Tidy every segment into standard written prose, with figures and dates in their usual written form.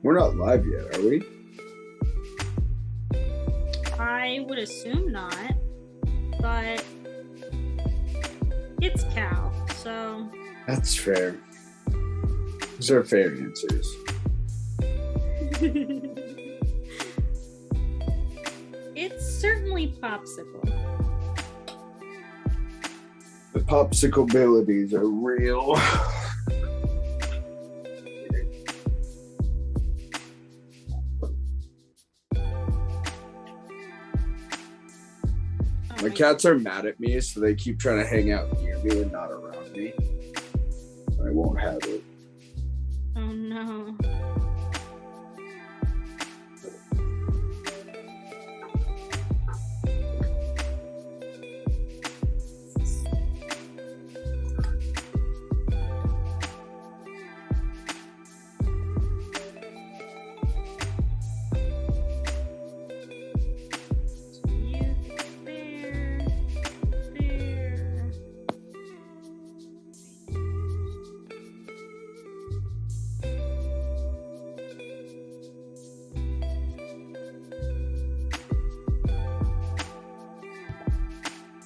We're not live yet, are we? I would assume not, but it's Cal, so... That's fair. Those are fair answers. It's certainly Popsicle. The popsicle abilities are real. My cats are mad at me, so they keep trying to hang out near me and not around me. I won't have it. Oh no.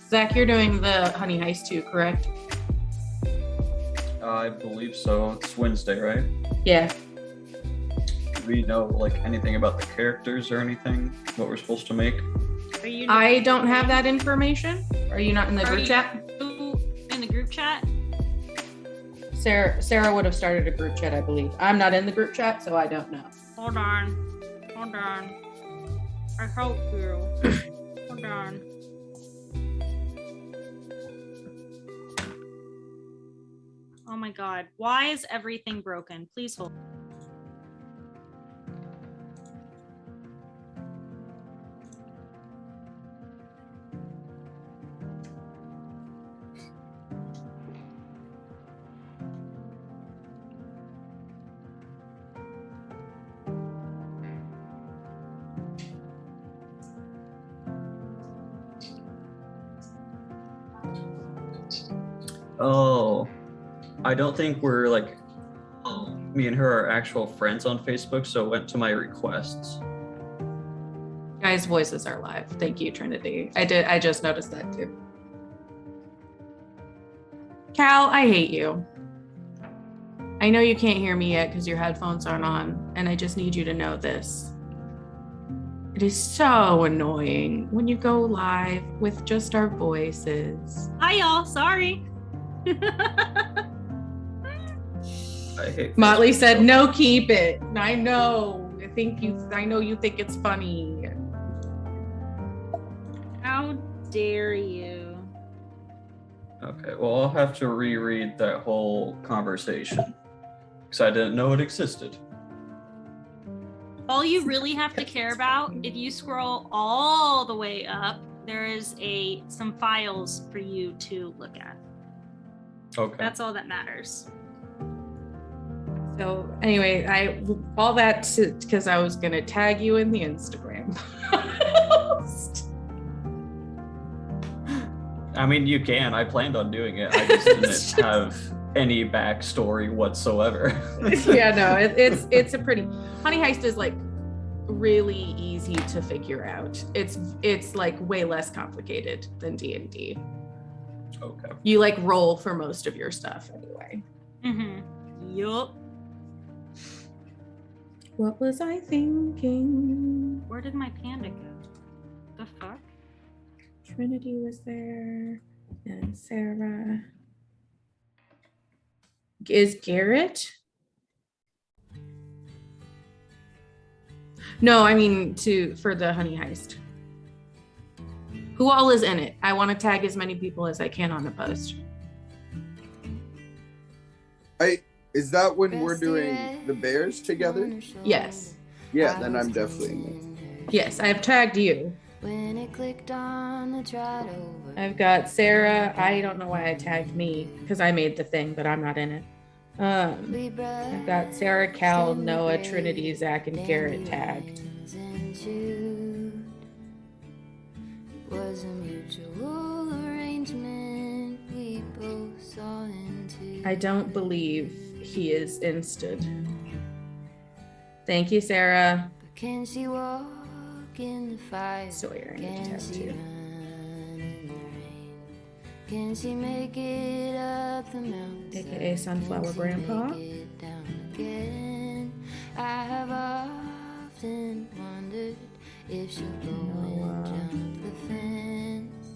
Zach, you're doing the Honey Heist too, correct? I believe so. It's Wednesday, right? Yeah. Do we know like anything about the characters or anything? What we're supposed to make? I don't have that information. Are you not in the group chat? In the group chat? Sarah would have started a group chat, I believe. I'm not in the group chat, so I don't know. Hold on. I help you. Hold on. Oh my god. Why is everything broken? Please hold. Oh, I don't think we're like, me and her are actual friends on Facebook, so it went to my requests. Guys' voices are live. Thank you, Trinity. I just noticed that too. Cal, I hate you. I know you can't hear me yet because your headphones aren't on, and I just need you to know this. It is so annoying when you go live with just our voices. Hi y'all, sorry. I hate Motley Facebook. said, "No, keep it." I know. I know you think it's funny. How dare you? Okay, well, I'll have to reread that whole conversation because I didn't know it existed. All you really have to care about, if you scroll all the way up, there is some files for you to look at. Okay. That's all that matters. So anyway, all that because I was gonna tag you in the Instagram post. I mean, you can. I planned on doing it. I just didn't have any backstory whatsoever. Yeah, no, it's a pretty. Honey Heist is like really easy to figure out. It's like way less complicated than D&D. Okay. You like roll for most of your stuff anyway. Mm-hmm. Yup. What was I thinking? Where did my panda go? The fuck? Trinity was there, and Sarah. Is Garrett? No, I mean for the Honey Heist. Who all is in it? I want to tag as many people as I can on the post. Is that when we're doing the bears together? Yes. Yeah, then I'm definitely in it. Yes, I've tagged you. When it clicked on the trot over. I've got Sarah. I don't know why I tagged me because I made the thing, but I'm not in it. I've got Sarah, Cal, Noah, Trinity, Zach, and Garrett tagged. Was a mutual arrangement we both saw into. I don't believe he is insted. Thank you, Sarah. But can she walk in the fire? Sawyer, I need to Can text she you. run in the rain? Can she make it up the mountain? AKA Sunflower Grandpa. Make it down again. I have often wondered if she'll go and jump the fence.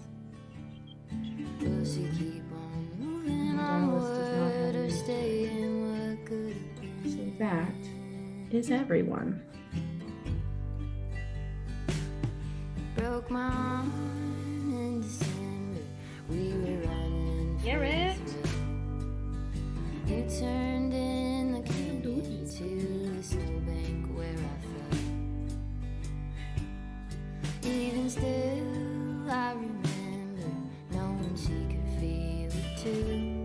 Will she keep on moving onward or stay in what could have been? So that is everyone. Broke my arm in December. We were running. Garrett. You turned in the canyon to the snowbank where I fell. Even still, I remember knowing she could feel it too.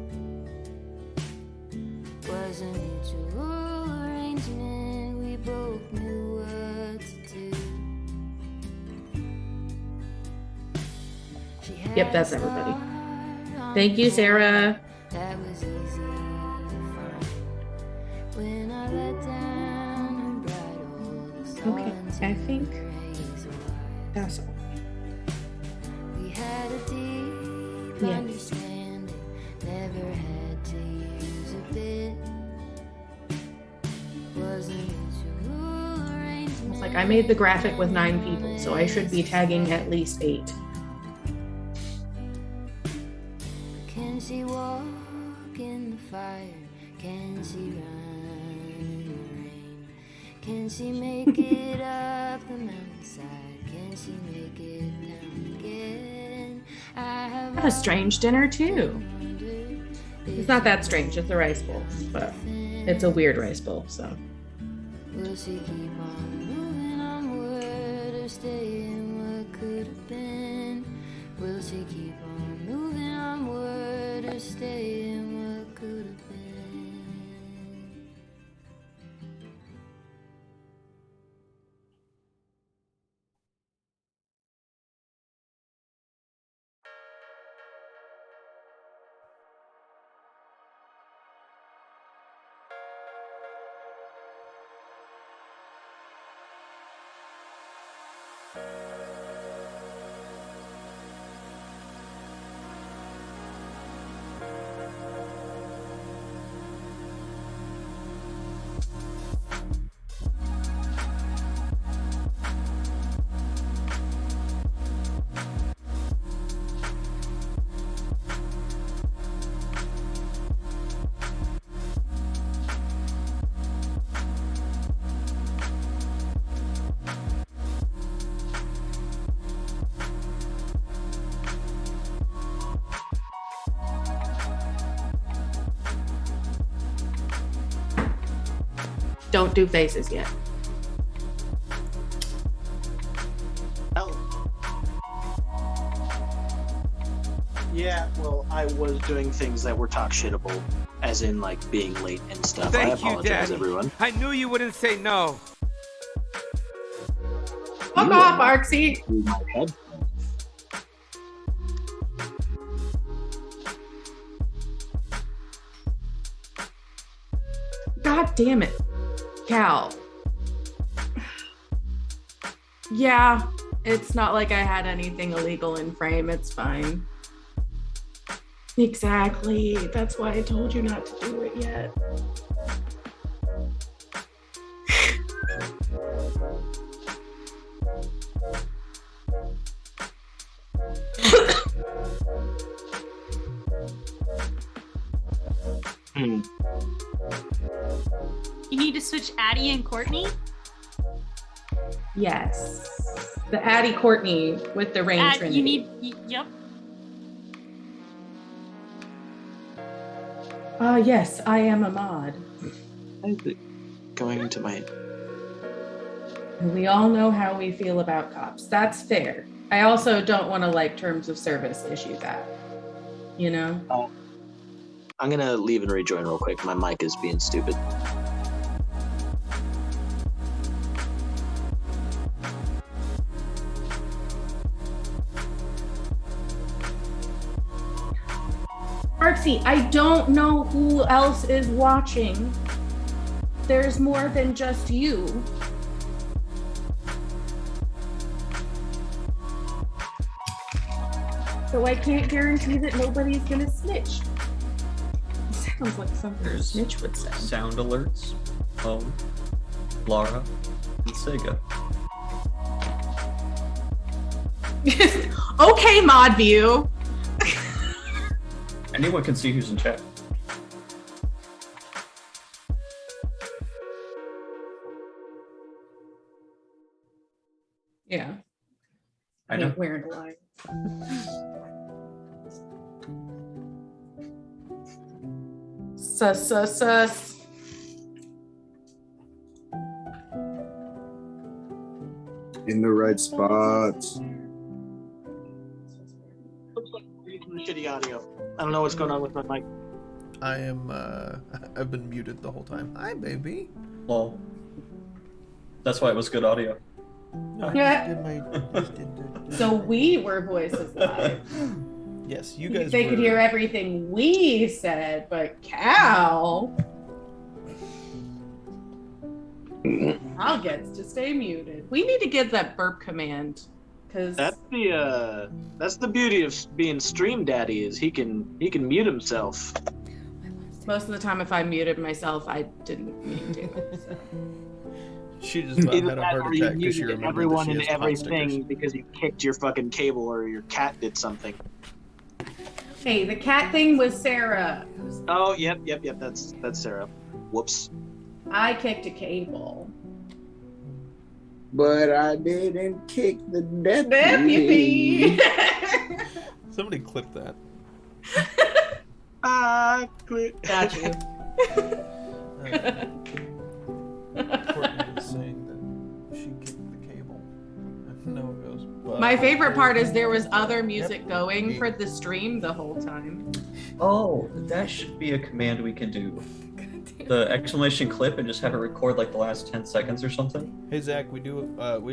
Was a mutual arrangement. We both knew what to do. She had Yep, that's a everybody. scar on Thank you, her Sarah. that was easy to find. When I let down her bridle, the saw Okay, into I think her hazel eyes. that's all. We had a deep Yes. understanding, never had to use a bit. Was a mutual arrangement. It's like I made the graphic with 9 people, so I should be tagging at least 8. Can she walk in the fire? Can she run in the rain? Can she make it up the mountainside? Can she make it down again? I have Had a strange dinner too. wondered It's not that strange, it's a rice bowl, but it's a weird rice bowl, so. will she keep on moving onward or stay in what could have been? Will she keep on moving onward or stay in what could have been? Don't do faces yet. Oh. Yeah, well, I was doing things that were talk shitable, as in like being late and stuff. I Thank you, apologize, Daddy. everyone. I knew you wouldn't say no. Fuck off, Arksy! Through my head. God damn it. Cal. Yeah, it's not like I had anything illegal in frame. It's fine. Exactly. That's why I told you not to do it yet. You need to switch Addie and Courtney. Yes. The Addie Courtney with the Rain Trinity. You need. Yep. Yes, I am a mod. Why is it going into my... We all know how we feel about cops. That's fair. I also don't want to, like, terms of service issue that. You know? I'm gonna leave and rejoin real quick. My mic is being stupid. Arksy, I don't know who else is watching, there's more than just you. So I can't guarantee that nobody's gonna snitch. Sounds like something a snitch would say. Sound alerts. Home. Laura. And Sega. Okay, mod view. Anyone can see who's in chat. Yeah. I know. Wearing a line. Sus. In the right spots. Looks like we're using the shitty audio. I don't know what's going on with my mic. I am, I've been muted the whole time. Hi, baby. Well, that's why it was good audio. No, I Yeah. just did the- So we were voices live. Yes, you guys They were... could hear everything we said, but Cal gets to stay muted. We need to get that burp command, because That's the beauty of being stream daddy is he can mute himself. most of the time, if I muted myself, I didn't mean to. So. She just about Either had a that heart or you attack because she muted remembered everyone that she and has pot stickers. everything because you kicked your fucking cable or your cat did something. Hey, the cat thing was Sarah. Oh, yep. That's Sarah. Whoops. I kicked a cable. But I didn't kick the Deputy. deputy. Somebody clip that. Quit. Got you. Courtney was saying that she kicked the cable. No, it goes. But My favorite part is there was other music going for the stream the whole time. Oh, that should be a command we can do. The exclamation clip and just have it record like the last 10 seconds or something. Hey Zach, we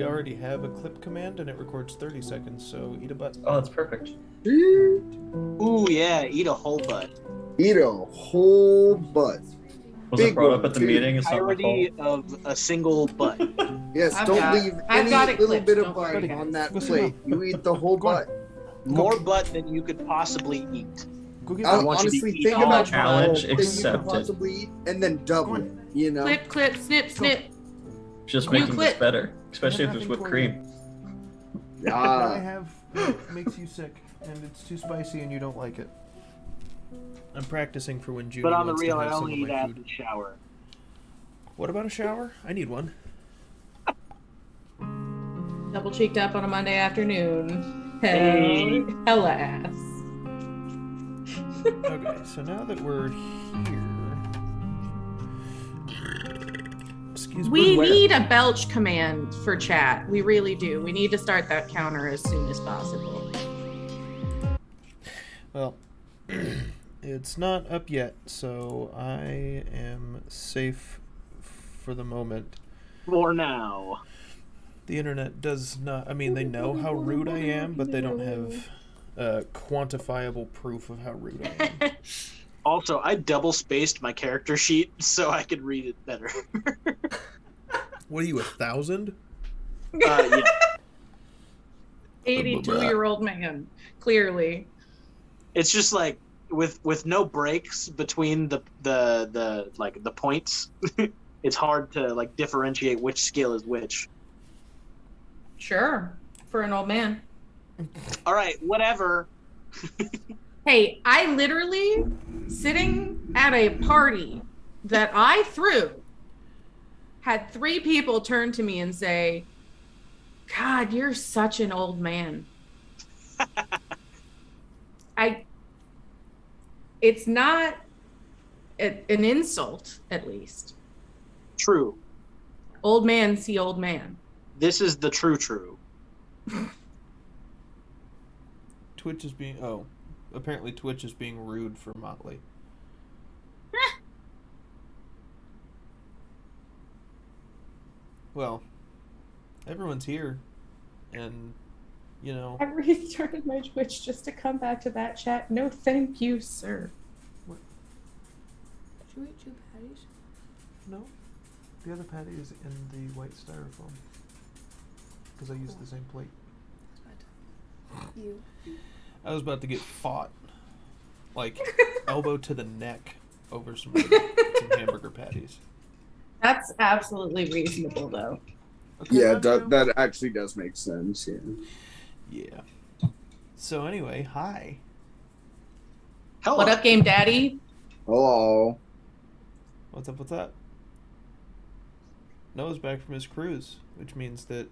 already have a clip command and it records 30 seconds, so eat a butt. Oh, that's perfect. Ooh, yeah. Eat a whole butt. Eat a whole butt. Was Big it brought one, up at the too. meeting? It's not my Entirety fault. of a single butt. Yes, I've don't got- leave I've any got it little clipped, bit of don't butt worry. on that Go sit plate. You eat the whole Go on. butt. More butt than you could possibly eat. Go get I I'll want you to honestly eat think all about challenge the whole thing you accepted. could possibly eat and then double it. You know, Clip, snip. Just New making clip. this better, especially if I have there's nothing whipped for you. cream. I yeah. have what makes you sick, and it's too spicy and you don't like it. I'm practicing for when Judy But on the wants to real, I have some only of eat my after food. the shower. What about a shower? I need one. Double cheeked up on a Monday afternoon. Hey. Hella ass. Okay, so now that we're here, excuse We me. need a belch command for chat. We really do. We need to start that counter as soon as possible. Well, it's not up yet, so I am safe for the moment. For now. The internet does not. I mean, they know how rude I am, but they don't have quantifiable proof of how rude I am. Also, I double spaced my character sheet so I could read it better. What are you, 1,000? Yeah. 82-year-old man, clearly. It's just like with no breaks between the like the points. It's hard to like differentiate which skill is which. Sure, for an old man. All right, whatever. Hey, I literally, sitting at a party that I threw, had 3 people turn to me and say, God, you're such an old man. It's not an insult, at least. True. Old man see old man. This is the true. Twitch is being. Oh. Apparently, Twitch is being rude for Motley. Well, everyone's here. And, you know. I restarted my Twitch just to come back to that chat. No, thank you, sir. What? Should we eat 2 patties? No? the other patty is in the white styrofoam. Because I used the same plate. You. I was about to get fought. Like, elbow to the neck over some hamburger patties. That's absolutely reasonable, though. Okay, Yeah, Matthew? that actually does make sense. Yeah. Yeah. So anyway, hi. Hello. What up, Game Daddy? Hello. What's up? What's up? Noah's back from his cruise, which means that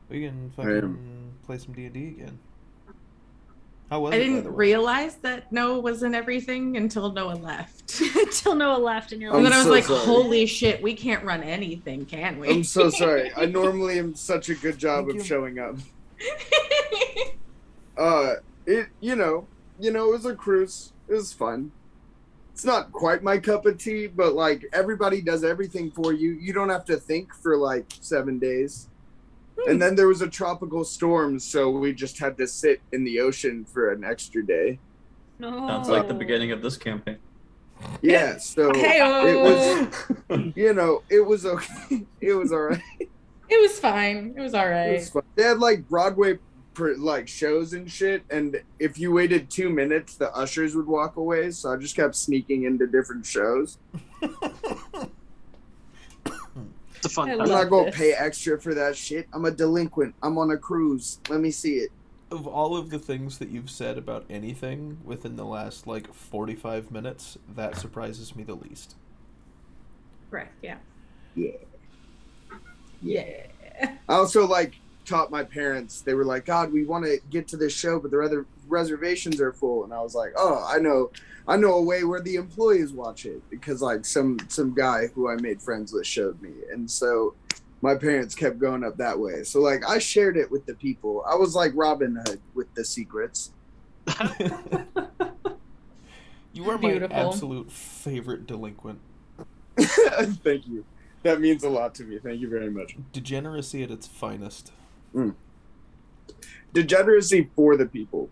we can fucking play some D&D again. How was I it? didn't realize that Noah was in everything until Noah left. Until Noah left, and you're I'm And then I was so like, sorry. holy shit, we can't run anything, can we? I'm so sorry. I normally am such a good job Thank of you. showing up. It it was a cruise. It was fun. It's not quite my cup of tea, but like everybody does everything for you. You don't have to think for like 7 days. And then there was a tropical storm, so we just had to sit in the ocean for an extra day. No. Sounds like the beginning of this campaign. Yeah, so Hey-o. it was, it was okay. It was all right. It was fine. It was all It right. was fun. They had like Broadway like shows and shit, and if you waited 2 minutes, the ushers would walk away. So I just kept sneaking into different shows. It's a fun I time. I'm love not gonna this. pay extra for that shit. I'm a delinquent. I'm on a cruise. Let me see it. Of all of the things that you've said about anything within the last like 45 minutes, that surprises me the least. Correct, yeah. Yeah. Yeah. I also like taught my parents. They were like, "God, we want to get to this show, but the other reservations are full." And I was like, "Oh, I know a way where the employees watch it," because like some guy who I made friends with showed me, and so my parents kept going up that way. So like I shared it with the people. I was like Robin Hood with the secrets. You are my Beautiful. absolute favorite delinquent. Thank you. That means a lot to me. Thank you very much. Degeneracy at its finest. Degeneracy for the people.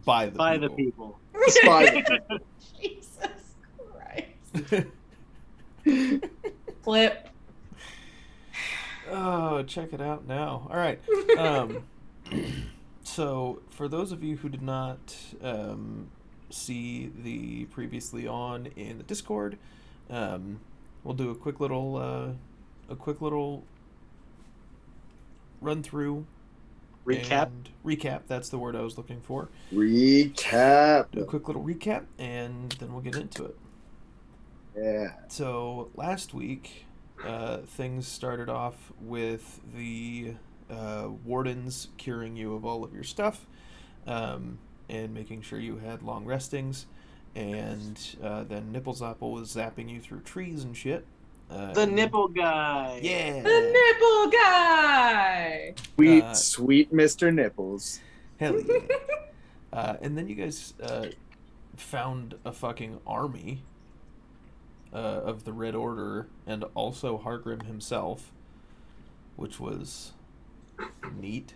By the By people. the people. By the people. Jesus Christ. Flip. Oh, check it out now. All right. So, for those of you who did not see the previously on in the Discord, we'll do a quick little run through. Recap. Recap. That's the word I was looking for. Recap. Do a quick little recap, and then we'll get into it. Yeah. So last week, things started off with the wardens curing you of all of your stuff, and making sure you had long restings, and then Nipplezopple was zapping you through trees and shit. The nipple guy. Yeah. The nipple guy. Sweet Mr. Nipples. Hell yeah. And then you guys found a fucking army of the Red Order, and also Hargrim himself, which was neat.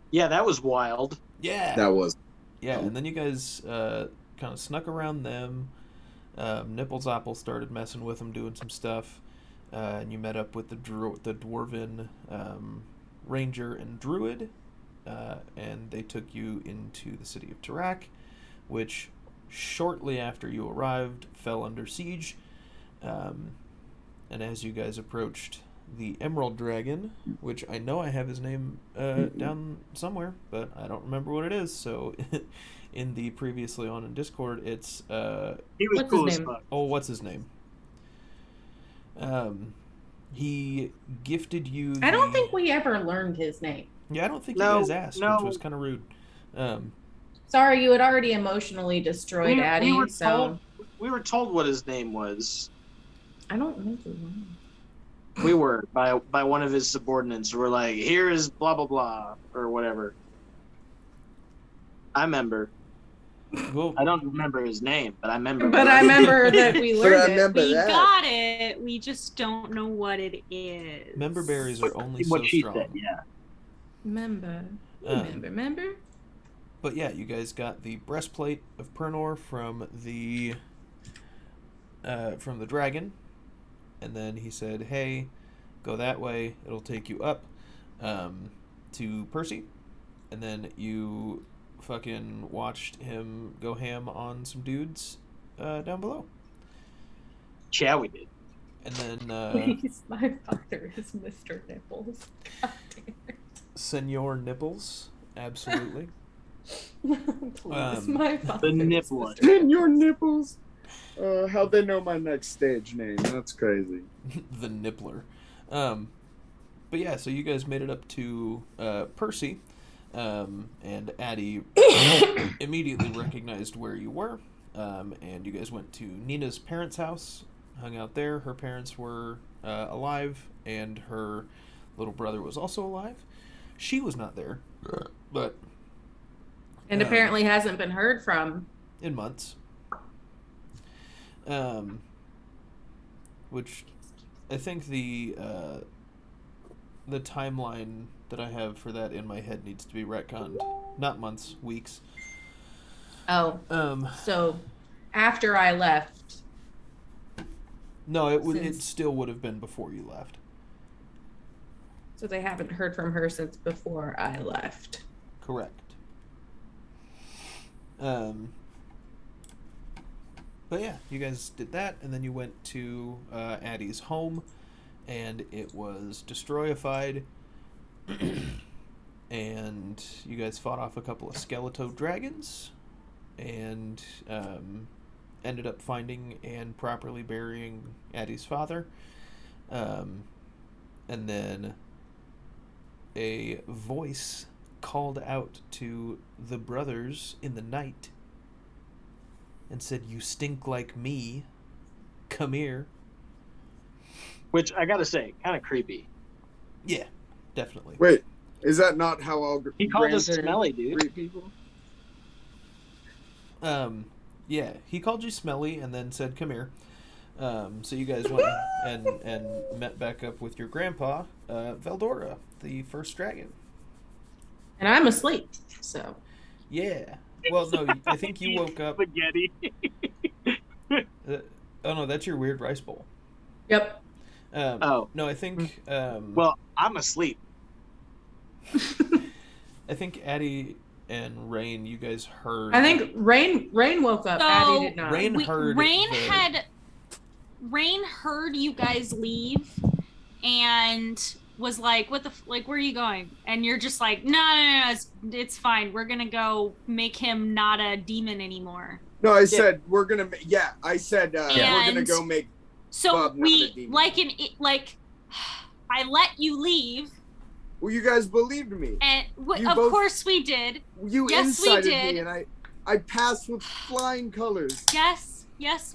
Yeah, that was wild. Yeah. That was. Yeah, and then you guys kind of snuck around them. Nipplezopple started messing with them, doing some stuff. And you met up with the Dwarven Ranger and Druid. And they took you into the city of Tarak, which shortly after you arrived fell under siege. And as you guys approached the Emerald Dragon, which I know I have his name down somewhere, but I don't remember what it is, so in the previously on in Discord, it's He was What's cool his as name? fuck. oh, what's his name? He gifted you I don't think we ever learned his name. Yeah, I don't think No, you guys asked, no. which was kind of rude. Sorry, you had already emotionally destroyed Addie, we were so told, we were told what his name was. I don't think we were. We were by one of his subordinates. We're like, here is blah blah blah or whatever. I remember. Well, I don't remember his name, but I remember. But I remember that we But I learned it. remember We that. got it. We just don't know what it is. member berries are only what so she strong. said, yeah. Remember. Um, Remember? But yeah, you guys got the breastplate of Pernor from the from the dragon, and then he said, "Hey, go that way. It'll take you up to Percy." And then you fucking watched him go ham on some dudes down below. Yeah, we did. And then Please, my father is Mr. Nipples. God damn it. Senor Nipples, absolutely. Please, my father. The nipple. In your nipples. How'd they know my next stage name? That's crazy. The Nippler. But yeah, so you guys made it up to Percy, and Addie immediately recognized where you were, and you guys went to Nina's parents' house, hung out there. Her parents were alive, and her little brother was also alive. She was not there, but... And apparently hasn't been heard from. In months. Which I think the timeline that I have for that in my head needs to be retconned. Not months, weeks. Oh. So after I left. No, it still would have been before you left. So they haven't heard from her since before I left. Correct. But yeah, you guys did that, and then you went to Addie's home, and it was destroyified, and you guys fought off a couple of skeletal dragons, and ended up finding and properly burying Addie's father, and then a voice called out to the brothers in the night and said, "You stink like me. Come here." Which I gotta say, kind of creepy. Yeah, definitely. Wait, is that not how all He called us grandparents smelly, dude. greet people? Yeah, he called you smelly and then said, "Come here." So you guys went and met back up with your grandpa, Veldora, the first dragon. And I'm asleep, so. Yeah. Well, no, I think you woke up. Spaghetti. Oh no, that's your weird rice bowl. Yep. Oh. No, I think. Well, I'm asleep. I think Addie and Rain, you guys heard. I think Rain woke up. So, Addie did not. Rain heard. Rain heard you guys leave and was like, "What the like? Where are you going?" And you're just like, "No, it's fine. We're gonna go make him not a demon anymore." No, I said we're gonna. Yeah, I said we're gonna go make. So Bob not a we demon. I let you leave, Well, you guys believed me. and You of both- course we did. You Yes, we incited did. me, and I passed with flying colors. Yes,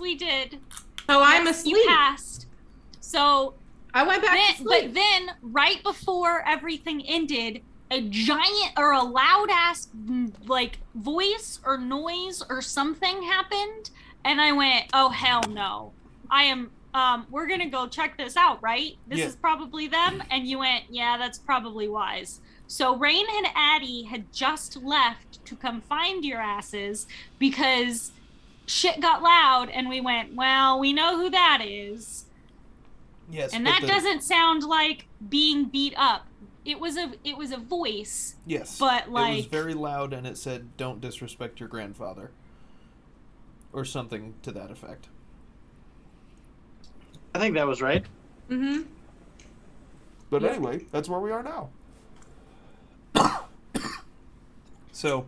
we did. So I'm Yes, asleep. You passed. So I went back to sleep. But then, right before everything ended, a giant or a loud ass like voice or noise or something happened, and I went, "Oh hell no! I am. We're gonna go check this out, right? This Yeah. is probably them." And you went, "Yeah, that's probably wise." So Rain and Addie had just left to come find your asses because shit got loud, and we went, "Well, we know who that is." Yes, And but that doesn't sound like being beat up. It was a voice. Yes, but, it was like- very loud, and it said, "Don't disrespect your grandfather," or something to that effect. I think that was right. Mm-hmm. But Yeah. anyway, that's where we are now. So,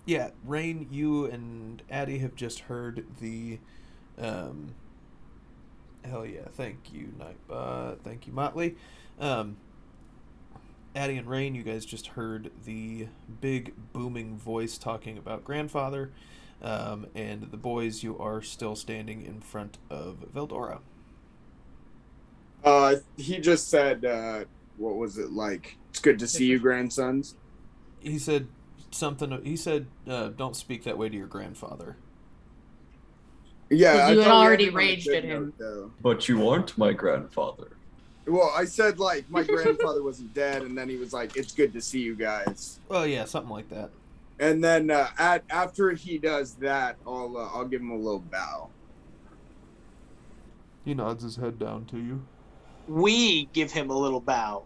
yeah, Rain, you and Addie have just heard the, hell yeah, thank you, Nightbot, thank you, Motley. Addie and Rain, you guys just heard the big booming voice talking about grandfather, and the boys, you are still standing in front of Veldora. He just said, what was it like? It's good to see you, grandsons. He said something. He said, "Don't speak that way to your grandfather." Yeah, 'Cause I you had thought we already ended on a raged good at him. note, though. But you aren't my grandfather. Well, I said like my grandfather wasn't dead, and then he was like, "It's good to see you guys." Well, yeah, something like that. And then after he does that, I'll give him a little bow. He nods his head down to you. We give him a little bow.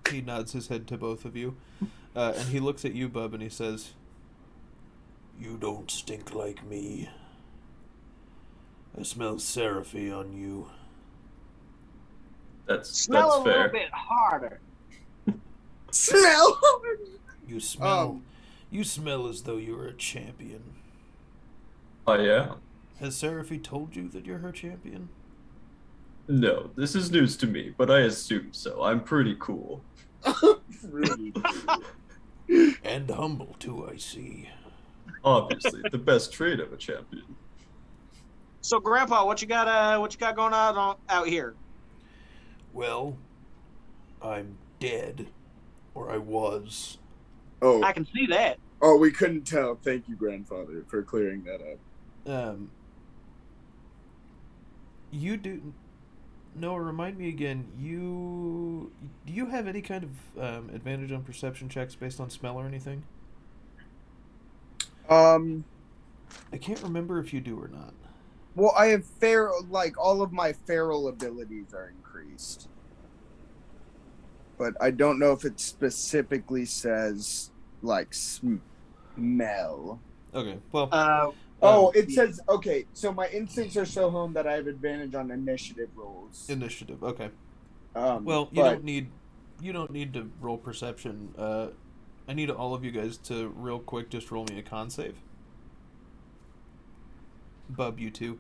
He nods his head to both of you. And he looks at you, Bub, and he says, "You don't stink like me. I smell Seraphy on you." Smell that's a fair. little bit harder. Smell. You smell. You smell as though you're a champion. Oh yeah. Has Seraphy told you that you're her champion? No, this is news to me, but I assume so. I'm pretty cool. Really? And humble too, I see. Obviously, the best trait of a champion. So, Grandpa, what you got going on out here? Well, I'm dead, or I was. Oh, I can see that. oh, we couldn't tell. Thank you, grandfather, for clearing that up. You do. Noah, remind me again. Do you have any kind of advantage on perception checks based on smell or anything? I can't remember if you do or not. Well, I have all of my feral abilities are increased. But I don't know if it specifically says, like, smell. Okay, well... It says, okay, so my instincts are so honed that I have advantage on initiative rolls. Initiative, okay. Well, you don't need to roll perception. I need all of you guys to real quick just roll me a con save. Bub, you too.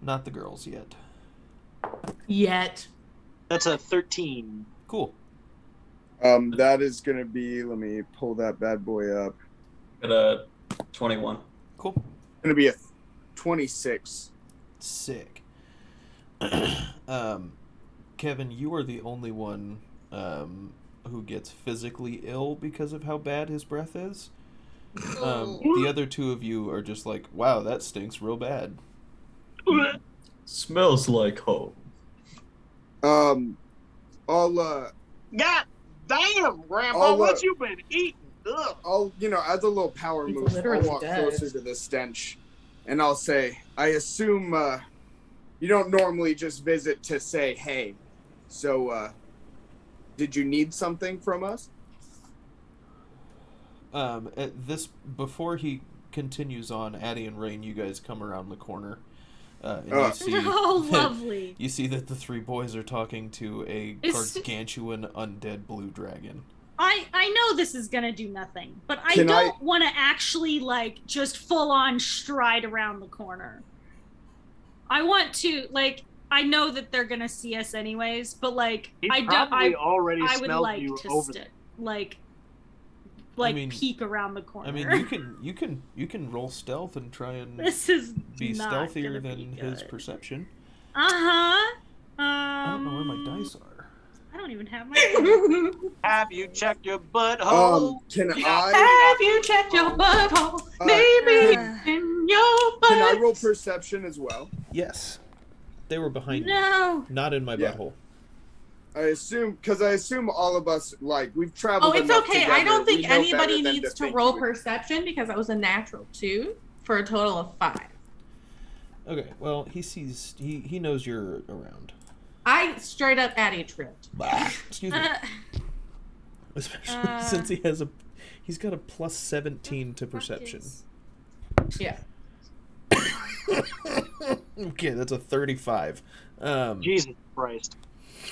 Not the girls yet. Yet. That's a 13. Cool. That is gonna be, let me pull that bad boy up. Got a 21. Cool. Gonna be a 26. Sick. Kevin, you are the only one who gets physically ill because of how bad his breath is. The other two of you are just like, wow, that stinks real bad. Smells like home. I'll God damn, Grandpa, what you been eating? Ugh. I'll, as a little power He's move, I'll literally walk dead. closer to the stench, and I'll say, I assume you don't normally just visit to say hey, so did you need something from us? Before he continues on, Addie and Rain, you guys come around the corner, and you see Oh, lovely. you see that the three boys are talking to a gargantuan undead blue dragon. I know this is gonna do nothing, but I Can don't want to actually just full on stride around the corner. I want to I know that they're gonna see us anyways, but He I don't. probably already I would smelled like you to over there. peek around the corner. I mean, you can roll stealth and try and this is be not stealthier gonna than be his good. perception. I I don't know where my dice are. I don't even have my. Have you checked your butthole? Can Have you checked your butthole? Maybe in your butt. Can I roll perception as well? Yes, they were behind me, No. not in my Yeah. butthole. I assume all of us, we've traveled. Oh, it's enough okay. together. I don't We think know anybody better than needs to think roll we- perception because that was a natural 2 for a total of 5. Okay, well, he knows you're around. I straight up Addie tripped. Excuse me. Especially since he's got a plus 17 to perception. Yeah. Okay, that's a 35. Jesus Christ.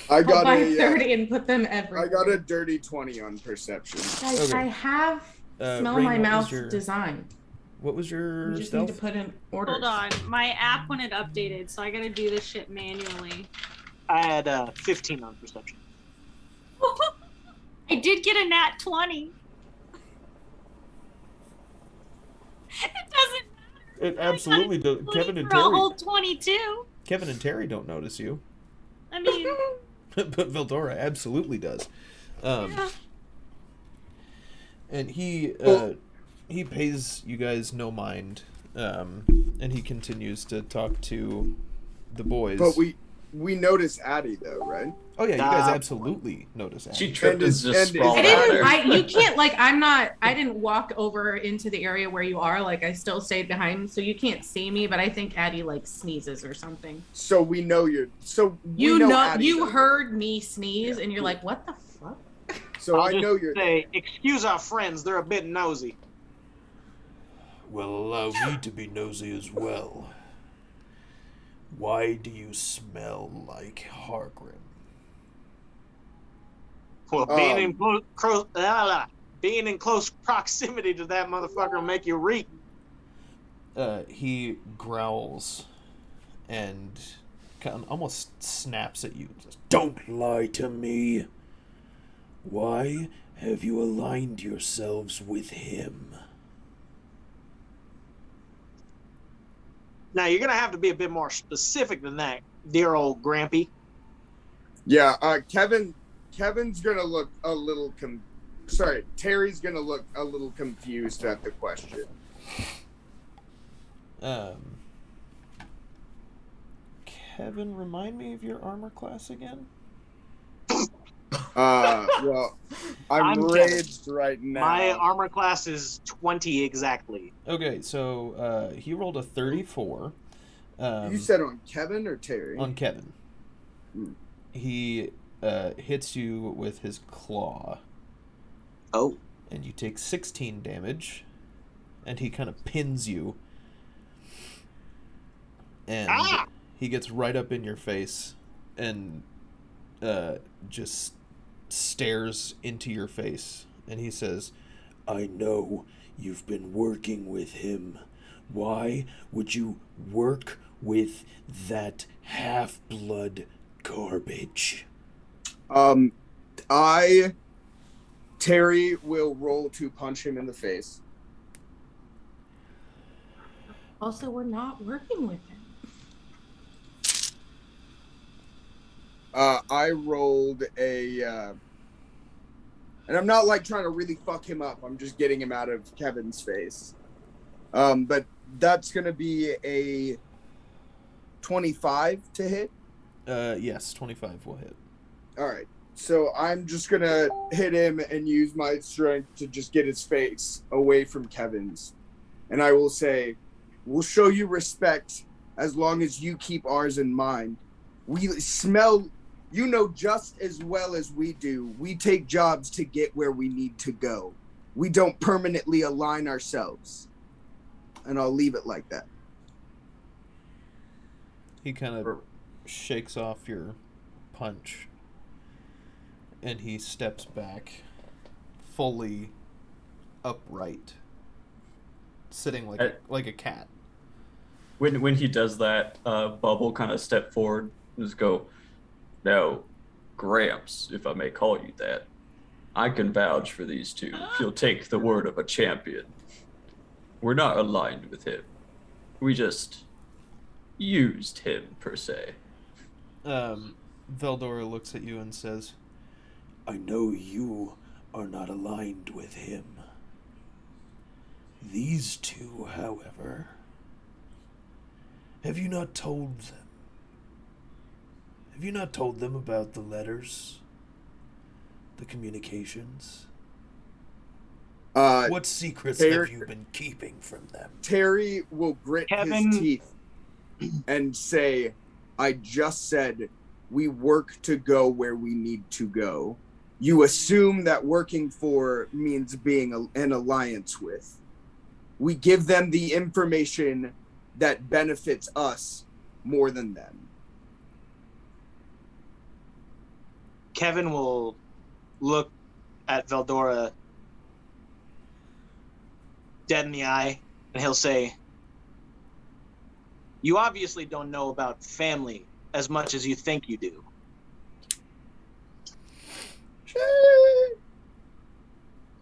I got by a 30 and put them everywhere. I got a dirty 20 on perception. Guys, Okay. I have smell Rain, my what was mouth your- design. What was your You just stealth? need to put in orders. Hold on, my app when it updated, so I gotta do this shit manually. I had 15 on perception. I did get a nat 20. It doesn't matter. It absolutely does. Kevin and for a Terry. whole 22. Kevin and Terry don't notice you, I mean, but Veldora absolutely does. yeah. And he pays you guys no mind, and he continues to talk to the boys. But we notice Addie though, right? Oh yeah, you guys absolutely notice Addie. She tripped and is- just and is sprawled I that- out didn't. there. You can't I didn't walk over into the area where you are. Like I still stayed behind, so you can't see me. But I think Addie like sneezes or something. So we know you're. So we You know, Addie, you though. heard me sneeze, Yeah, and you're cool. like, "What the fuck?" So I'll I just know you're. say, excuse our friends, they're a bit nosy. Well, allow me to be nosy as well. Why do you smell like Hargrim? Well, being in close proximity to that motherfucker will make you reek. He growls and kind of almost snaps at you. Just, don't lie to me. Why have you aligned yourselves with him? Now, you're going to have to be a bit more specific than that, dear old Grampy. Yeah, Kevin's gonna look a little Terry's gonna look a little confused at the question. Kevin, remind me of your armor class again? Well, I'm Kevin. raged right now. My armor class is 20 exactly. Okay, so he rolled a 34. You said on Kevin or Terry? On Kevin. Hmm. He hits you with his claw. Oh. And you take 16 damage. And he kind of pins you. And he gets right up in your face and just stares into your face. And he says, I know you've been working with him. Why would you work with that half-blood garbage? Terry will roll to punch him in the face. Also, we're not working with him. I rolled a, and I'm not like trying to really fuck him up. I'm just getting him out of Kevin's face. But that's gonna be a 25 to hit. Yes, 25 will hit. All right. So I'm just gonna hit him and use my strength to just get his face away from Kevin's. And I will say, we'll show you respect as long as you keep ours in mind. We smell, you know, just as well as we do. We take jobs to get where we need to go. We don't permanently align ourselves. And I'll leave it like that. He kind of shakes off your punch. And he steps back, fully upright, sitting like a cat. When he does that, Bubble kind of step forward and just go, now, Gramps, if I may call you that, I can vouch for these two if you'll take the word of a champion. We're not aligned with him. We just used him, per se. Veldora looks at you and says, I know you are not aligned with him. These two, however, have you not told them? Have you not told them about the letters? The communications? What secrets have you been keeping from them? Terry will grit his teeth and say, I just said we work to go where we need to go. You assume that working for means being an alliance with. We give them the information that benefits us more than them. Kevin will look at Veldora dead in the eye, and he'll say, you obviously don't know about family as much as you think you do.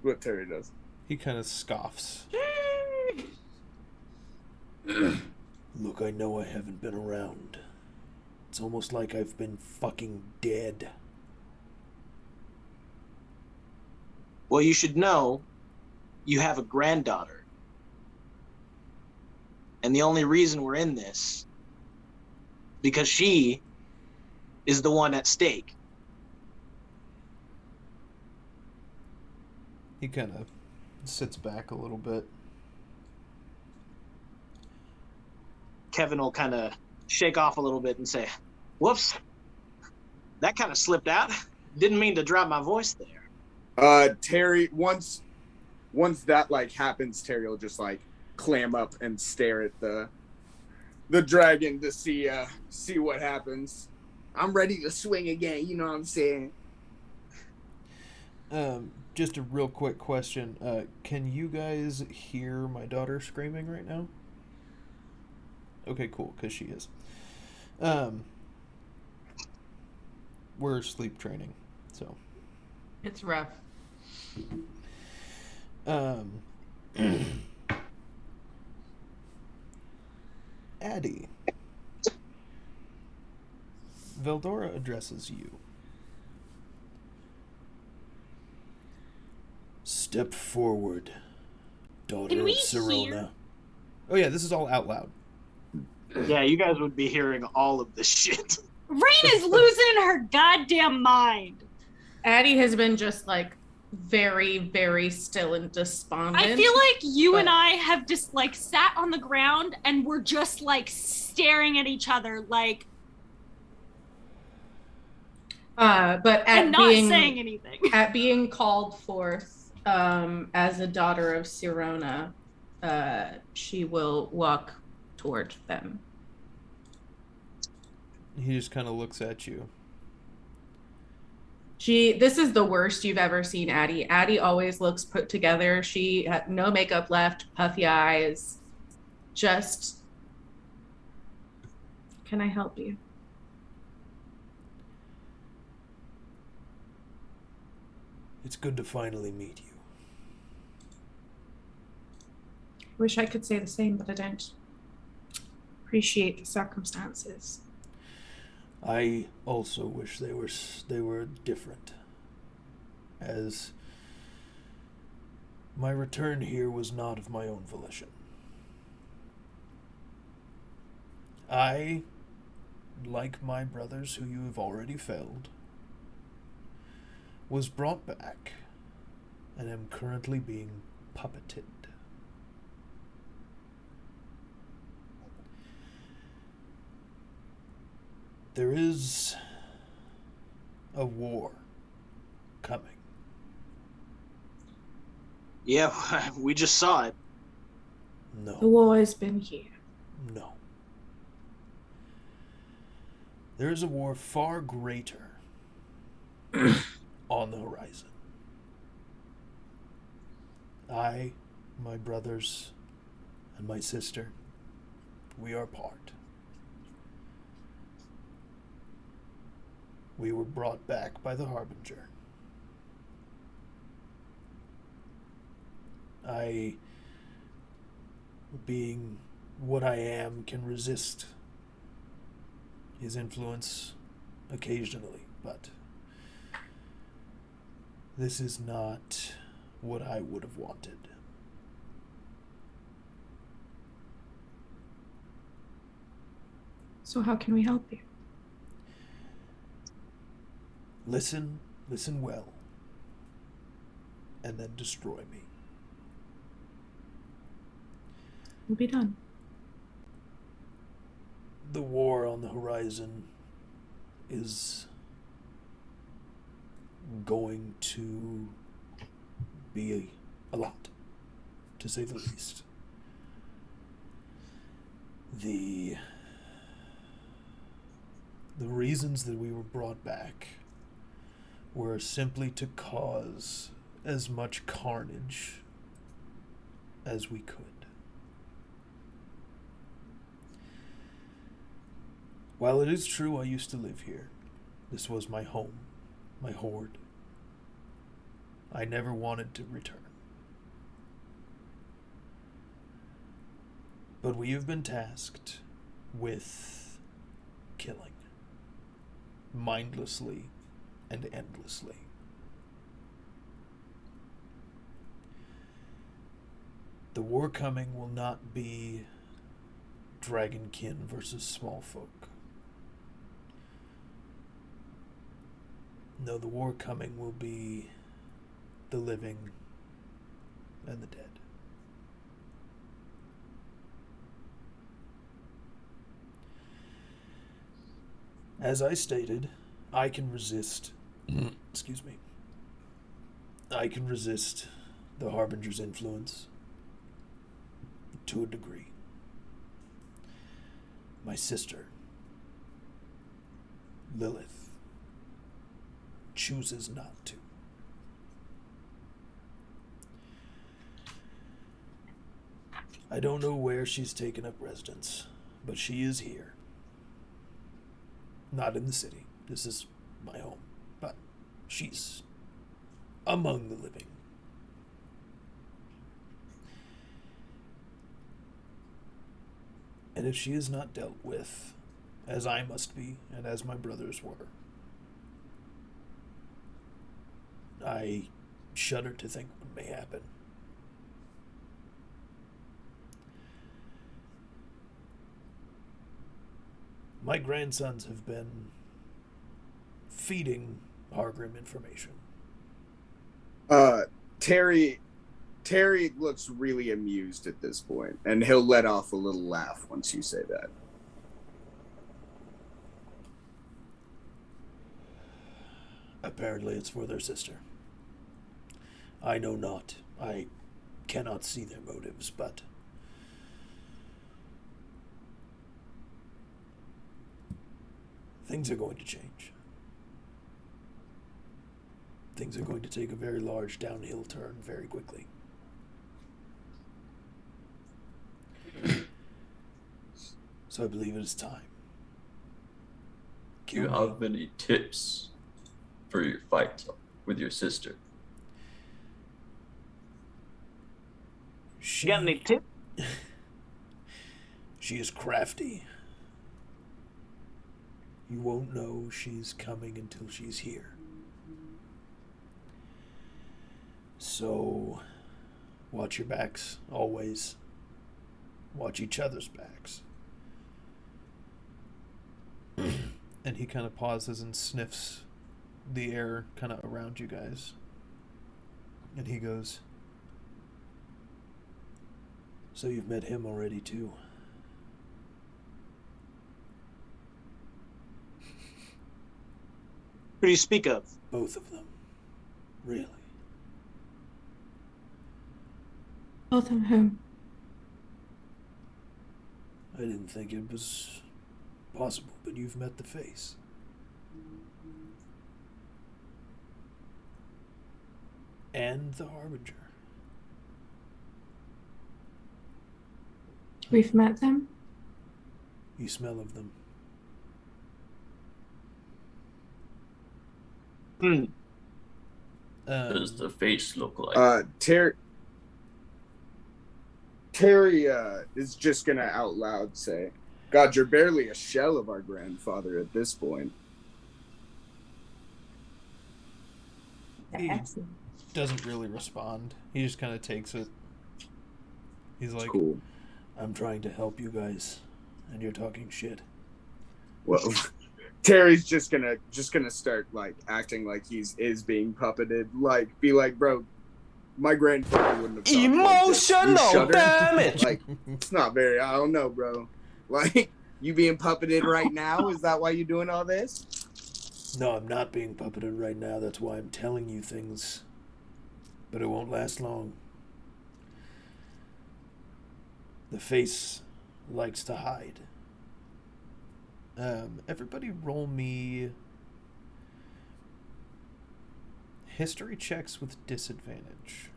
What Terry does. He kind of scoffs. Look, I know I haven't been around. It's almost like I've been fucking dead. Well, you should know you have a granddaughter. And the only reason we're in this, because she is the one at stake. He kind of sits back a little bit. Kevin will kind of shake off a little bit and say, "Whoops, that kind of slipped out. Didn't mean to drop my voice there." Terry, once that like happens, Terry will just like clam up and stare at the dragon to see what happens. I'm ready to swing again, you know what I'm saying? Just a real quick question. Can you guys hear my daughter screaming right now? Okay, cool, because she is. We're sleep training, so. It's rough. Addie. Veldora addresses you. Step forward, daughter Can we of Sirona. hear? Oh yeah, this is all out loud. Yeah, you guys would be hearing all of this shit. Rain is losing her goddamn mind. Addie has been just like very, very still and despondent. I feel like you but- and I have just like sat on the ground and we're just like staring at each other, like, but at and not being saying anything. at being called forth as a daughter of Sirona, she will walk toward them. He just kind of looks at you. This is the worst you've ever seen Addie. Addie always looks put together. She had no makeup left, puffy eyes. Just, can I help you? It's good to finally meet you. Wish I could say the same, but I don't. Appreciate the circumstances. I also wish they were different, as my return here was not of my own volition. I, like my brothers who you have already felled, was brought back and am currently being puppeted. There is a war coming. Yeah, we just saw it. The No, war has been here. no. There is a war far greater on the horizon. I, my brothers, and my sister, we are part. We were brought back by the Harbinger. I, being what I am, can resist his influence occasionally, but this is not what I would have wanted. So how can we help you? Listen well, and then destroy me. We'll be done. The war on the horizon is going to be a lot, to say the least. The reasons that we were brought back were simply to cause as much carnage as we could. While it is true I used to live here, this was my home, my horde, I never wanted to return. But we have been tasked with killing, mindlessly and endlessly. The war coming will not be dragonkin versus small folk. No, the war coming will be the living and the dead. As I stated, I can resist. Excuse me. I can resist the Harbinger's influence to a degree. My sister, Lilith, chooses not to. I don't know where she's taken up residence, but she is here. Not in the city. This is my home. But she's among the living. And if she is not dealt with, as I must be, and as my brothers were, I shudder to think what may happen. My grandsons have been feeding Hargrim information. Terry looks really amused at this point, and he'll let off a little laugh once you say that. Apparently it's for their sister. I know not. I cannot see their motives, but things are going to change. Things are going to take a very large downhill turn very quickly. So I believe it is time. Do you have any tips for your fight with your sister? She, You got any tips? she is crafty. You won't know she's coming until she's here. So, watch your backs, always. Watch each other's backs. And he kind of pauses and sniffs the air kind of around you guys. And he goes, so you've met him already too? Who do you speak of? Both of them. Really? Both of whom? I didn't think it was possible, but you've met the face. And the Harbinger. We've met them? You smell of them. What does the face look like? Terry is just gonna out loud say, God, you're barely a shell of our grandfather at this point. He doesn't really respond. He just kind of takes it. He's like, Cool. I'm trying to help you guys, and you're talking shit. Well, Terry's just gonna start like acting like is being puppeted. Like, be like, bro, my grandfather wouldn't have talked Emotional like this. You shudder? damage. Like, it's not very. I don't know, bro. Like, you being puppeted right now? Is that why you're doing all this? No, I'm not being puppeted right now. That's why I'm telling you things. But it won't last long. The face likes to hide. Everybody roll me history checks with disadvantage.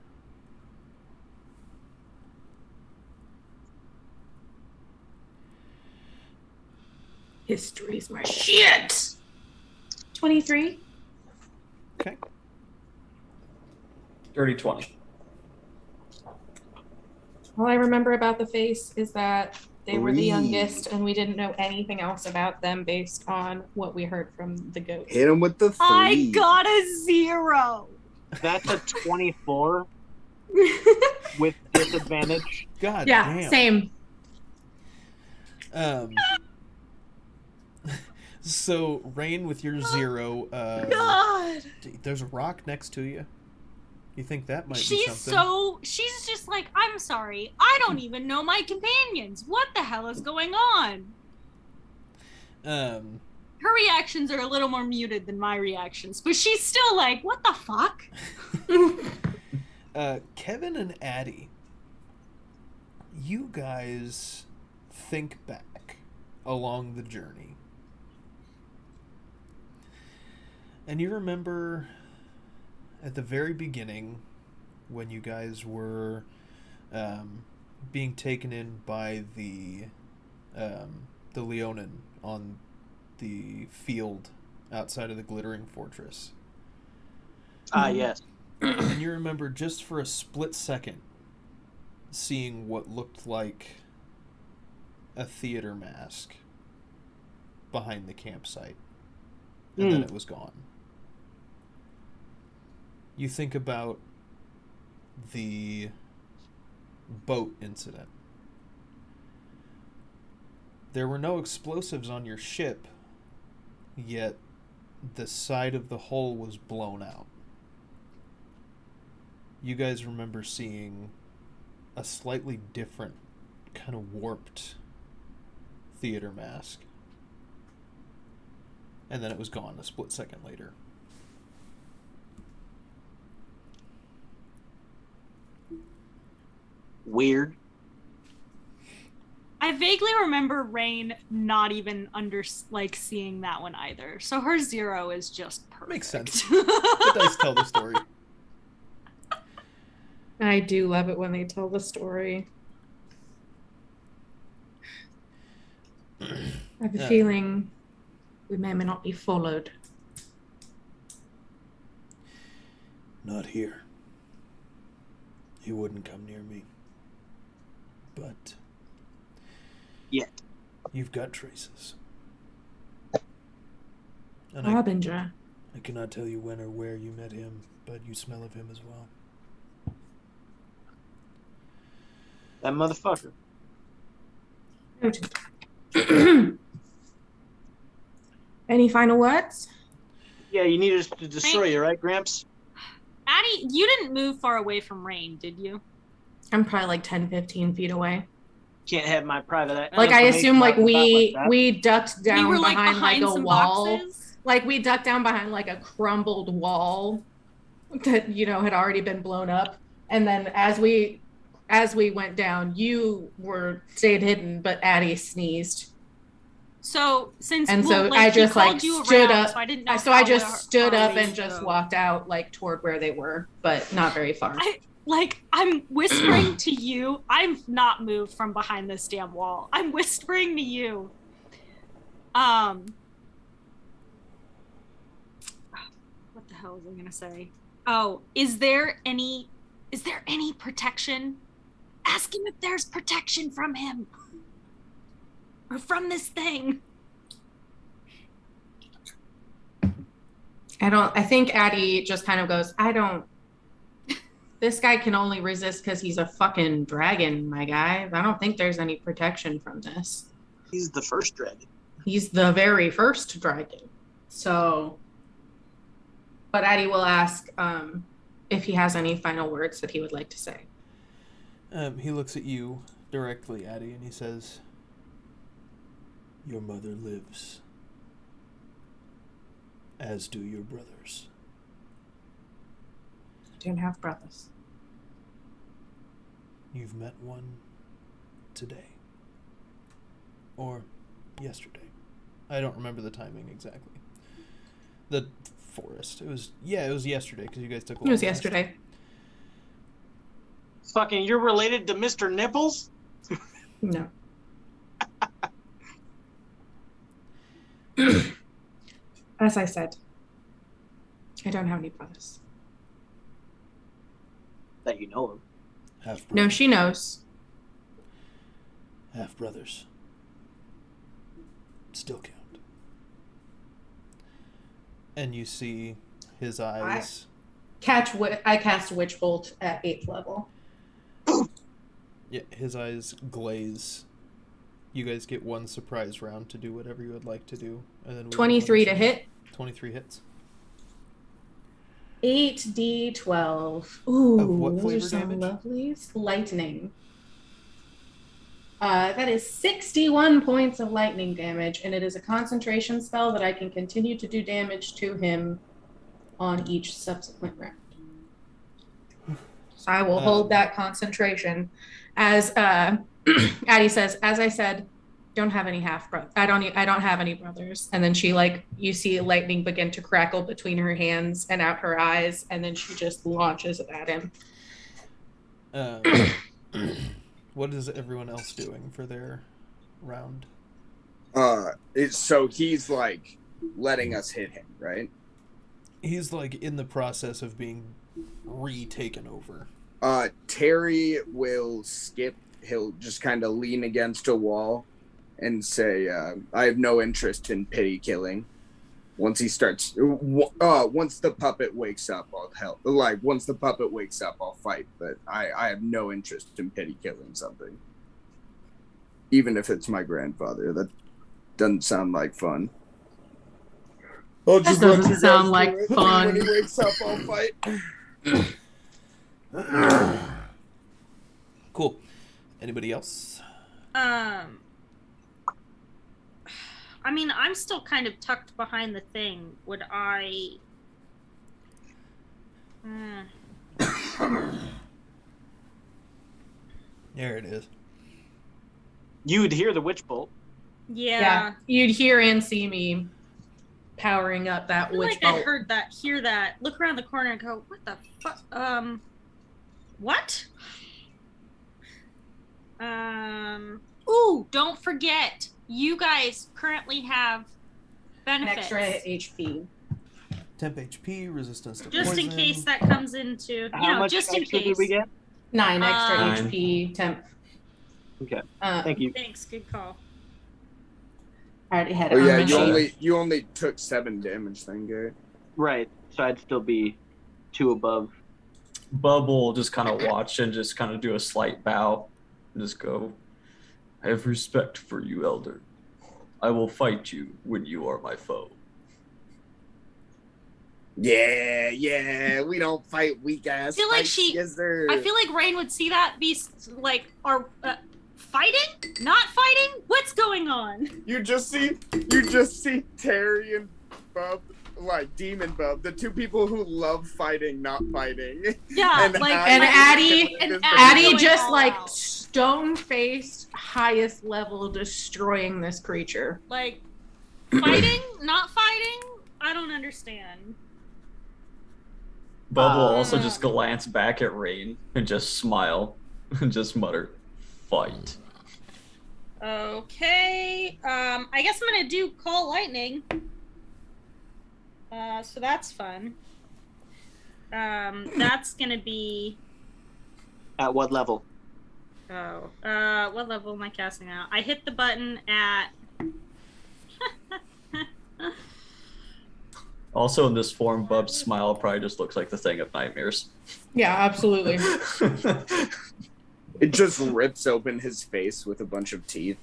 History's my shit. 23. Okay. Dirty 20. All I remember about the face is that they were the Three. youngest and we didn't know anything else about them based on what we heard from the goat. Hit him with the 3. I got a 0. That's a 24 with disadvantage. God Yeah, damn. same. So, Rain, with your 0, God. there's a rock next to you. You think that might be She's something? she's just like, I'm sorry, I don't even know my companions. What the hell is going on? Her reactions are a little more muted than my reactions, but she's still like, what the fuck? Kevin and Addie, you guys think back along the journey. And you remember at the very beginning when you guys were being taken in by the Leonin on the field outside of the Glittering Fortress. Yes. And you remember just for a split second seeing what looked like a theater mask behind the campsite. And then it was gone. You think about the boat incident. There were no explosives on your ship, yet the side of the hull was blown out. You guys remember seeing a slightly different, kind of warped theater mask. And then it was gone a split second later. Weird. I vaguely remember Rain not even seeing that one either. So her 0 is just perfect. Makes sense. The dice tell the story. I do love it when they tell the story. I have a feeling we may or may not be followed. Not here. He wouldn't come near me. But Yet. You've got traces. And Harbinger. I cannot tell you when or where you met him, but you smell of him as well. That motherfucker. Any final words? Yeah, you needed us to destroy you, right, Gramps? Addie, you didn't move far away from Rain, did you? I'm probably like 10, 15 feet away. Can't have my private. Like I assume like we ducked down we were, behind like a some wall. Boxes. Like we ducked down behind like a crumbled wall that, you know, had already been blown up. And then as we went down, you stayed hidden, but Addie sneezed. So since I just like stood up. So I didn't know. So I just stood up and just walked out like toward where they were, but not very far. I'm whispering to you. I'm not moved from behind this damn wall. I'm whispering to you. What the hell was I gonna say? Oh, is there any protection? Ask him if there's protection from him. Or from this thing. I think Addie just kind of goes, this guy can only resist because he's a fucking dragon, my guy. I don't think there's any protection from this. He's the first dragon. He's the very first dragon. So, but Addie will ask if he has any final words that he would like to say. He looks at you directly, Addie, and he says, "Your mother lives, as do your brothers." I don't have brothers. You've met one today. Or yesterday. I don't remember the timing exactly. The forest. It was yesterday because you guys took a long It was rest. yesterday. Fucking, you're related to Mr. Nipples? No. As I said, I don't have any brothers. That you know of. Half No, she knows. Half brothers. Still count. And you see his eyes. I cast Witch Bolt at 8th level. Yeah, his eyes glaze you guys get one surprise round to do whatever you would like to do, and then 23 to hit. 23 hits. 8d12. Ooh, Of what those flavor are some damage? lovelies. Lightning. That is 61 points of lightning damage, and it is a concentration spell that I can continue to do damage to him on each subsequent round. So I will hold that concentration. As Addie says, as I said, don't have any half brothers. I don't have any brothers. And then she you see lightning begin to crackle between her hands and out her eyes, and then she just launches it at him. What is everyone else doing for their round? So he's like letting us hit him, right? He's like in the process of being retaken over. Terry will skip. He'll just kind of lean against a wall and say, I have no interest in pity killing. Once he starts, once the puppet wakes up, I'll help. Like, once the puppet wakes up, I'll fight. But I have no interest in pity killing something. Even if it's my grandfather. That doesn't sound like fun. I'll just That doesn't sound like fun. When he wakes up, I'll fight. Cool. Anybody else? I mean, I'm still kind of tucked behind the thing. Would I... There it is. You'd hear the witch bolt. Yeah. You'd hear and see me powering up that I feel witch like bolt. I heard that, hear that, look around the corner and go, what the fuck? What? Ooh, don't forget, you guys currently have An benefits. extra HP. Temp HP, resistance to Just poison. in case that comes into, How much just in extra case. did we get? 9 extra 9. HP temp. Okay, thank you. Thanks, good call. I already had Oh yeah, armor. you only took 7 damage then, Garrett. Right, so I'd still be 2 above. Bub will just kind of watch and just kind of do a slight bow and just go, I have respect for you, Elder. I will fight you when you are my foe. Yeah, we don't fight weak ass. I feel like fights, yes, sir. I feel like Rain would see that, be like, are fighting? Not fighting? What's going on? You just see Terry and Bub, like Demon Bub, the 2 people who love fighting, not fighting. Yeah, And like, And Addie- Addie going just all like out. stone-faced, highest level destroying this creature. Like, fighting? Not fighting? I don't understand. Bub will also just glance back at Rain and just smile and just mutter, fight. Okay. I guess I'm gonna do Call Lightning. So that's fun. That's gonna be. At what level? What level am I casting out? I hit the button at. Also in this form, Bub's smile probably just looks like the thing of nightmares. Yeah, absolutely. It just rips open his face with a bunch of teeth.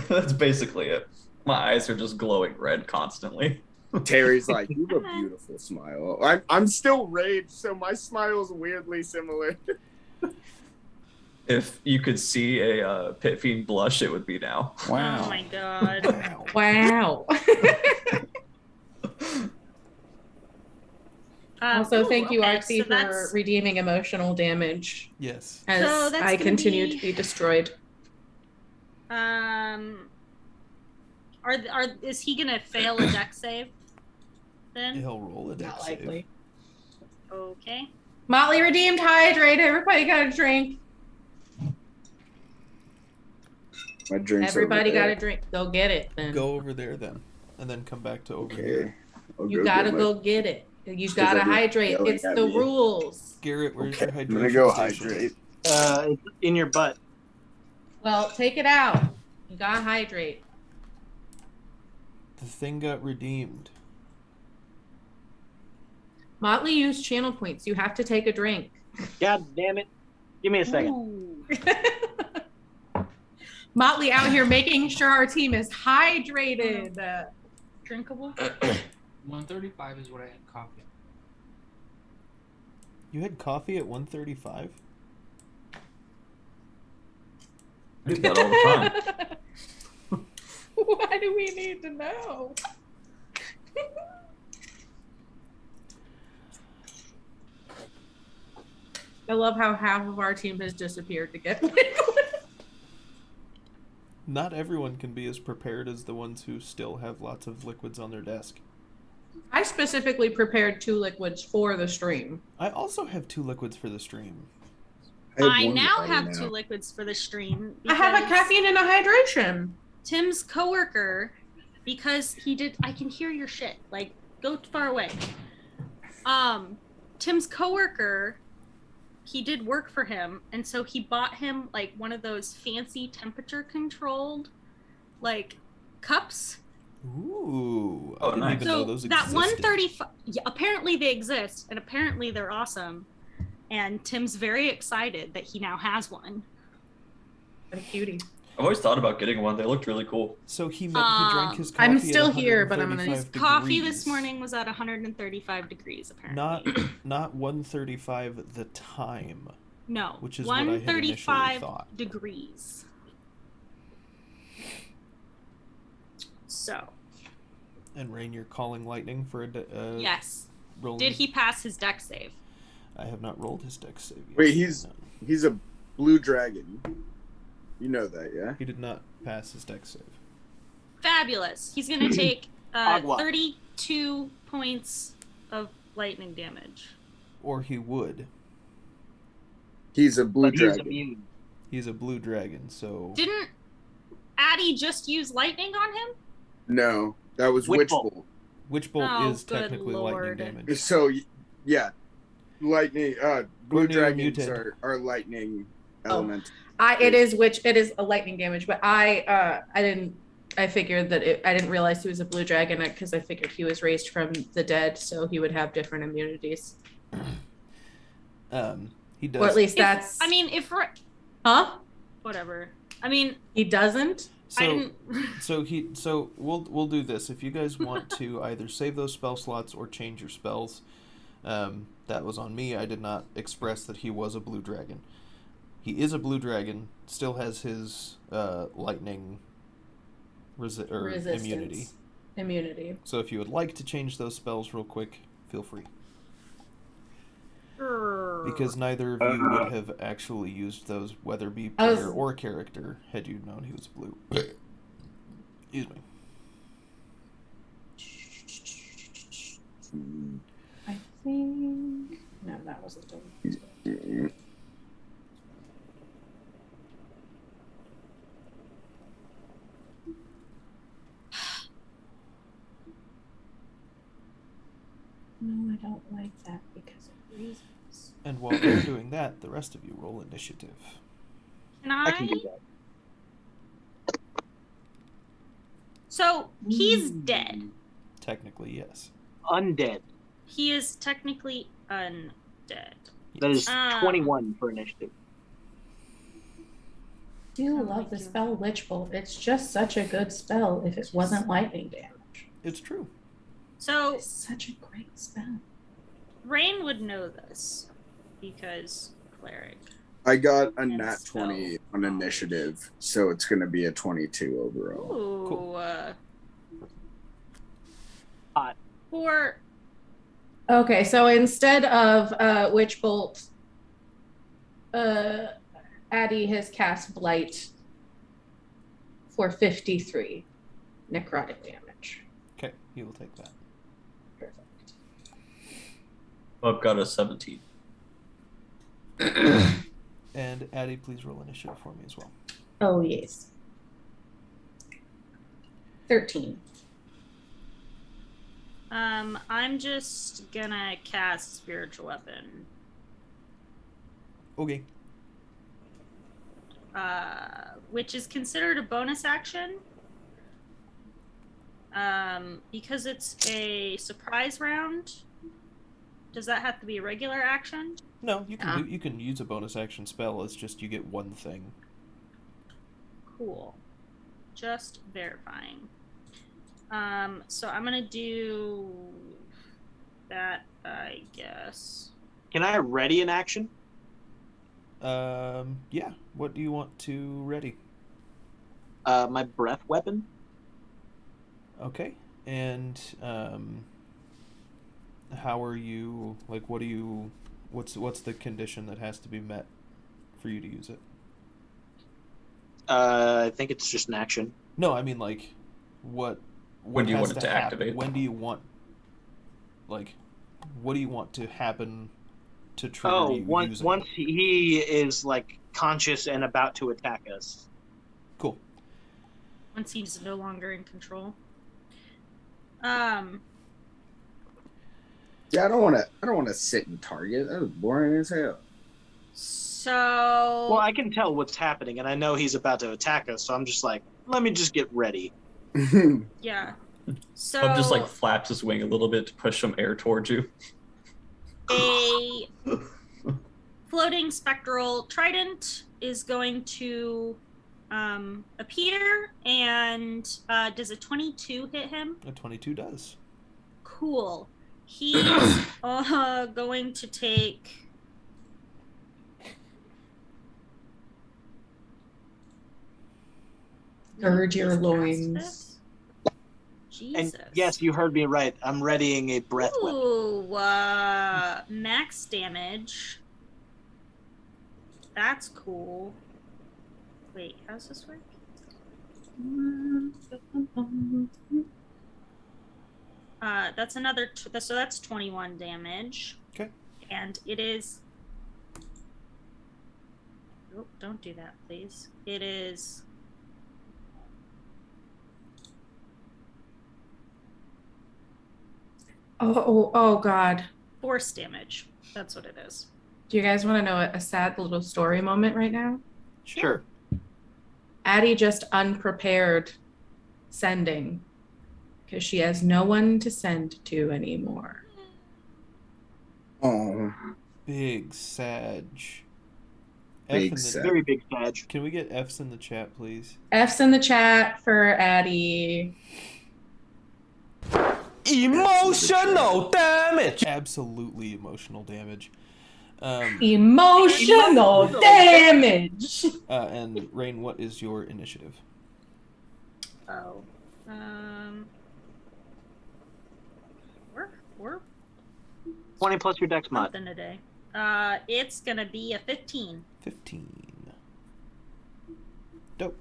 That's basically it. My eyes are just glowing red constantly. Terry's like, you have a beautiful smile. I'm still raged, so my smile's weirdly similar. If you could see a Pit Fiend blush, it would be now. Oh my god. Wow. Also, Ooh, thank you, okay, Artsy, so for that's- redeeming emotional damage Yes. as So that's I gonna continue be- to be destroyed. Is he gonna fail a deck save? Then He'll roll a dex Not save. likely. okay. Motley redeemed hydrate. Everybody got a drink. My drink's Everybody over got there. a drink. Go get it then. Go over there then, and then come back to over Okay. here. I'll You go gotta get my- go get it. You Just 'cause gotta everyone's hydrate. yelling It's at the me. rules. Garrett, where's Okay, your hydration I'm gonna go station? hydrate. It's in your butt. Well, take it out. You gotta hydrate. The thing got redeemed. Motley used channel points. You have to take a drink. God damn it. Give me a second. Ooh. Motley out here making sure our team is hydrated. Drinkable. 135 is what I had coffee. You had coffee at 1:35? I do that all the time. Why do we need to know? I love how half of our team has disappeared to get liquid. Not everyone can be as prepared as the ones who still have lots of liquids on their desk. I specifically prepared 2 liquids for the stream. I also have 2 liquids for the stream. I now have 2 liquids for the stream. I have a because caffeine and a hydration. Tim's coworker, because he did. I can hear your shit. Like, go far away. Tim's coworker, he did work for him, and so he bought him like one of those fancy temperature-controlled, like, cups. Ooh. Oh, I didn't nice. even know So those that existed. 135. Yeah, apparently they exist, and apparently they're awesome. And Tim's very excited that he now has one. What a cutie. I've always thought about getting one. They looked really cool. So he drank his coffee I'm at still here, but I'm gonna- 135 His coffee degrees. this morning was at 135 degrees, apparently. Not 135 the time. No, Which is what I had initially 135 thought. degrees. So, And Rain, you're calling lightning for a yes. rolling. Did he pass his deck save? I have not rolled his dex save yet. Wait, he's No. a blue dragon. You know that, yeah? He did not pass his dex save. Fabulous. He's going to take Agua. 32 points of lightning damage. Or he would. He's a blue But he's dragon. immune. He's a blue dragon, so Didn't Addie just use lightning on him? No, that was Witch Witch Bolt. Bolt. Witch Bolt Oh, is good technically lord. lightning damage. So, yeah. Lightning, blue Courtney, you're dragons muted. are lightning element. It is a lightning damage, but I figured that I didn't realize he was a blue dragon because I figured he was raised from the dead, so he would have different immunities. He does. Or at least that's. Huh? Whatever. I mean, He doesn't. I So, didn't. so we'll do this. If you guys want to either save those spell slots or change your spells, that was on me. I did not express that he was a blue dragon. He is a blue dragon. Still has his lightning Resistance. Immunity. So if you would like to change those spells real quick, feel free. Because neither of you would have actually used those, whether be player or character, had you known he was blue. Excuse me. I think. No, that wasn't the. No, I don't like that because of reasons. And while they're doing that, the rest of you roll initiative. Can I can do that. So he's dead. Technically, yes. Undead. He is technically undead. That is Ah. 21 for initiative. I do love the spell Witch Bolt. It's just such a good spell if it wasn't lightning damage. It's true. So It's such a great spell. Rain would know this because cleric. I got a And nat spell. 20 on initiative, so it's going to be a 22 overall. Ooh. Cool. Hot. For Okay, so instead of Witch Bolt, Addie has cast Blight for 53 necrotic damage. Okay, he will take that. Perfect. I've got a 17. And Addie, please roll initiative for me as well. Oh, yes. 13. I'm just gonna cast spiritual weapon. Okay. Which is considered a bonus action. Because it's a surprise round. Does that have to be a regular action? No, you can use a bonus action spell. It's just you get one thing. Cool. Just verifying. So I'm gonna do that, I guess. Can I ready an action? Yeah. What do you want to ready? My breath weapon. Okay. And how are you? Like, what do you? What's the condition that has to be met for you to use it? I think it's just an action. No, I mean like, what? When do you has want it to happen? activate? When do you want? Like, what do you want to happen to trigger Oh, you once using once it? he is like conscious and about to attack us. Cool. Once he's no longer in control. Yeah, I don't want to sit and target. That was boring as hell. So. Well, I can tell what's happening, and I know he's about to attack us, so I'm just like, let me just get ready. Yeah. So. Hub just like flaps his wing a little bit to push some air towards you. A floating spectral trident is going to appear, and does a 22 hit him? A 22 does. Cool. He's going to take. Gird your Just cast loins. this? Jesus. And yes, you heard me right. I'm readying a breath weapon. Ooh, max damage. That's cool. Wait, how's this work? That's another. So that's 21 damage. Okay. And it is. Oh, don't do that, please. It is. Oh, God. Force damage. That's what it is. Do you guys want to know a sad little story moment right now? Sure. Addie just unprepared sending because she has no one to send to anymore. Oh, Big Sag. Big F Sag. Very big Sag. Can we get F's in the chat, please? F's in the chat for Addie. Emotional damage. Absolutely emotional damage. Emotional damage. And Rain, what is your initiative? Oh. Four? 20 plus your dex mod. Something today. It's gonna be a 15. 15. Dope.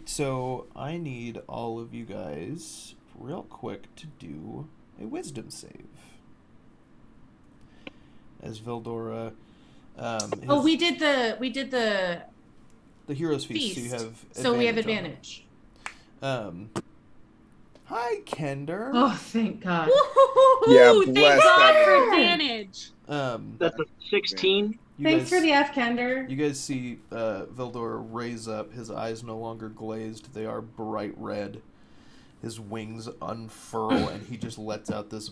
So I need all of you guys real quick to do a wisdom save. As Veldora, We did the the hero's feast. feast. So you have So we have advantage on advantage. it. Hi, Kender. Oh, thank God. Yeah, Woohoo! Thank bless God that. for advantage. That's a 16. Thanks for the F, Kender. You guys see Veldora raise up. His eyes no longer glazed. They are bright red. His wings unfurl, and he just lets out this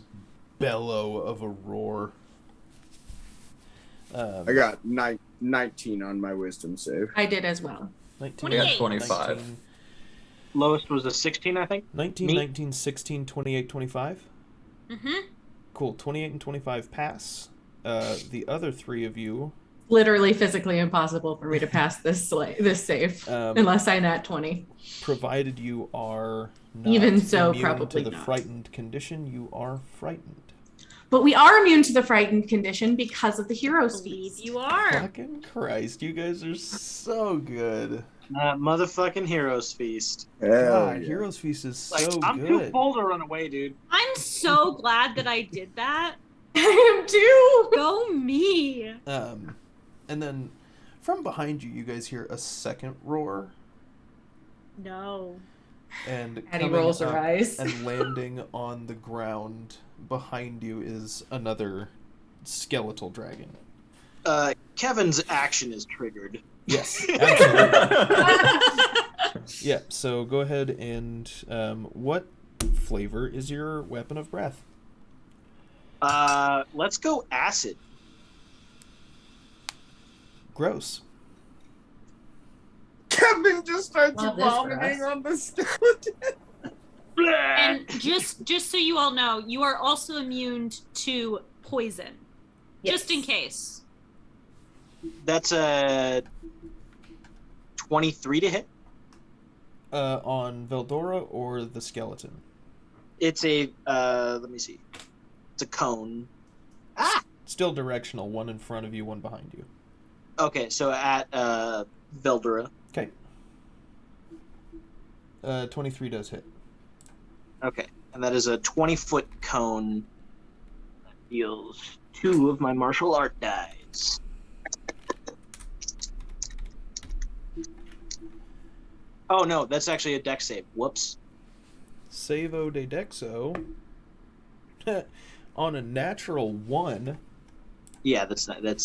bellow of a roar. I got 19 on my wisdom save. I did as well. 19, I got 28. 25. 19, Lowest was a 16, I think. 19, Me? 19, 16, 28, 25. Mm-hmm. Cool. 28 and 25 pass. The other three of you... Literally physically impossible for me to pass this save unless I nat 20. Provided you are not Even so, immune probably to the not. frightened condition, you are frightened. But we are immune to the frightened condition because of the hero's Believe feast. you are. Fucking Christ, you guys are so good. Motherfucking Heroes Feast. Hell God, yeah. Heroes Feast is Like, so I'm good. too full to run away, dude. I'm so glad that I did that. I am too. Go me. And then from behind you, you guys hear a second roar. No. And Addie coming rolls her up eyes. and landing on the ground behind you is another skeletal dragon. Kevin's action is triggered. Yes, absolutely. Yeah, so go ahead and what flavor is your weapon of breath? Let's go acid. Gross. Kevin just starts Love this for vomiting us. on the skeleton. And just so you all know, you are also immune to poison. Just in case. That's a 23 to hit. On Veldora or the skeleton? It's a let me see. It's a cone. Ah. Still directional. One in front of you, one behind you. Okay, so at Veldora. Okay. 23 does hit. Okay, and that is a 20-foot cone that deals 2 of my martial art dice. Oh no, that's actually a dex save. Whoops. Savo de Dexo. On a natural 1. Yeah, that's not gonna.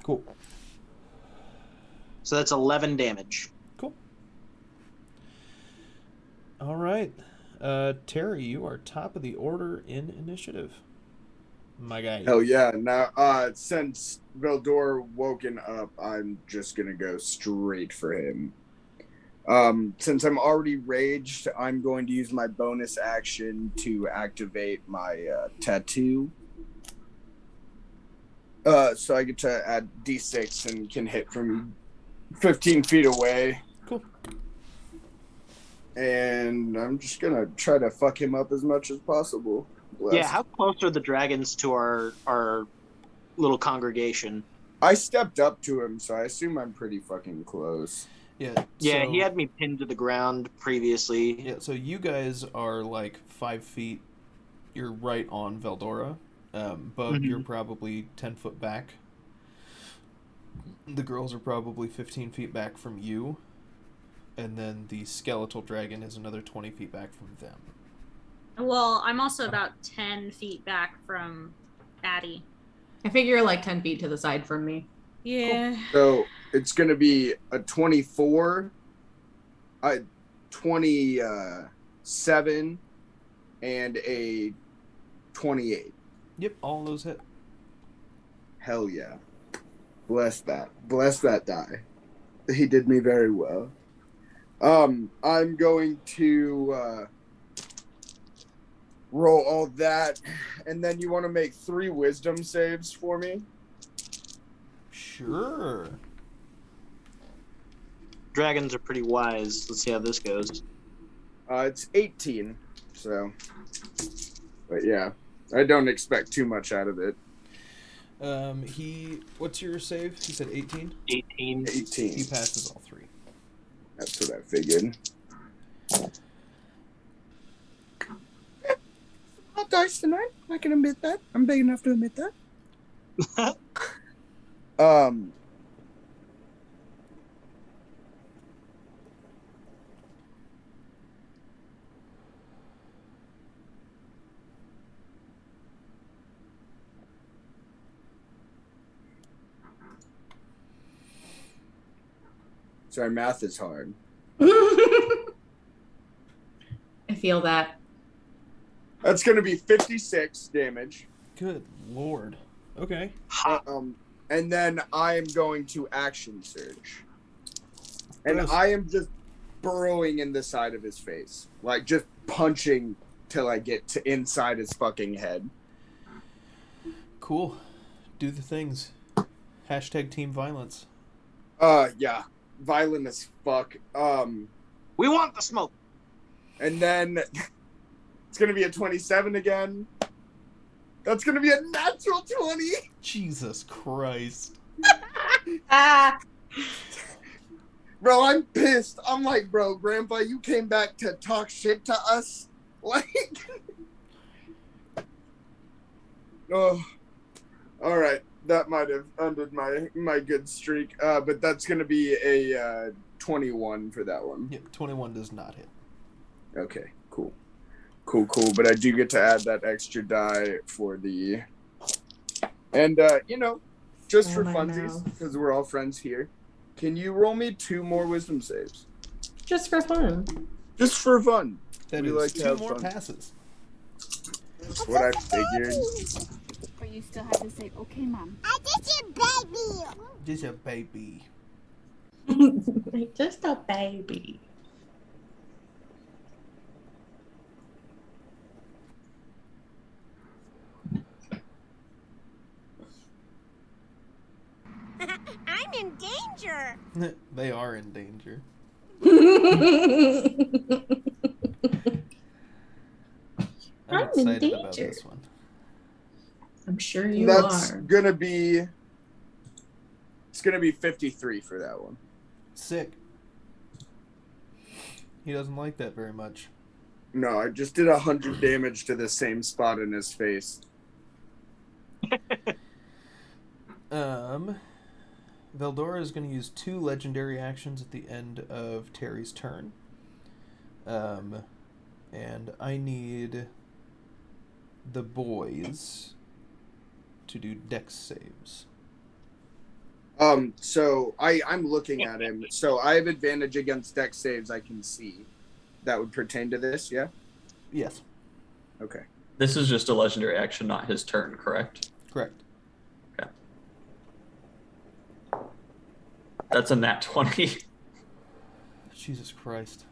Cool. So that's 11 damage. Cool. All right. Terry, you are top of the order in initiative. My guy. Hell yeah. Now, since Veldor woken up, I'm just gonna go straight for him. Since I'm already raged, I'm going to use my bonus action to activate my tattoo. So I get to add D6 and can hit from 15 feet away. Cool. And I'm just gonna try to fuck him up as much as possible. Bless. Yeah, how close are the dragons to our little congregation? I stepped up to him, so I assume I'm pretty fucking close. Yeah. Yeah, so, he had me pinned to the ground previously. Yeah, so you guys are like 5 feet. You're right on Veldora. Bug, you're probably 10 foot back. The girls are probably 15 feet back from you. And then the skeletal dragon is another 20 feet back from them. Well, I'm also about 10 feet back from Addie. I figure you're like 10 feet to the side from me. Yeah. So it's going to be a 24, 27, and a 28. Yep, all those hit. Hell yeah. Bless that. Bless that die. He did me very well. I'm going to roll all that, and then you want to make 3 wisdom saves for me? Sure. Dragons are pretty wise. Let's see how this goes. It's 18, so... But yeah, I don't expect too much out of it. What's your save? He said 18? 18. 18. He passes all 3. That's what I figured. Hot dice tonight. I can admit that. I'm big enough to admit that. Sorry, math is hard. I feel that. That's going to be 56 damage. Good lord. Okay. And then I am going to action surge. And Gross. I am just burrowing in the side of his face. Like, just punching till I get to inside his fucking head. Cool. Do the things. Hashtag team violence. Yeah. Violent as fuck. We want the smoke. And then it's going to be a 27 again. That's going to be a natural 20. Jesus Christ. Bro, I'm pissed. I'm like, bro, Grandpa, you came back to talk shit to us? Like... Oh. All right. That might have ended my good streak. But that's going to be a 21 for that one. Yep, 21 does not hit. Okay, cool. Cool. But I do get to add that extra die for the... And, just for my funsies, mouth. because we're all friends here, Can you roll me 2 more wisdom saves? Just for fun. Just for fun. That We is like to 2 have more fun. passes. That's what I figured. But you still have to say, okay, Mom. I just a baby. Just a baby. Just a baby. I'm in danger. They are in danger. I'm I'm in excited about danger. this one. I'm sure you That's are. gonna be. It's gonna be 53 for that one. Sick. He doesn't like that very much. No, I just did 100 damage to the same spot in his face. Veldora is going to use 2 legendary actions at the end of Terry's turn. And I need the boys to do dex saves. So I'm looking at him. So I have advantage against dex saves I can see. That would pertain to this, yeah? Yes, Okay. This is just a legendary action, not his turn, correct? correct. That's a nat 20. Jesus Christ.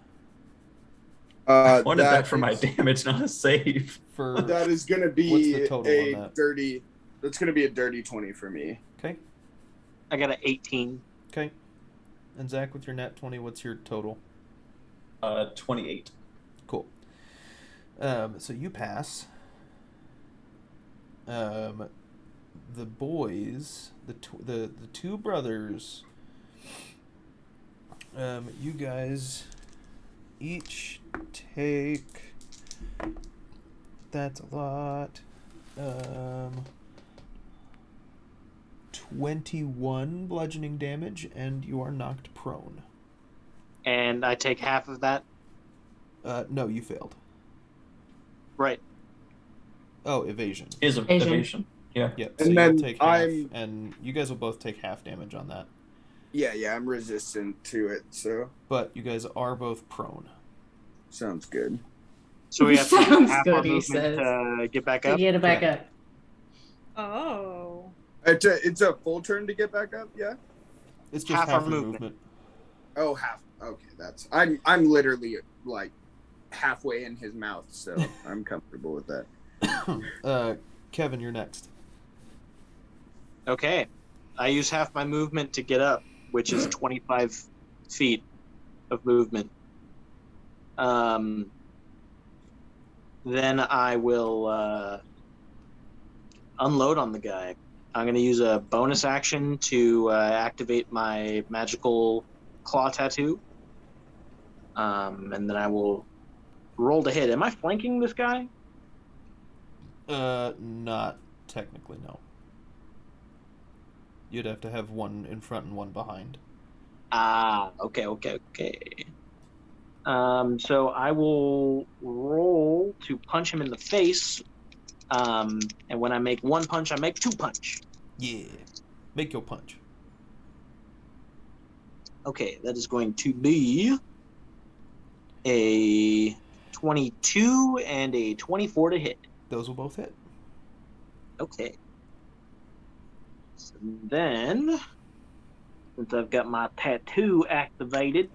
I wanted that that for my is- damage, not a save. For That is gonna What's be the total a on that? dirty. That's gonna be a dirty 20 for me. Okay, I got an 18. okay. And Zach, with your nat 20, what's your total? 28. Cool. So you pass. The boys, the 2 brothers, you guys each take. That's a lot. 21 bludgeoning damage, and you are knocked prone. And I take half of that. No, you failed. Right. Oh, evasion. Is evasion. Yeah. Yep. And So then you'll take half, I'm- and you guys will both take half damage on that. Yeah, I'm resistant to it, so But you guys are both prone. sounds good. So we have to Sounds half good, our he movement says. to get back To up. get it back up. Oh. It's a full turn to get back up, yeah? It's just Half half, our your movement. movement. Oh, half. Okay, that's I'm literally like halfway in his mouth, so I'm comfortable with that. Kevin, you're next. Okay. I use half my movement to get up, which is 25 feet of movement. Then I will unload on the guy. I'm going to use a bonus action to activate my magical claw tattoo. And then I will roll to hit. Am I flanking this guy? Not technically, no. You'd have to have one in front and one behind. Ah, okay. So I will roll to punch him in the face. And when I make 1 punch, I make 2 punch. Yeah. Make your punch. Okay, that is going to be a 22 and a 24 to hit. Those will both hit. Okay. So then, since I've got my tattoo activated,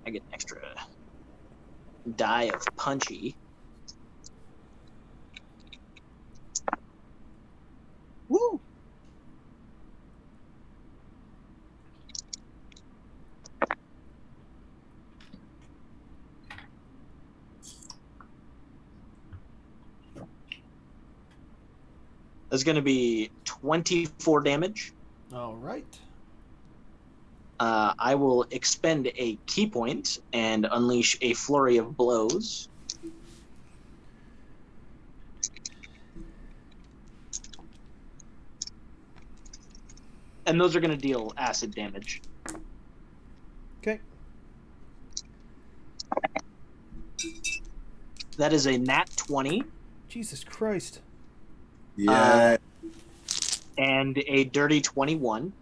I get an extra die of punchy. Woo! That's going to be 24 damage. All right. I will expend a key point and unleash a flurry of blows. And those are going to deal acid damage. Okay. That is a nat 20 Jesus Christ. Yeah. and a dirty 21.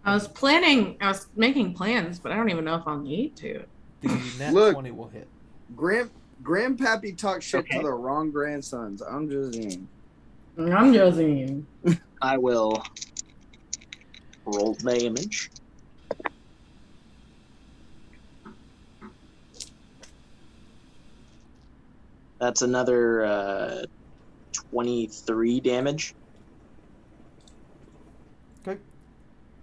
I was making plans, but I don't even know if I'll need to. The nat Look. 20 will hit. Grandpappy talks shit to the wrong grandsons. I'm just saying. I'm joking. I will roll damage. That's another 23 damage. Okay.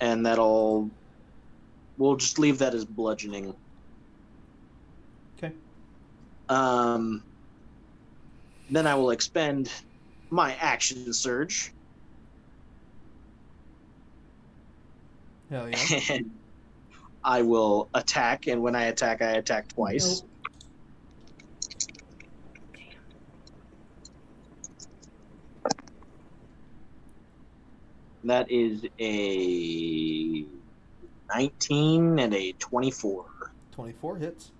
And we'll just leave that as bludgeoning. Okay. Then I will expend my action surge. Hell yeah. And I will attack, and when I attack twice. Nope. That is a 19 and a 24. 24 hits.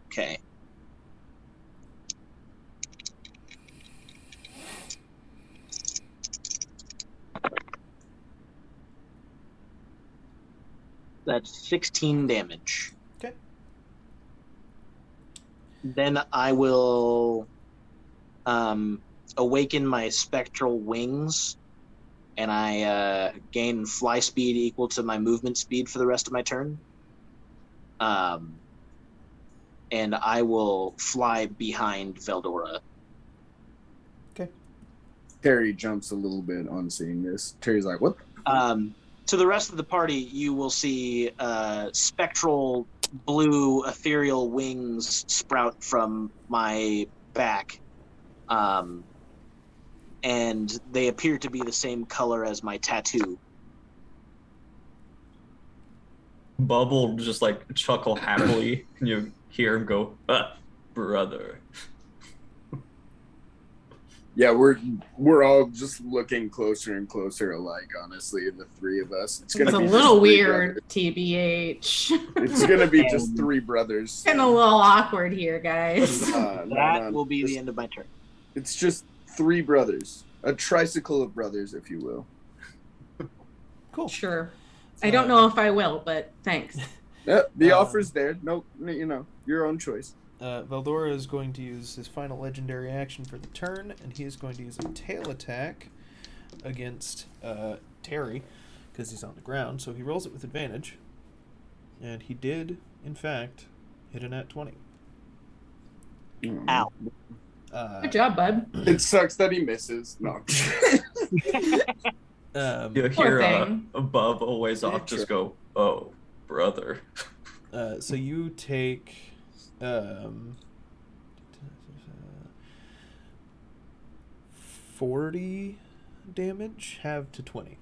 Okay. That's 16 damage. Okay. Then I will awaken my spectral wings, and I gain fly speed equal to my movement speed for the rest of my turn. And I will fly behind Veldora. Okay. Terry jumps a little bit on seeing this. Terry's like, what? To the rest of the party, you will see spectral blue ethereal wings sprout from my back. And they appear to be the same color as my tattoo. Bubble just like chuckle happily, and you hear him go, brother. Yeah, we're all just looking closer and closer alike, honestly, the three of us. It's It's gonna a be little just three weird, brothers. TBH. It's gonna be just three brothers. Getting a little awkward here, guys. That will be the end of my turn. It's just three brothers. A tricycle of brothers, if you will. Cool. Sure. I don't know if I will, but thanks. Yeah, the offer's there. No, your own choice. Veldora is going to use his final legendary action for the turn, and he is going to use a tail attack against Terry, because he's on the ground, so he rolls it with advantage. And he did, in fact, hit a nat 20. Ow. Good job, bud. It sucks that he misses. No. You Poor hear thing. above a ways off just go, oh, brother. So you take 40 damage, halved to 20.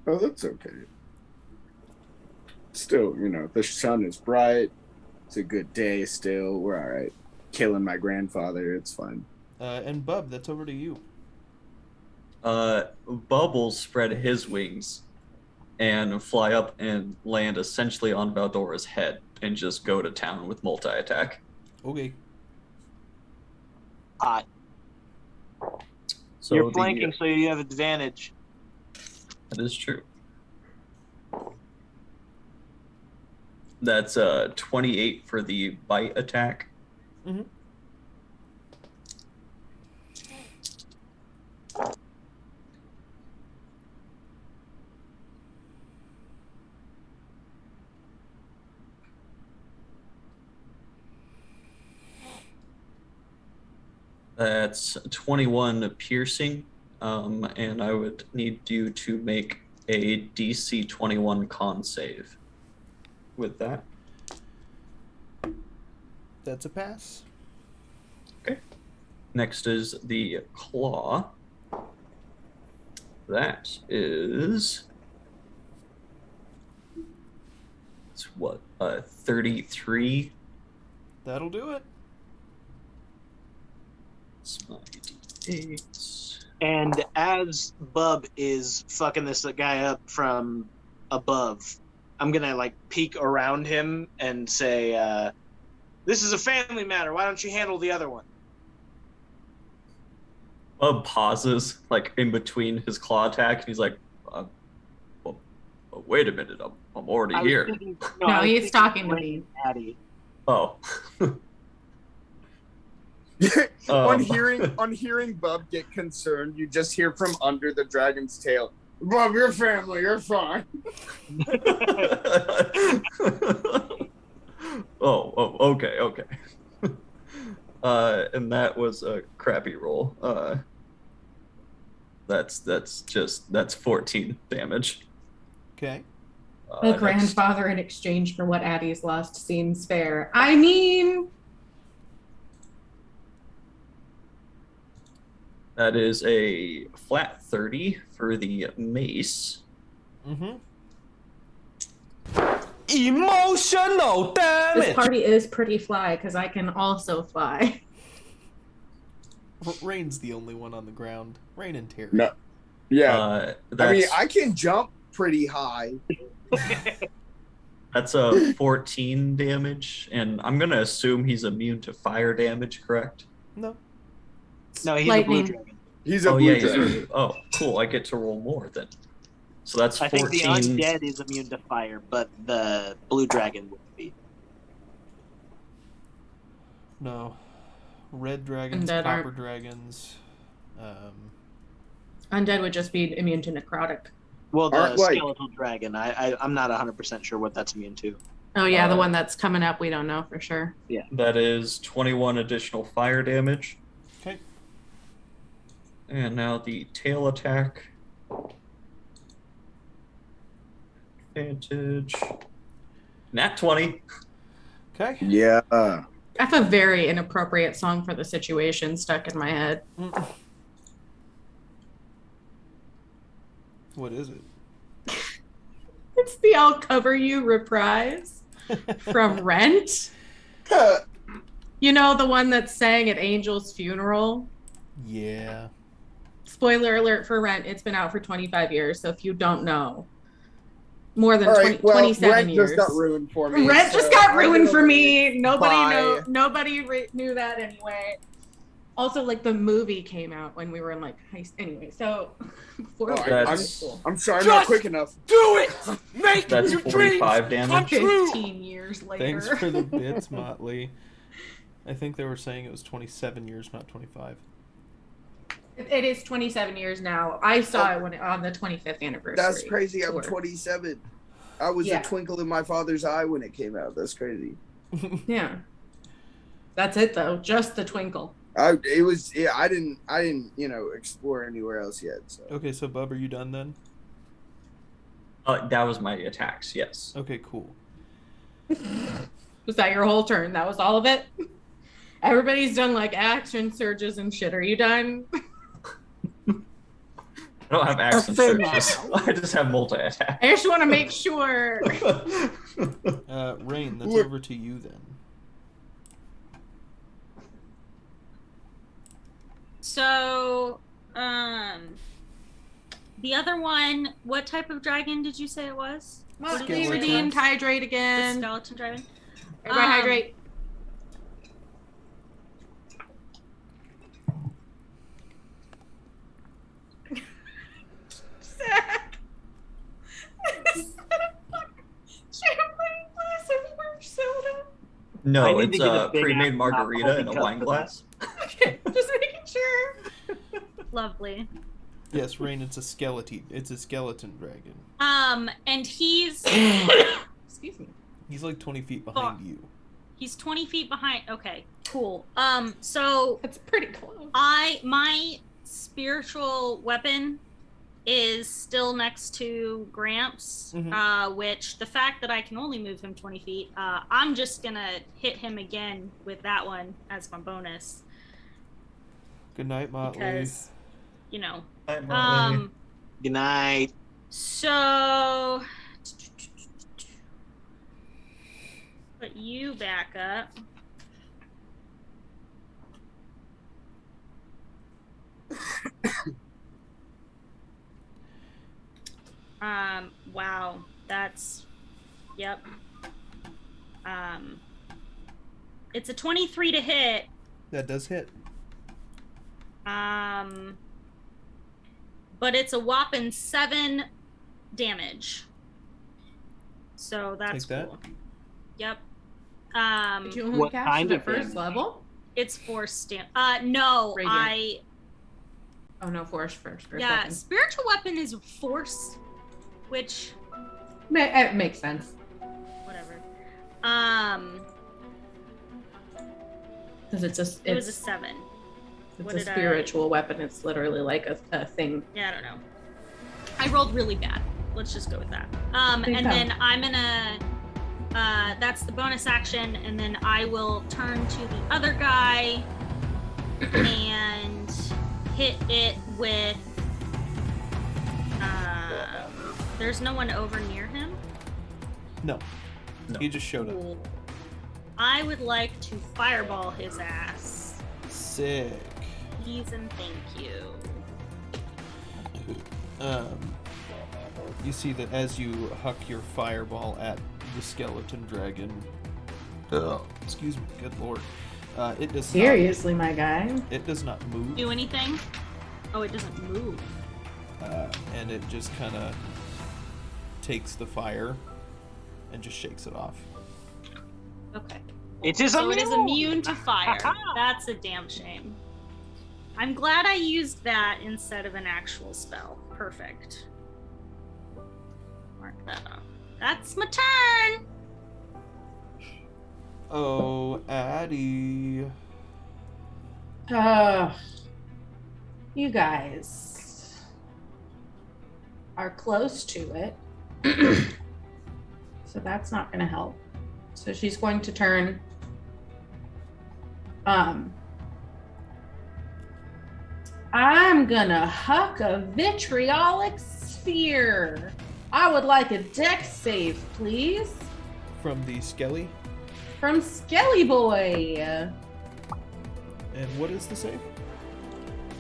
Oh, that's okay. Still, the sun is bright. It's a good day still. We're all right. Killing my grandfather. It's fine. And Bub, that's over to you. Bubbles spread his wings and fly up and land essentially on Veldora's head and just go to town with multi-attack. Okay. Hot. So You're flanking, so you have advantage. That is true. That's 28 for the bite attack. Mm-hmm. That's 21 piercing, and I would need you to make a DC 21 con save with that. That's a pass. Okay. Next is the claw. That is... It's what? 33? That'll do it. It's my D8. And as Bub is fucking this guy up from above, I'm gonna peek around him and say, this is a family matter. Why don't you handle the other one? Bub pauses, in between his claw attack, and he's like, Oh, wait a minute, I'm already I was here. thinking- No, I was he's thinking talking to Ray me. and Addie. Oh. On hearing Bub get concerned, you just hear from under the dragon's tail, Bub, your family, you're fine. Okay. And that was a crappy roll. That's 14 damage. Okay. A Next- grandfather in exchange for what Addie's lost seems fair. I mean, That is a flat 30 for the mace. Mm-hmm. Emotional this damage. party is pretty fly because I can also fly. Rain's the only one on the ground. Rain and Terry. No. Yeah. I mean, That's, I can jump pretty high. that's a 14 damage, and I'm gonna assume he's immune to fire damage, correct? No. No, he's Lightning. a blue dragon. He's a Oh blue yeah, dragon. oh cool. I get to roll more then. So that's 14. I think the undead is immune to fire, but the blue dragon wouldn't be. No. Red dragons, Undead copper aren't. dragons. Undead would just be immune to necrotic. Well, the Aren't, like- skeletal dragon, I'm not 100% sure what that's immune to. Oh yeah, the Uh, one that's coming up, we don't know for sure. That is 21 additional fire damage. Okay. And now the tail attack. Advantage. Nat 20. Okay. Yeah. That's a very inappropriate song for the situation stuck in my head. What is it? It's the I'll Cover You reprise from Rent. You know, the one that sang at Angel's funeral? Yeah. Spoiler alert for Rent, it's been out for 25 years, so if you don't know, more than All 20, right, well, 27 Rent years. just got ruined for me. Rent just so got I'm ruined gonna for leave. me. Nobody Bye. knew that anyway. Also, like the movie came out when we were in like high school. Anyway, so before Oh, we were in high That's- school. I'm sorry, I'm not Just- quick enough. Do it. Make That's your 45 dreams damage. come true. 15 years later. Thanks for the bits, Motley. I think they were saying it was 27 years, not 25. It is 27 years now. I saw it when on the 25th anniversary. That's crazy. I'm tour. 27. I was Yeah. a twinkle in my father's eye when it came out. That's crazy. Yeah. That's it though. Just the twinkle. I didn't explore anywhere else yet. So. Okay, so Bub, are you done then? That was my attacks, yes. Okay, cool. Was that your whole turn? That was all of it? Everybody's done like action surges and shit. Are you done? I don't have action surges. I just have multi-attack. I just want to make sure. Rain, that's Look. over to you then. So, the other one, what type of dragon did you say it was? Must did be you say? redeemed. Hydrate The again. skeleton dragon? Everybody hydrate. Zach. Champagne glass of orange soda. I No, need it's to get a a big pre-made ass margarita in a cup wine for glass. Okay, just making sure. Lovely. Yes, Rain, it's a skeleton. It's a skeleton dragon. And he's Excuse me. He's like 20 feet behind you. he's 20 feet behind. Okay, cool. So That's pretty close. my spiritual weapon is still next to Gramps, Mhm. which the fact that I can only move him 20 feet, I'm just gonna hit him again with that one as my bonus Good night, Motley. because, you know. Good night. So put you back up. Wow, that's, yep. It's a 23 to hit. That does hit. But it's a whopping 7 damage. So that's Take that. cool. Yep. Did you only What cast kind it at of first damage? level? It's force stamp. No, Radiant. Oh no, force first yeah, weapon. spiritual weapon is force, which It makes sense. whatever. Because It was a 7. It's What a did I- spiritual weapon. It's literally like a thing. Yeah, I don't know. I rolled really bad. Let's just go with that. And There you go. then I'm gonna. That's the bonus action, and then I will turn to the other guy and hit it with. There's no one over near him. No. No. He just showed up. Cool. I would like to fireball his ass. Sick. Please and thank you. You see that as you huck your fireball at the skeleton dragon. Excuse me, good lord. It does Seriously, my guy. not. It does not move. Do anything? Oh, it doesn't move. And it just kind of takes the fire and just shakes it off. Okay. It is So it is immune. immune to fire. That's a damn shame. I'm glad I used that instead of an actual spell. Perfect. Mark that up. That's my turn. Oh, Addie. You guys are close to it. So that's not going to help. So she's going to turn. I'm gonna huck a vitriolic sphere. I would like a dex save, please, From the Skelly. from Skelly Boy. And what is the save?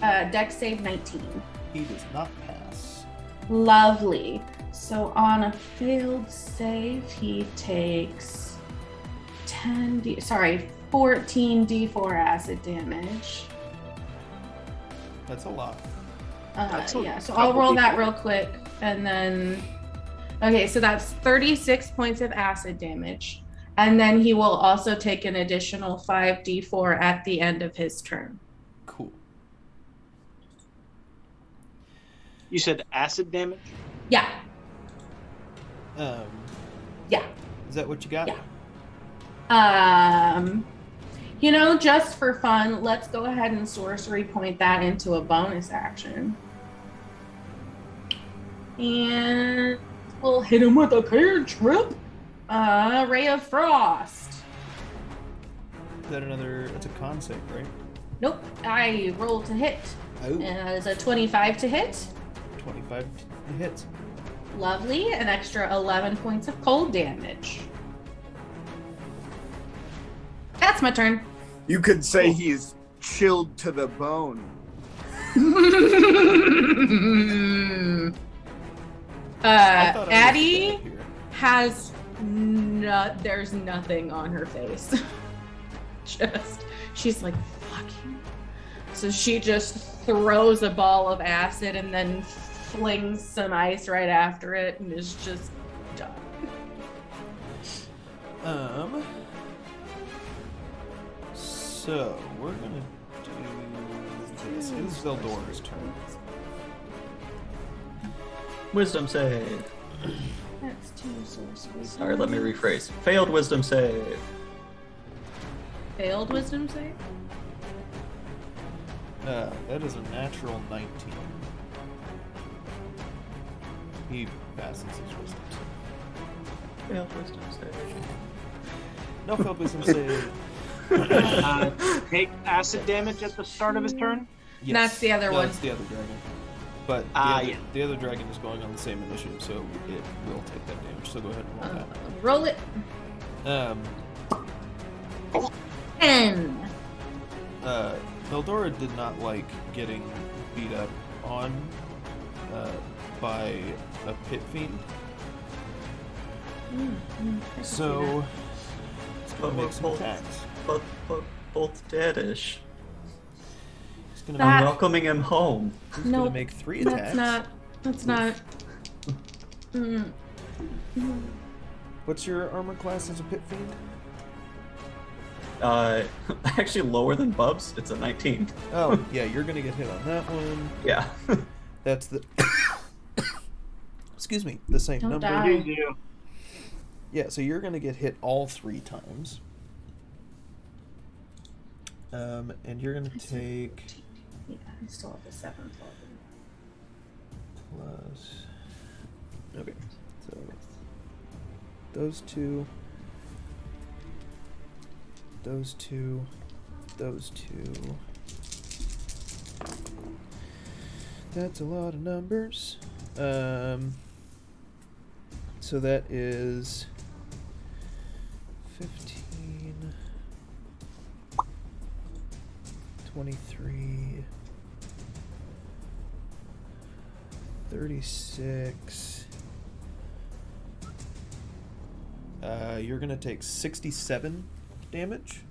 Dex save 19. He does not pass. Lovely. So on a failed save, he takes 14 d4 acid damage. That's a lot. That's a Yeah, so I'll couple roll that D4. real quick and then. Okay, so that's 36 points of acid damage. And then he will also take an additional 5d4 at the end of his turn. Cool. You said acid damage? Yeah, yeah. Is that what you got? Yeah. Just for fun, let's go ahead and sorcery point that into a bonus action. And we'll hit him with a cantrip. Ray of Frost. Is that another? It's a con save, right? Nope, I rolled to hit. Oh. And that is a 25 to hit. 25 hits. Lovely. An extra 11 points of cold damage. That's my turn. You could say he's chilled to the bone. I thought I was Addie dead here. has there's nothing on her face. She's like, fuck you. So she just throws a ball of acid and then flings some ice right after it and is just done. So we're gonna do this. It is Veldora's turn. Wisdom save. That's 2 sorcery. Sorry, let me rephrase. Failed wisdom save. Failed wisdom save? That is a natural 19. He passes his wisdom save. Failed wisdom save. No failed wisdom save. Take acid damage at the start of his turn? Yes. That's the other one. That's the other dragon. But the other dragon is going on the same initiative, so it will take that damage. So go ahead and roll Roll it. that. 10. Veldora did not like getting beat up on by a pit fiend. So it's gonna make some attacks. Both deadish. He's gonna That- I'm welcoming him home. He's Nope, gonna make 3 attacks. That's not. What's your armor class as a pit fiend? Actually lower than Bub's. It's a 19. Oh, yeah, you're gonna get hit on that one. Yeah. That's the excuse me, the same Don't number. die. Yeah, so you're gonna get hit all 3 times. And you're gonna take Yeah, I still have the 7th level. plus. Okay, so those 2, those 2, those 2. That's a lot of numbers. So that is 15, 23, 36. You're gonna take 67 damage.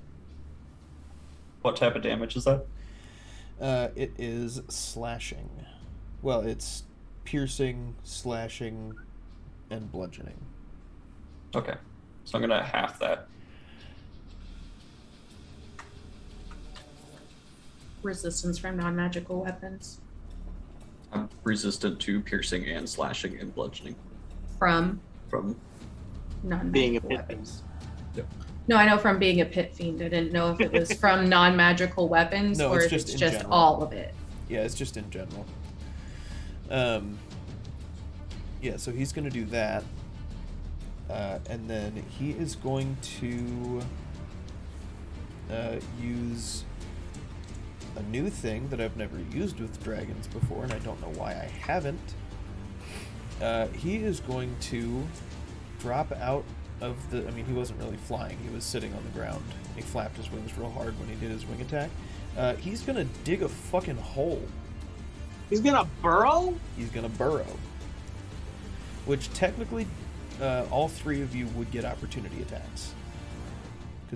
What type of damage is that? It is slashing. Well, it's piercing, slashing, and bludgeoning. Okay. So I'm gonna half that. Resistance from non-magical weapons. I'm resistant to piercing and slashing and bludgeoning. From non-magical Being a pit weapons. Yep. No, I know from being a pit fiend. I didn't know if it was from non-magical weapons No, or it's if just it's in just general. all of it. Yeah, it's just in general. Yeah, so he's going to do that. And then he is going to use a new thing that I've never used with dragons before, and I don't know why I haven't. He is going to drop out of the... I mean, he wasn't really flying. He was sitting on the ground. He flapped his wings real hard when he did his wing attack. He's going to dig a fucking hole. He's gonna burrow? He's going to burrow. Which technically, all 3 of you would get opportunity attacks.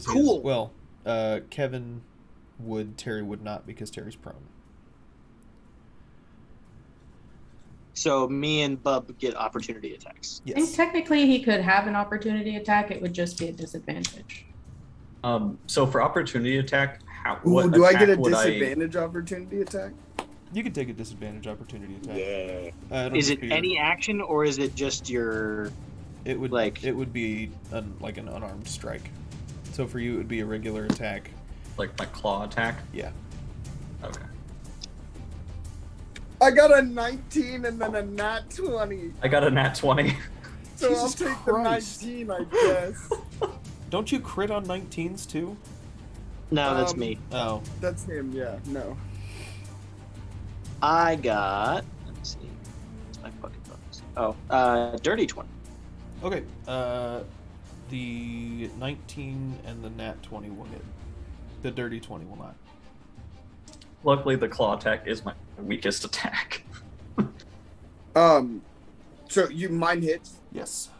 Cool. Well, Kevin would, Terry would not, because Terry's prone. So me and Bub get opportunity attacks. I think Yes. technically he could have an opportunity attack. It would just be a disadvantage. So for opportunity attack, Ooh, do I get a disadvantage opportunity attack? You can take a disadvantage opportunity attack. Yeah. Is it any action, or is it just your... It would like- it would be like an unarmed strike. So for you, it would be a regular attack. Like my claw attack? Yeah. Okay. I got a 19 and then a nat 20. I got a nat 20. So Jesus I'll take Christ. the 19, I guess. Don't you crit on 19s too? No, that's me. Oh. That's him, yeah. No. I got... Let's see. What's my fucking bonus? Oh, dirty 20. Okay. The 19 and the nat 20 will hit. The dirty 20 will not. Luckily, the claw attack is my weakest attack. So mine hits? Yes.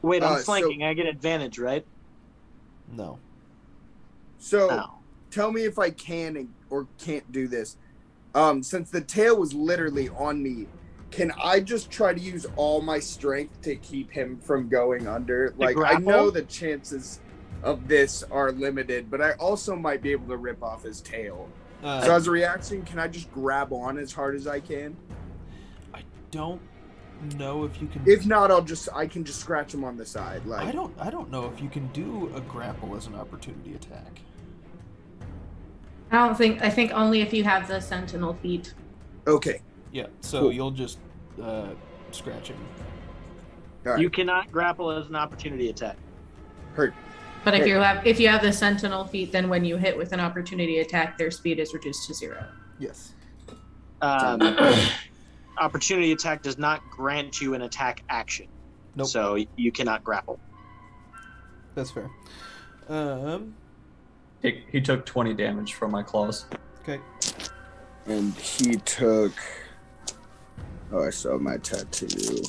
Wait, I'm so- flanking. I get advantage, right? No. So Oh. tell me if I can or can't do this. Since the tail was literally on me, can I just try to use all my strength to keep him from going under? Like, I grapple? know the chances of this are limited, but I also might be able to rip off his tail. So as a reaction, can I just grab on as hard as I can? I don't know if you can. If not, I can just scratch him on the side. Like, I don't know if you can do a grapple as an opportunity attack. I think only if you have the sentinel feet. Okay. Yeah, so Cool. you'll just scratch him. All right. You cannot grapple as an opportunity attack. Hurt. But if Hey. you have the sentinel feet, then when you hit with an opportunity attack, their speed is reduced to 0. Yes. Opportunity attack does not grant you an attack action. Nope. So you cannot grapple. That's fair. He took 20 damage from my claws. Okay. And he took... Oh, I saw my tattoo.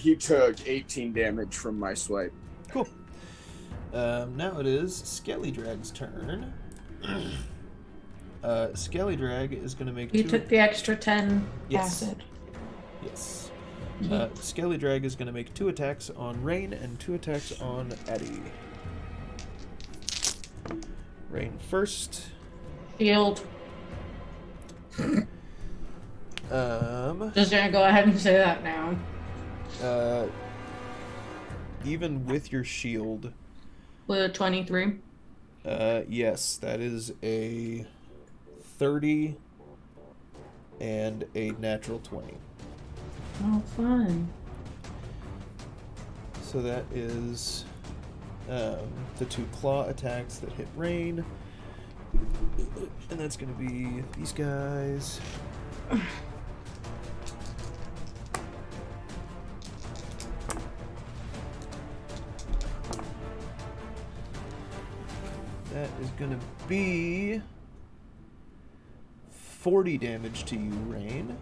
He took 18 damage from my swipe. Cool. Now it is Skelly Drag's turn. Skelly Drag is going to make You two... took the extra 10 Yes. acid. Yes. Yeet. Skelly Drag is going to make 2 attacks on Rain and 2 attacks on Eddie. Rain first. Shield. Just gonna go ahead and say that now. Even with your shield... With a 23. Yes, that is a 30 and a natural 20. Oh, fun. So that is the 2 claw attacks that hit Rain. And that's going to be these guys. That is going to be 40 damage to you, Rain.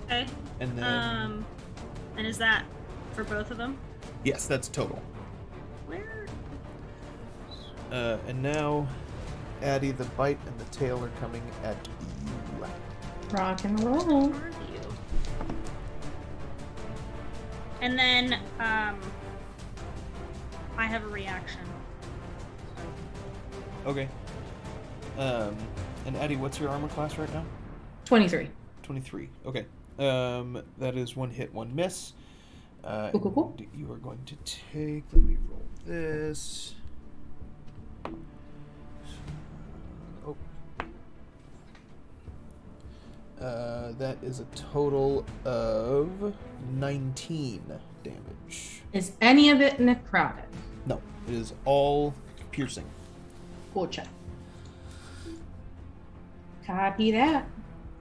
Okay. And then... and is that for both of them? Yes, that's total. Where? And now, Addie, the bite and the tail are coming at you. Rock and roll. Where are you? And then, I have a reaction. Okay. And Addie, what's your armor class right now? 23. 23. Okay. That is 1 hit, 1 miss. Cool. And you are going to take... Let me roll this. Oh. That is a total of 19 damage. Is any of it necrotic? No, it is all piercing. Gotcha. Copy that.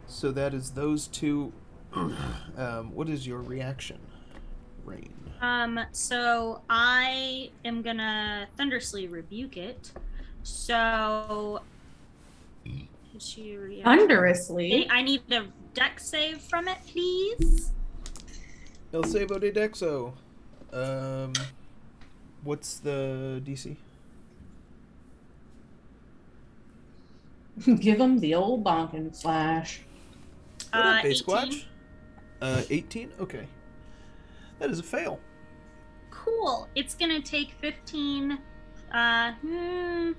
So that is those 2. What is your reaction, Rain? So I am gonna Thundersleep rebuke it. So she react- Thunderously. I need a dex save from it, please. El Sabo de Dexo. What's the DC? Give him the old bonking slash. What up, 18. Squatch? 18? Okay. That is a fail. Cool. It's gonna take 15. Thunder,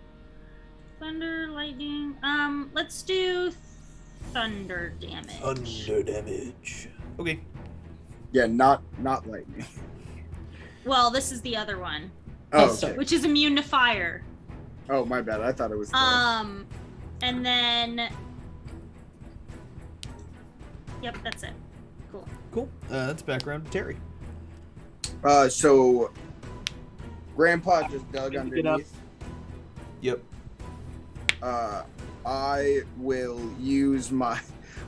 lightning. Let's do thunder damage. Thunder damage. Okay. Yeah, not lightning. Well, this is the other one, Oh, okay. which is immune to fire. Oh, my bad. I thought it was. And then. Yep, that's it. Cool. Cool. That's background. Terry. So Grandpa just dug Can you get up? underneath. Yep. I will use my.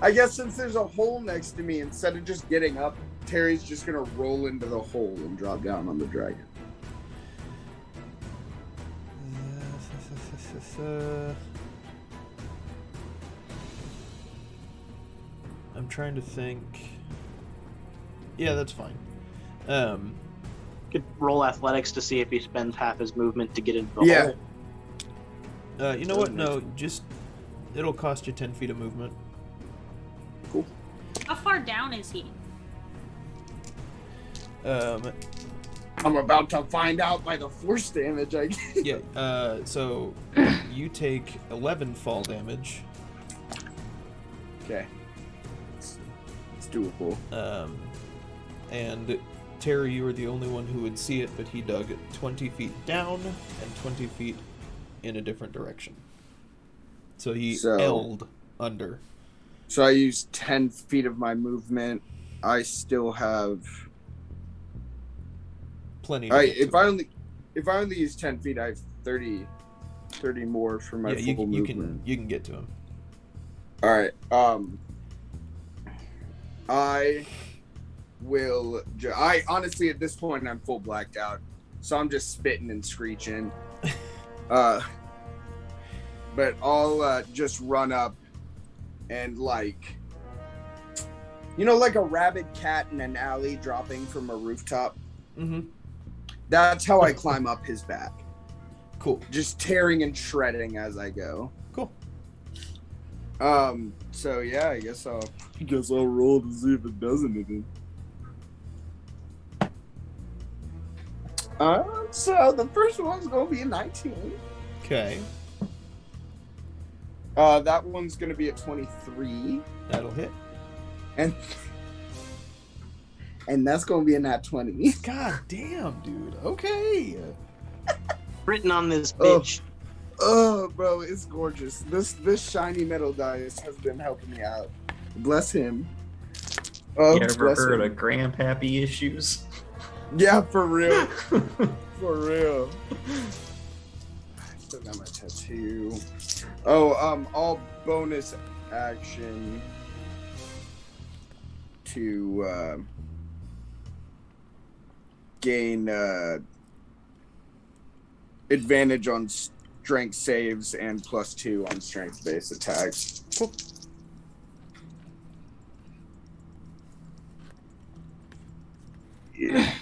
I guess since there's a hole next to me, instead of just getting up, Terry's just gonna roll into the hole and drop down on the dragon. I'm trying to think. Yeah, that's fine. Could roll athletics to see if he spends half his movement to get into the Yeah. hole. You know what? No, just it'll cost you 10 feet of movement. Cool. How far down is he? I'm about to find out by the force damage I get. Yeah. So you take 11 fall damage. Okay. It's doable. And Terry, you were the only one who would see it, but he dug 20 feet down and 20 feet in a different direction. So he L'd under. So I used 10 feet of my movement. I still have plenty. If I only use 10 feet, I have 30 more for my full movement. You can get to him. All right. I will. I honestly, at this point, I'm full blacked out, so I'm just spitting and screeching. But I'll just run up and like a rabid cat in an alley dropping from a rooftop. Mm-hmm. That's how I climb up his back. Cool. Just tearing and shredding as I go. Cool. So yeah, I guess I'll roll to see if it does anything. So the first one's gonna be a 19. Okay. That one's gonna be a 23. That'll hit. And that's gonna be a nat 20. God damn, dude. Okay. Written on this bitch. Oh, bro, it's gorgeous. This shiny metal dice has been helping me out. Bless him. Oh, You ever bless heard him. of grandpappy issues? Yeah, for real. For real. Still got my tattoo. Oh, all bonus action to gain advantage on strength saves and +2 on strength-based attacks. Cool. Yeah.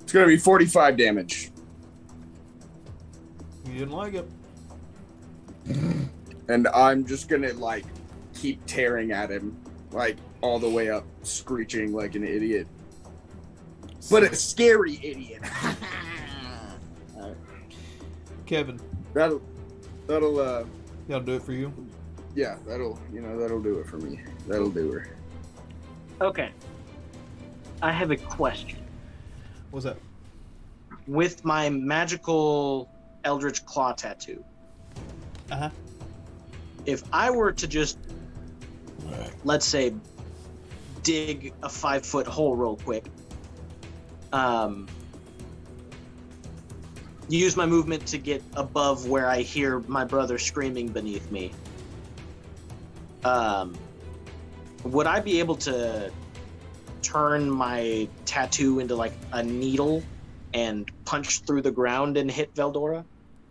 It's gonna be 45 damage. You didn't like it. And I'm just gonna like keep tearing at him, like all the way up, screeching like an idiot. But a scary idiot. Kevin. That'll That'll do it for you? yeah, that'll do it for me. That'll do her. Okay. I have a question. What's that? With my magical Eldritch Claw tattoo, Uh-huh. if I were to just, let's say, dig a 5-foot hole real quick, use my movement to get above where I hear my brother screaming beneath me, would I be able to turn my tattoo into like a needle and punch through the ground and hit Veldora?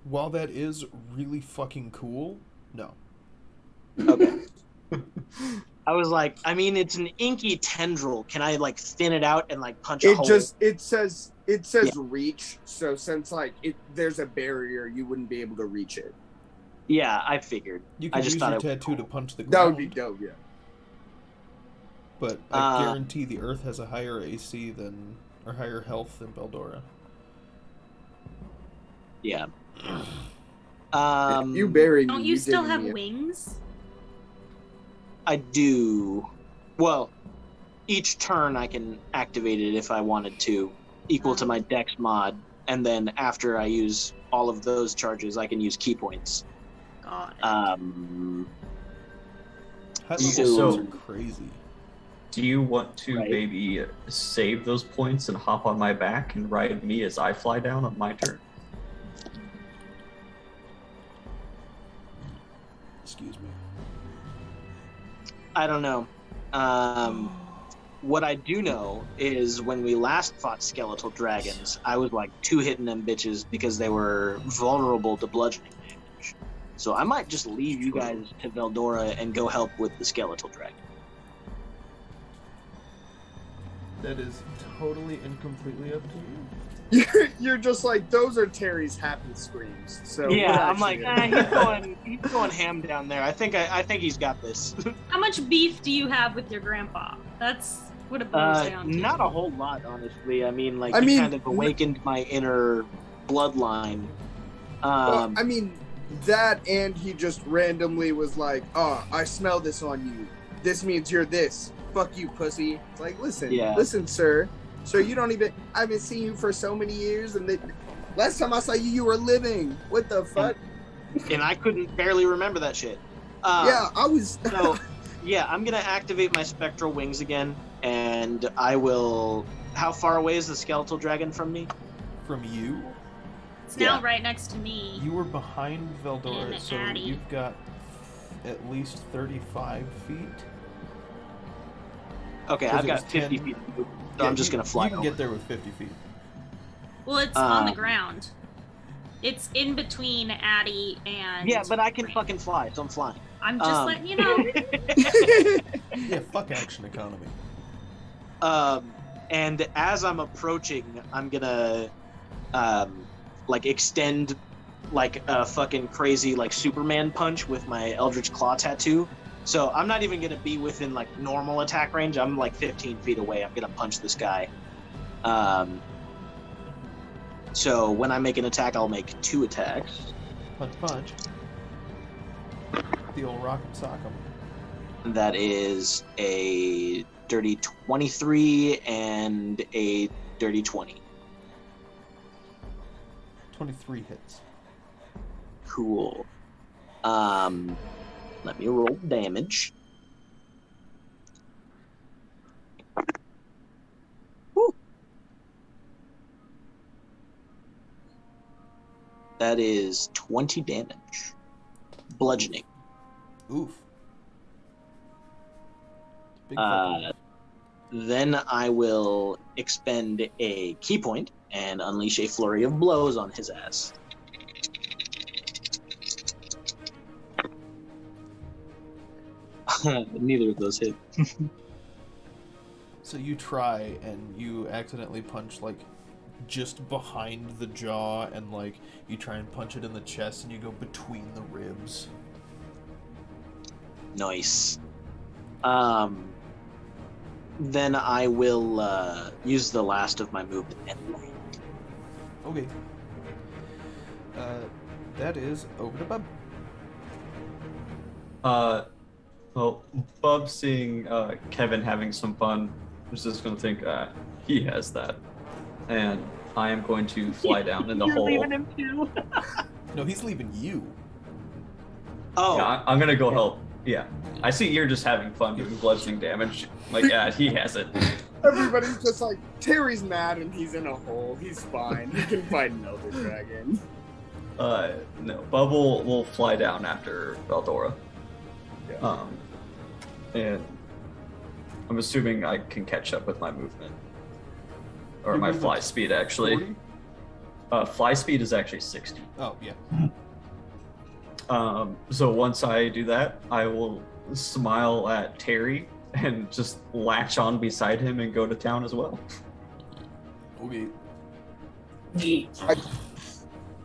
While that is really fucking cool, no. Okay. I was like, I mean, it's an inky tendril. Can I like thin it out and like punch a hole? It says reach, so since like there's a barrier, you wouldn't be able to reach it. Yeah, I figured. You I could just use thought your it was tattoo cool. to punch the ground. That would be dope, yeah. But I guarantee the Earth has a higher AC than, or higher health than Veldora. Yeah. You bury me. Don't you still dig have me. wings? I do. Well, each turn I can activate it if I wanted to, equal to my Dex mod, and then after I use all of those charges, I can use key points. Got it. High So- levels are crazy. Do you want to Right. maybe save those points and hop on my back and ride me as I fly down on my turn? Excuse me. I don't know. What I do know is when we last fought skeletal dragons, I was like 2-hitting them bitches because they were vulnerable to bludgeoning damage. So I might just leave you guys to Veldora and go help with the skeletal dragon. That is totally and completely up to you. You're just like, those are Terry's happy screams. So Yeah, we're I'm like, actually he's going ham down there. I think he's got this. How much beef do you have with your grandpa? That's what it boils down to. Not a whole lot, honestly. I mean, like, I he mean, kind of awakened my inner bloodline. Well, I mean, that and he just randomly was like, oh, I smell this on you. This means you're this. Fuck you, pussy. It's like, listen, sir. So you don't even, I haven't seen you for so many years, and last time I saw you, you were living. What the fuck? And I couldn't barely remember that shit. Yeah, I was. So, yeah, I'm gonna activate my spectral wings again, and I will. How far away is the skeletal dragon from me? From you? It's now right next to me. You were behind Veldora, And so Addie. you've got at least 35 feet. Okay, 'Cause I've it got was 50 10 feet. So I'm just gonna fly You can over. get there with 50 feet. Well, it's on the ground. It's in between Addie and... Yeah, but I can Rain. fucking fly, so I'm flying. I'm just letting you know. Yeah, fuck action economy. And as I'm approaching, I'm gonna, like, extend, like, a fucking crazy, like, Superman punch with my Eldritch Claw tattoo. So I'm not even gonna be within, like, normal attack range. I'm, like, 15 feet away. I'm gonna punch this guy. So when I make an attack, I'll make 2 attacks. Punch. The old rock'em sock'em. That is a dirty 23 and a dirty 20. 23 hits. Cool. Let me roll damage. Woo. That is 20 damage. Bludgeoning. Oof. Big fucking oof. Then I will expend a key point and unleash a flurry of blows on his ass. Neither of those hit. So you try and you accidentally punch like just behind the jaw, and like you try and punch it in the chest and you go between the ribs. Nice. Then I will use the last of my movement and land. Okay. That is over to Bub. Well, Bub seeing Kevin having some fun is just going to think he has that. And I am going to fly down in the hole. You're leaving him too? No, he's leaving you. Oh. Yeah, I'm going to go help. Yeah. I see you're just having fun doing bludgeoning damage. Like, yeah, he has it. Everybody's just like, Terry's mad and he's in a hole. He's fine. He can fight another dragon. No. Bub will fly down after Veldora. Yeah. And I'm assuming I can catch up with my movement. Or Your my fly movement's speed, actually. 40? Fly speed is actually 60. Oh, yeah. So once I do that, I will smile at Terry and just latch on beside him and go to town as well. Okay.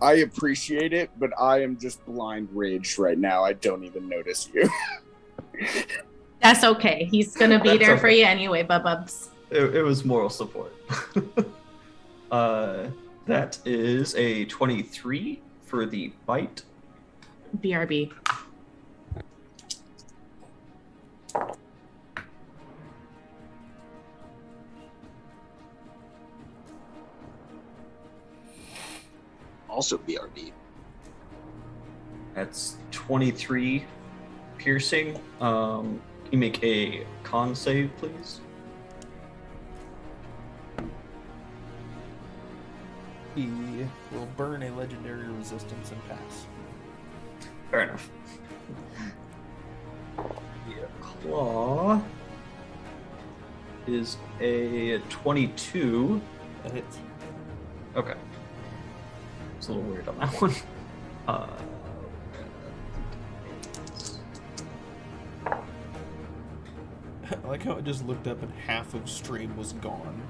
I appreciate it, but I am just blind raged right now. I don't even notice you. That's okay. He's gonna be That's there for okay. you anyway, Bubs. It was moral support. That is a 23 for the bite. BRB. Also BRB. That's 23 piercing. Can you make a con save, please? He will burn a legendary resistance and pass. Fair enough. The claw is a 22. That hits. Okay. It's a little weird on that one. I like how it just looked up and half of stream was gone.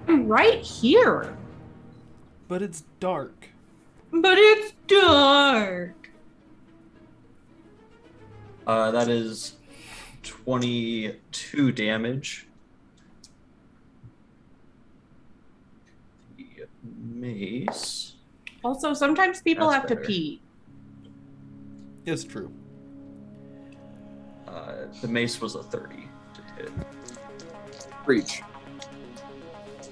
I'm right here. But it's dark. But it's dark. That is 22 damage. The mace. Also, sometimes people That's have better. to pee. It's true. The mace was a 30 to hit. Preach.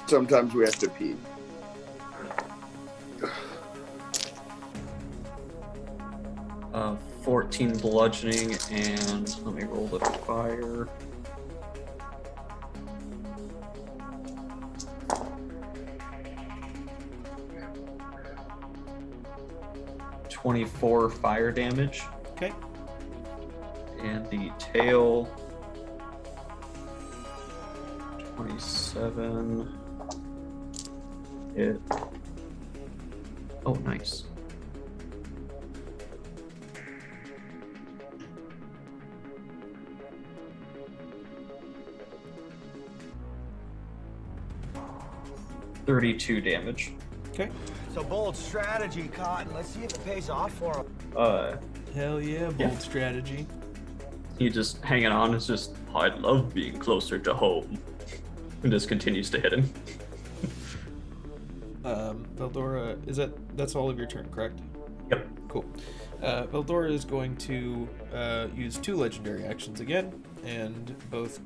Sometimes we have to pee. 14 bludgeoning, and let me roll the fire. .24 fire damage. Okay. And the tail 27. Hit. Oh, nice. $32 damage. Okay. So bold strategy, Cotton. Let's see if it pays off for him. Hell yeah, bold strategy. He just hanging on. It's just, I love being closer to home. And just continues to hit him. Veldora, that's all of your turn, correct? Yep. Cool. Veldora is going to use 2 legendary actions again, and both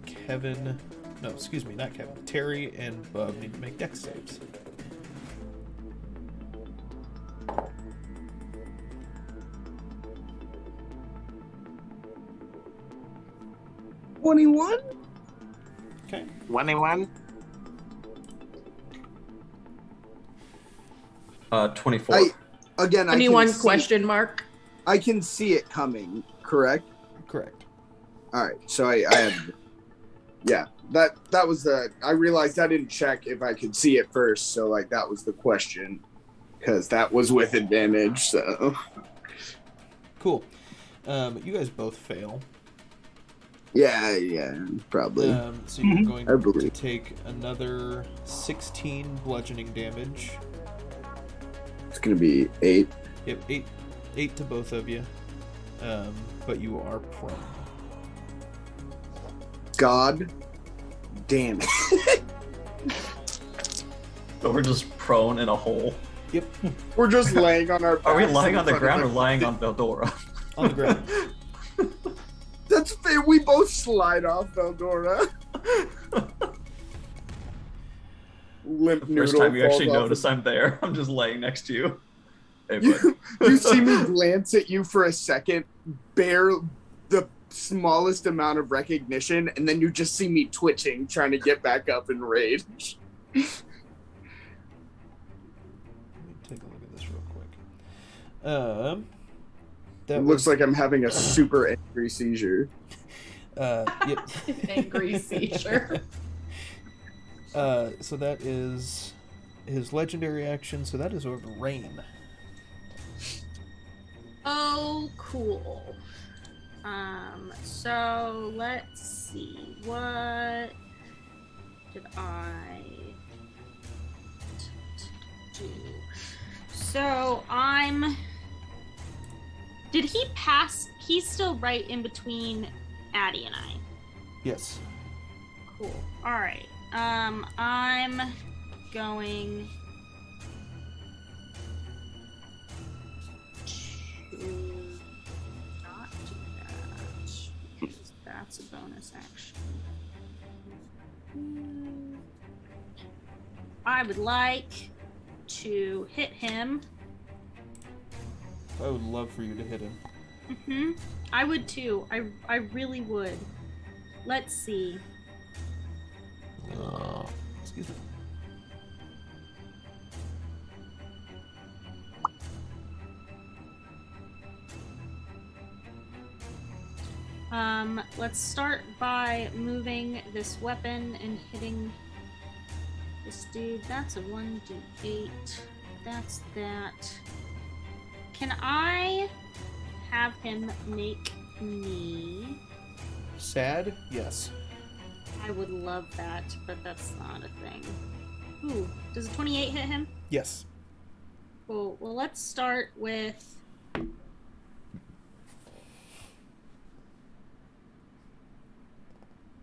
Terry and Bub need to make dex saves. $21? Okay. 21? 24. I can Anyone see- question mark? I can see it coming, correct? Correct. All right, so I have, yeah, that was I realized I didn't check if I could see it first, so like that was the question, because that was with advantage, so. Cool. You guys both fail. Yeah, probably. So you're going I to believe. take another 16 bludgeoning damage. It's gonna be 8. Yep, 8 to both of you. But you are prone. God damn it. So we're just prone in a hole. Yep. We're just laying on our Are we backs lying in on the front ground or of lying on Veldora? On the ground. That's fair. We both slide off Veldora. Limp First noodle time you actually falls off notice I'm there. I'm just laying next to you. Hey, bud. You see me glance at you for a second, bear the smallest amount of recognition, and then you just see me twitching, trying to get back up in rage. Let me take a look at this real quick. That It looks like I'm having a super angry seizure. Yep. Angry seizure. So that is his legendary action. So that is over Rain. Oh, cool. So let's see. What did I do? So did he pass? He's still right in between Addie and I. Yes. Cool. All right. I'm going to not do that, because that's a bonus action. I would like to hit him. I would love for you to hit him. I would too. I really would. Let's see. Excuse me. Let's start by moving this weapon and hitting this dude. That's a 1d8. That's that. Can I have him make me? Sad? Yes. I would love that, but that's not a thing. Ooh, does a 28 hit him? Yes. Cool. Well, let's start with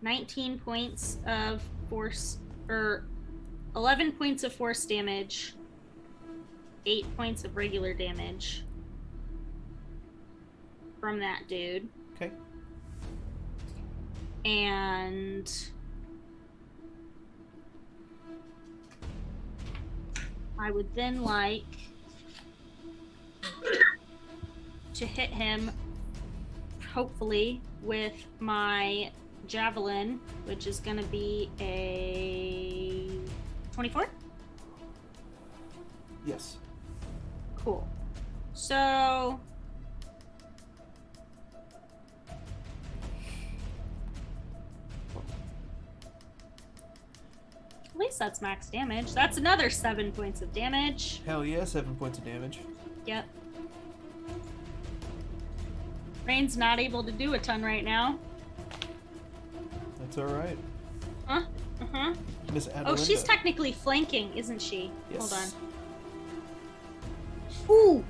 19 points of force, or 11 points of force damage, 8 points of regular damage from that dude. Okay. And I would then like to hit him, hopefully, with my javelin, which is going to be a 24? Yes. Cool. So At least that's max damage. That's another 7 points of damage. Hell yeah, 7 points of damage. Yep. Rain's not able to do a ton right now. That's alright. Huh? Uh-huh. Miss Adelinda. Oh, she's technically flanking, isn't she? Yes. Hold on. Ooh!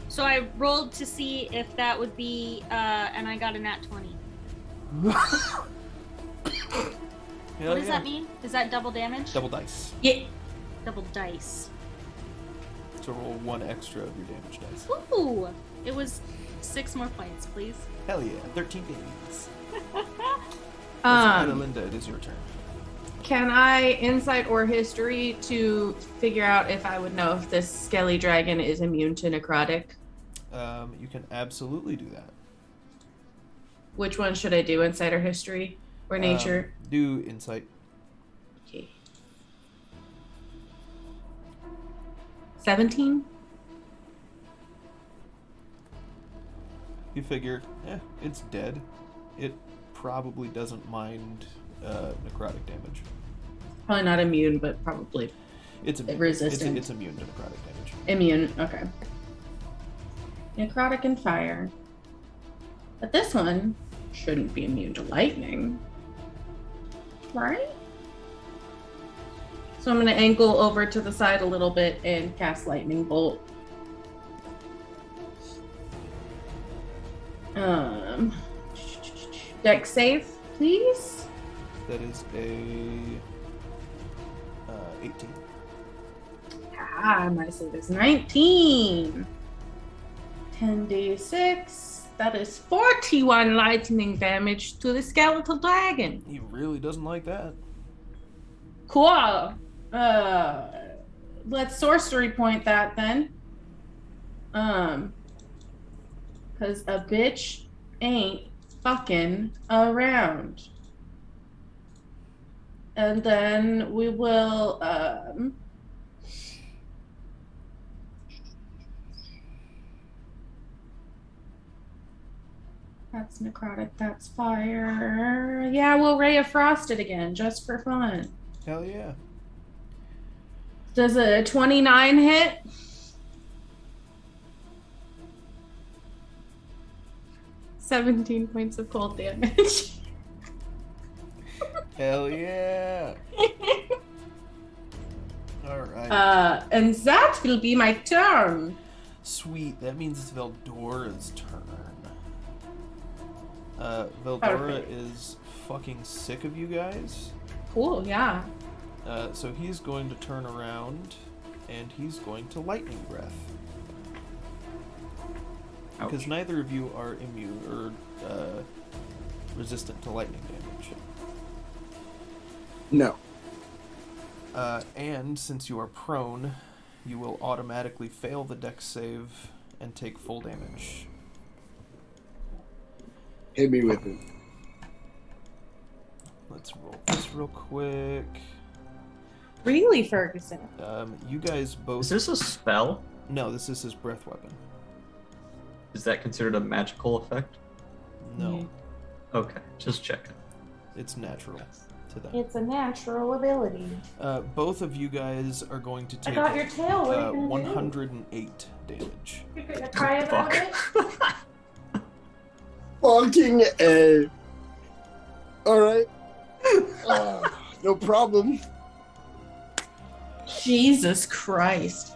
So I rolled to see if that would be, and I got a nat 20. Hell What does yeah. that mean? Is that double damage? Double dice. Yeah. Double dice. So roll 1 extra of your damage dice. Ooh! It was 6 more points, please. Hell yeah, 13 days. Miss Um, Adelinda, it is your turn. Can I insight or history to figure out if I would know if this skelly dragon is immune to necrotic? You can absolutely do that. Which one should I do, insight or history or nature? Do insight. Okay. 17? You figure, it's dead. It probably doesn't mind necrotic damage. Probably not immune, but probably It's immune. resistant. It's immune to necrotic damage. Immune, okay. Necrotic and fire. But this one shouldn't be immune to lightning. Right? So I'm going to angle over to the side a little bit and cast Lightning Bolt. Dex save, please. That is a 18. My save is 19. 10d6. That is 41 lightning damage to the skeletal dragon. He really doesn't like that. Cool. Let's sorcery point that then. Cause a bitch ain't fucking around. And then we will that's necrotic, that's fire. Yeah, we'll Ray of Frost it again, just for fun. Hell yeah. Does a 29 hit? $17 points of cold damage. Hell yeah. Alright. And that will be my turn. Sweet. That means it's Veldora's turn. Veldora Perfect. is fucking sick of you guys. Cool, yeah. So he's going to turn around and he's going to lightning breath. Because neither of you are immune or resistant to lightning damage. No. And since you are prone, you will automatically fail the dex save and take full damage. Hit me with it. Let's roll this real quick. Really, Ferguson? You guys both... Is this a spell? No, this is his breath weapon. Is that considered a magical effect? No, Okay, just checking. it's natural to them. It's a natural ability. Both of you guys are going to I take got your tail. What are you gonna 108 damage. do? You're gonna cry about it? Fucking A. Alright. No problem. Jesus Christ.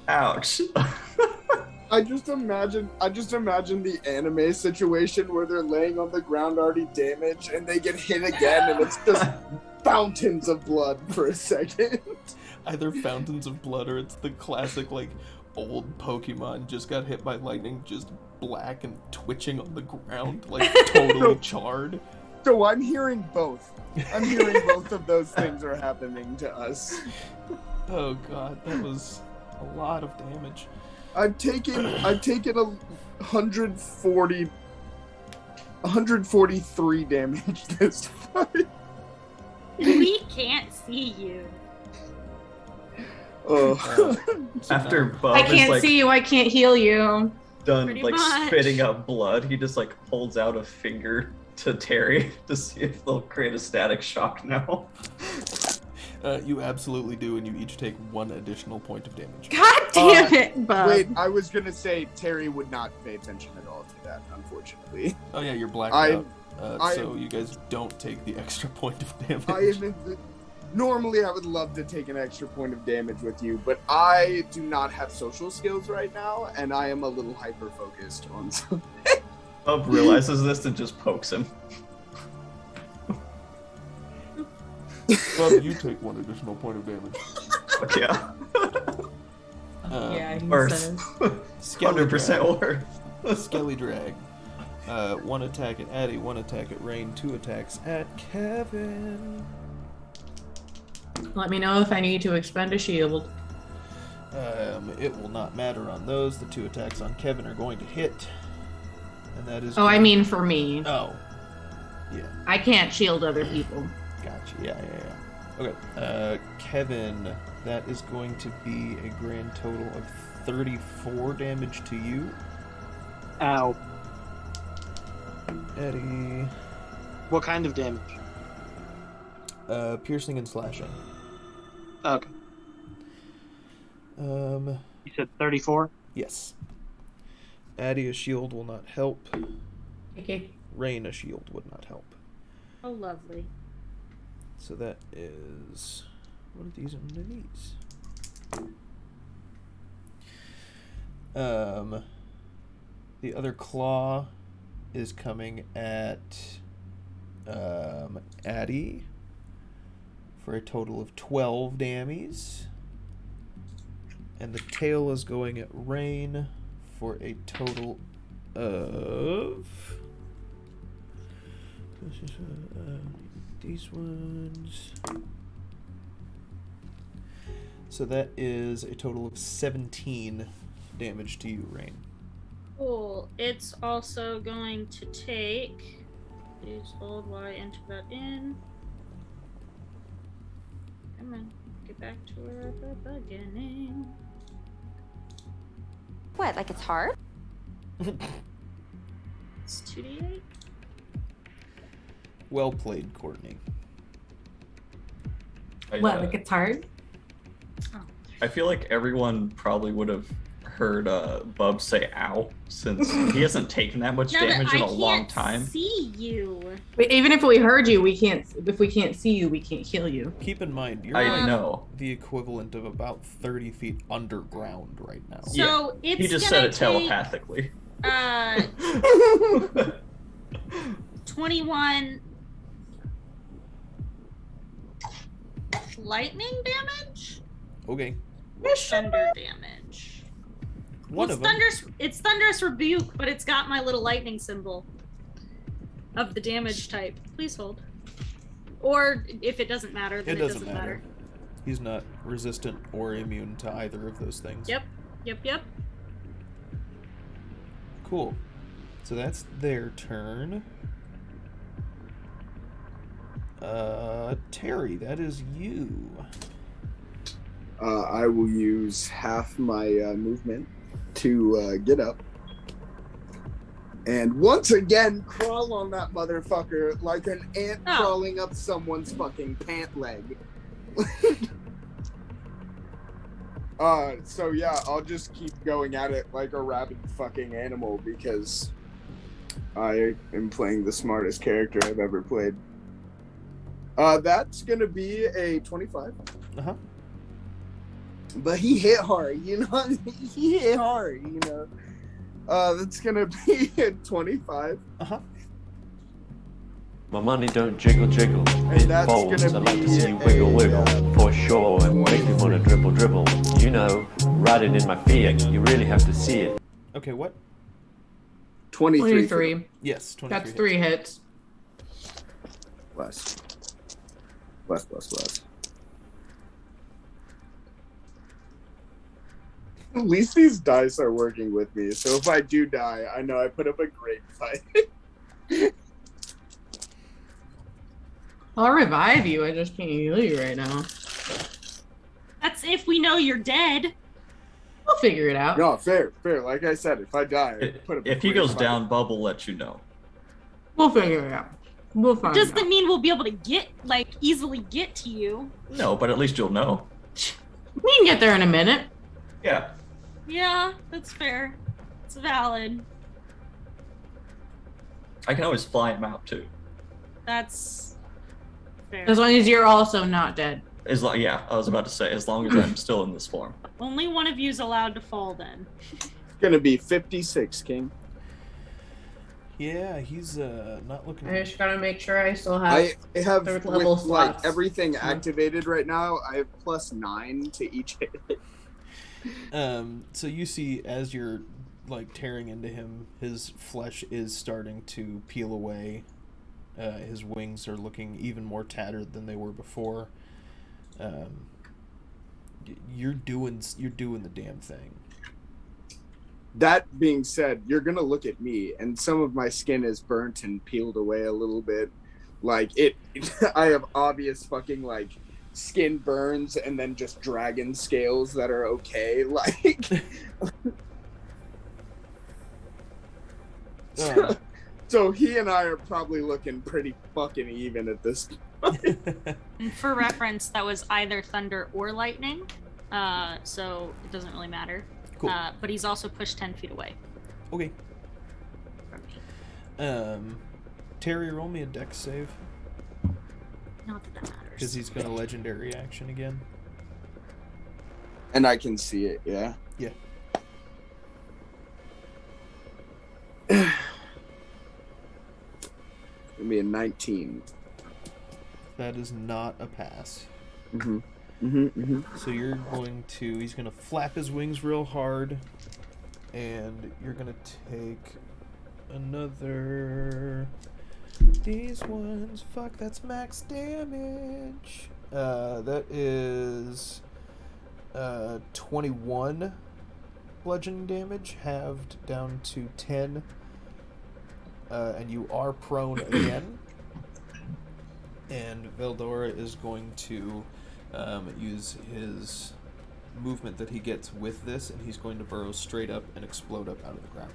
Ouch. I just imagine the anime situation where they're laying on the ground already damaged and they get hit again and it's just fountains of blood for a second. Either fountains of blood or it's the classic, like, old Pokemon just got hit by lightning, just black and twitching on the ground, like, totally charred. So I'm hearing both. I'm hearing both of those things are happening to us. Oh god, that was a lot of damage. I've taken 143 damage this fight. We can't see you. Oh. After Bub I is can't like see you. I can't heal you. done Pretty like much. spitting out blood, he just like holds out a finger to Terry to see if they'll create a static shock now. You absolutely do, and you each take 1 additional point of damage. God damn it, Bub. Wait, I was gonna say Terry would not pay attention at all to that, unfortunately. Oh yeah, you're blacked out. So you guys don't take the extra point of damage. Normally, I would love to take an extra point of damage with you, but I do not have social skills right now, and I am a little hyper-focused on something. Bub realizes this and just pokes him. Bub, you take 1 additional point of damage. Fuck yeah. Yeah, he Worth. says. 100% worth. Skelly drag. 1 attack at Addie, 1 attack at Rain, 2 attacks at Kevin. Let me know if I need to expend a shield. It will not matter on those. The 2 attacks on Kevin are going to hit. And that is... Oh, I mean for me. Oh. Yeah. I can't shield other people. Gotcha. Yeah. Okay. Kevin, that is going to be a grand total of 34 damage to you. Ow. Eddie. What kind of damage? Piercing and slashing. Okay. You said 34? Yes. Addie, a shield will not help. Okay. Rain, a shield would not help. Oh, lovely. So that is... What are these and what are these? The other claw is coming at Addie for a total of 12 damage. And the tail is going at Rain for a total of... these ones. So that is a total of 17 damage to you, Rain. Cool. It's also going to take. Please hold while I enter that in. Come on, get back to where at the beginning. What, like it's hard? It's 2d8. Well played, Courtney. What, like it's hard? I feel like everyone probably would have heard Bub say "ow" since he hasn't taken that much damage in a long time. See you. But even if we heard you, we can't. If we can't see you, we can't kill you. Keep in mind, you're I know. the equivalent of about 30 feet underground right now. So yeah. it's He just gonna said it telepathically. 21 lightning damage? Okay. Thunder damage. One of them. It's Thunderous Rebuke, but it's got my little lightning symbol of the damage type. Please hold. Or if it doesn't matter, then it doesn't matter. He's not resistant or immune to either of those things. Yep. Cool. So that's their turn. Terry, that is you. I will use half my movement to get up. And once again, crawl on that motherfucker like an ant crawling up someone's fucking pant leg. So yeah, I'll just keep going at it like a rabid fucking animal because I am playing the smartest character I've ever played. That's gonna be a 25. Uh-huh. But he hit hard, you know? He hit hard, you know? That's gonna be a 25. Uh-huh. My money don't jiggle jiggle, it that's folds. I gonna like to be see you wiggle wiggle, for sure, and make me wanna dribble dribble. You know, riding in my Fiat, you really have to see it. Okay, what? 23. Yes, 23. That's 3 hits. Bless. At least these dice are working with me, so if I do die, I know I put up a great fight. I'll revive you, I just can't heal you right now. That's if we know you're dead. We'll figure it out. No, fair. Like I said, if I die, I put up a If he great goes fight. down, Bub will let you know. We'll figure it out. We'll find Doesn't out. mean we'll be able to easily get to you. No, but at least you'll know. We can get there in a minute. Yeah. Yeah, that's fair. It's valid. I can always fly him out too. That's fair. As long as you're also not dead. Yeah, I was about to say, as long as I'm still in this form. Only one of you's allowed to fall then. It's gonna be 56, King. Yeah, he's not looking. I just gotta make sure I still have. I have third level with, like slots. everything activated right now. I have +9 to each hit. So you see, as you're like tearing into him, his flesh is starting to peel away. His wings are looking even more tattered than they were before. You're doing the damn thing. That being said, you're gonna look at me, and some of my skin is burnt and peeled away a little bit. Like I have obvious fucking like skin burns, and then just dragon scales that are okay. Like, so he and I are probably looking pretty fucking even at this point. And for reference, that was either thunder or lightning, so it doesn't really matter. Cool. But he's also pushed 10 feet away. Okay. Terry, roll me a dex save. Not that matters. Because he's got a legendary action again. And I can see it, yeah. Yeah. Gonna be a 19. That is not a pass. So you're going to... He's going to flap his wings real hard. And you're going to take another... These ones... Fuck, that's max damage. That is... 21 bludgeoning damage, halved down to 10. And you are prone again. And Veldora is going to use his movement that he gets with this, and he's going to burrow straight up and explode up out of the ground.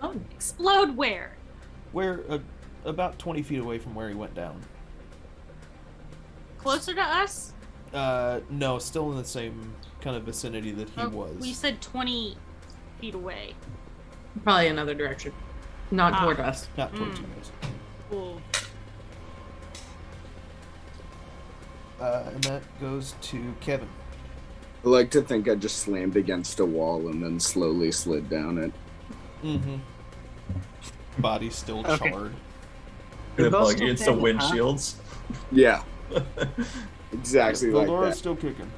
Oh, explode where? Where, about 20 feet away from where he went down. Closer to us? No, still in the same kind of vicinity that he was. We said 20 feet away. Probably another direction. Not toward us. Not towards you guys. Cool. And that goes to Kevin. I like to think I just slammed against a wall and then slowly slid down it. Mm-hmm. Body's still charred. Good bug against the windshields. Yeah. Exactly like Veldora's that. still kicking.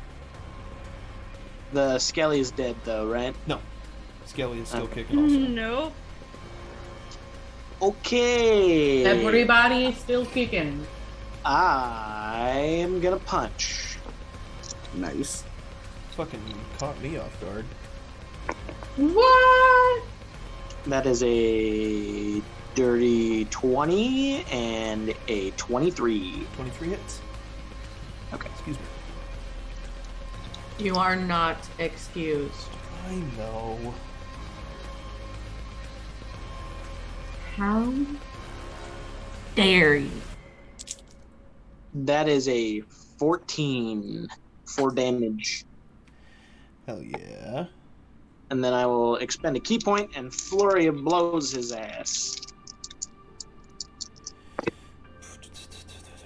The Skelly is dead, though, right? No. Skelly is still kicking also. Nope. Okay. Everybody still kicking. I'm gonna punch. Nice. Fucking caught me off guard. What? That is a dirty 20 and a 23. 23 hits. Okay. Excuse me. You are not excused. I know. How dare you? That is a 14 for damage. Hell yeah. And then I will expend a key point and flurry of blows his ass.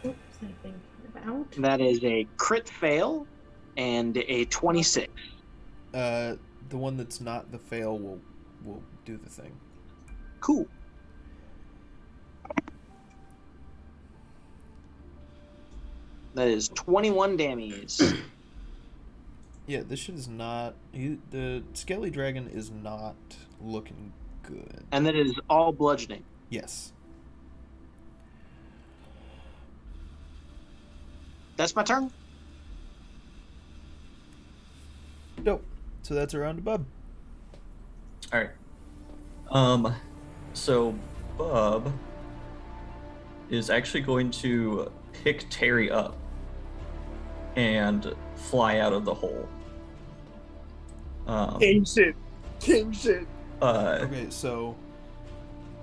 What was I thinking about? That is a crit fail and a 26. The one that's not the fail will do the thing. Cool. That is 21 damage. Yeah, this shit is not... the Skelly Dragon is not looking good. And that is all bludgeoning. Yes. That's my turn. Dope. So that's around to Bub. Alright. So Bub is actually going to pick Terry up and fly out of the hole. King shit. King shit. Okay, so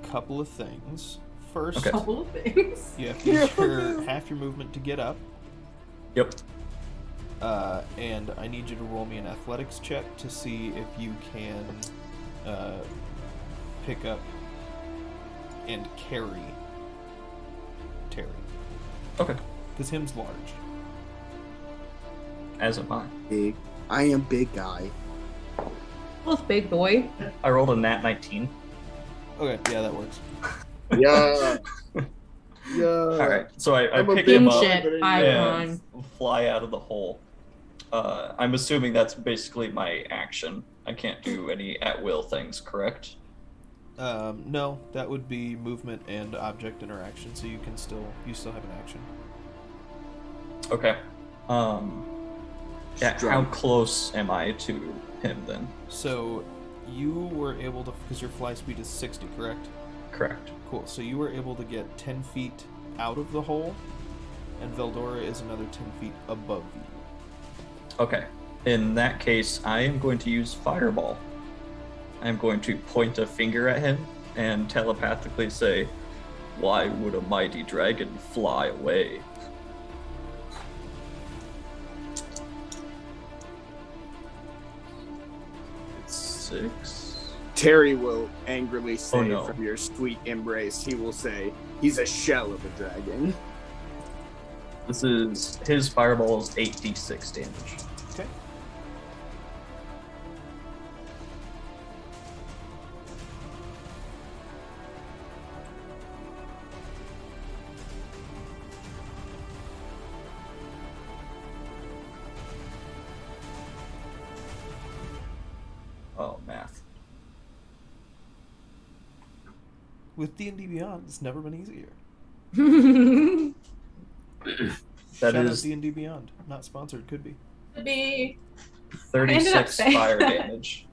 couple of things. First, Okay. Couple of things. you have to use half your movement to get up. Yep. And I need you to roll me an athletics check to see if you can pick up and carry Terry. Okay. Because him's large. As am I. Big. I am big guy. Both big boy. I rolled a nat 19. Okay, yeah, that works. Yeah. Yeah. All right, so I I'm a pick big him up shit but icon. and fly out of the hole. I'm assuming that's basically my action. I can't do any at-will things, correct? No, that would be movement and object interaction, so you still have an action. Okay. Yeah, how close am I to him then? So you were able to, because your fly speed is 60, correct? Correct. Cool. So you were able to get 10 feet out of the hole, and Veldora is another 10 feet above you. Okay. In that case, I am going to use Fireball. I'm going to point a finger at him and telepathically say, "Why would a mighty dragon fly away?" It's 6. Terry will angrily say no. from your sweet embrace, he will say, he's a shell of a dragon. This is his Fireball is 8d6 damage. Okay. Oh, math. With D&D Beyond, it's never been easier. That Shout is out D&D Beyond. Not sponsored, could be. To be 36 saying fire that. damage.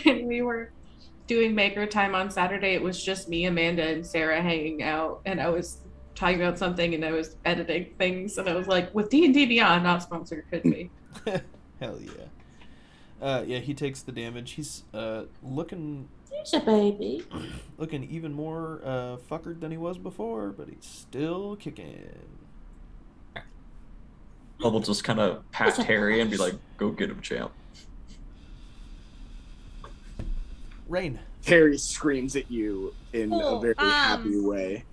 when we were doing maker time on Saturday, it was just me, Amanda, and Sarah hanging out, and I was talking about something, and I was editing things, and I was like, with D&D Beyond, not sponsored, could be. Hell yeah. Yeah, he takes the damage. He's looking Here's a baby. looking even more fuckered than he was before, but he's still kicking. Bubble just kind of pat Harry and be like, "Go get him, champ." Rain. Terry screams at you in a very happy way.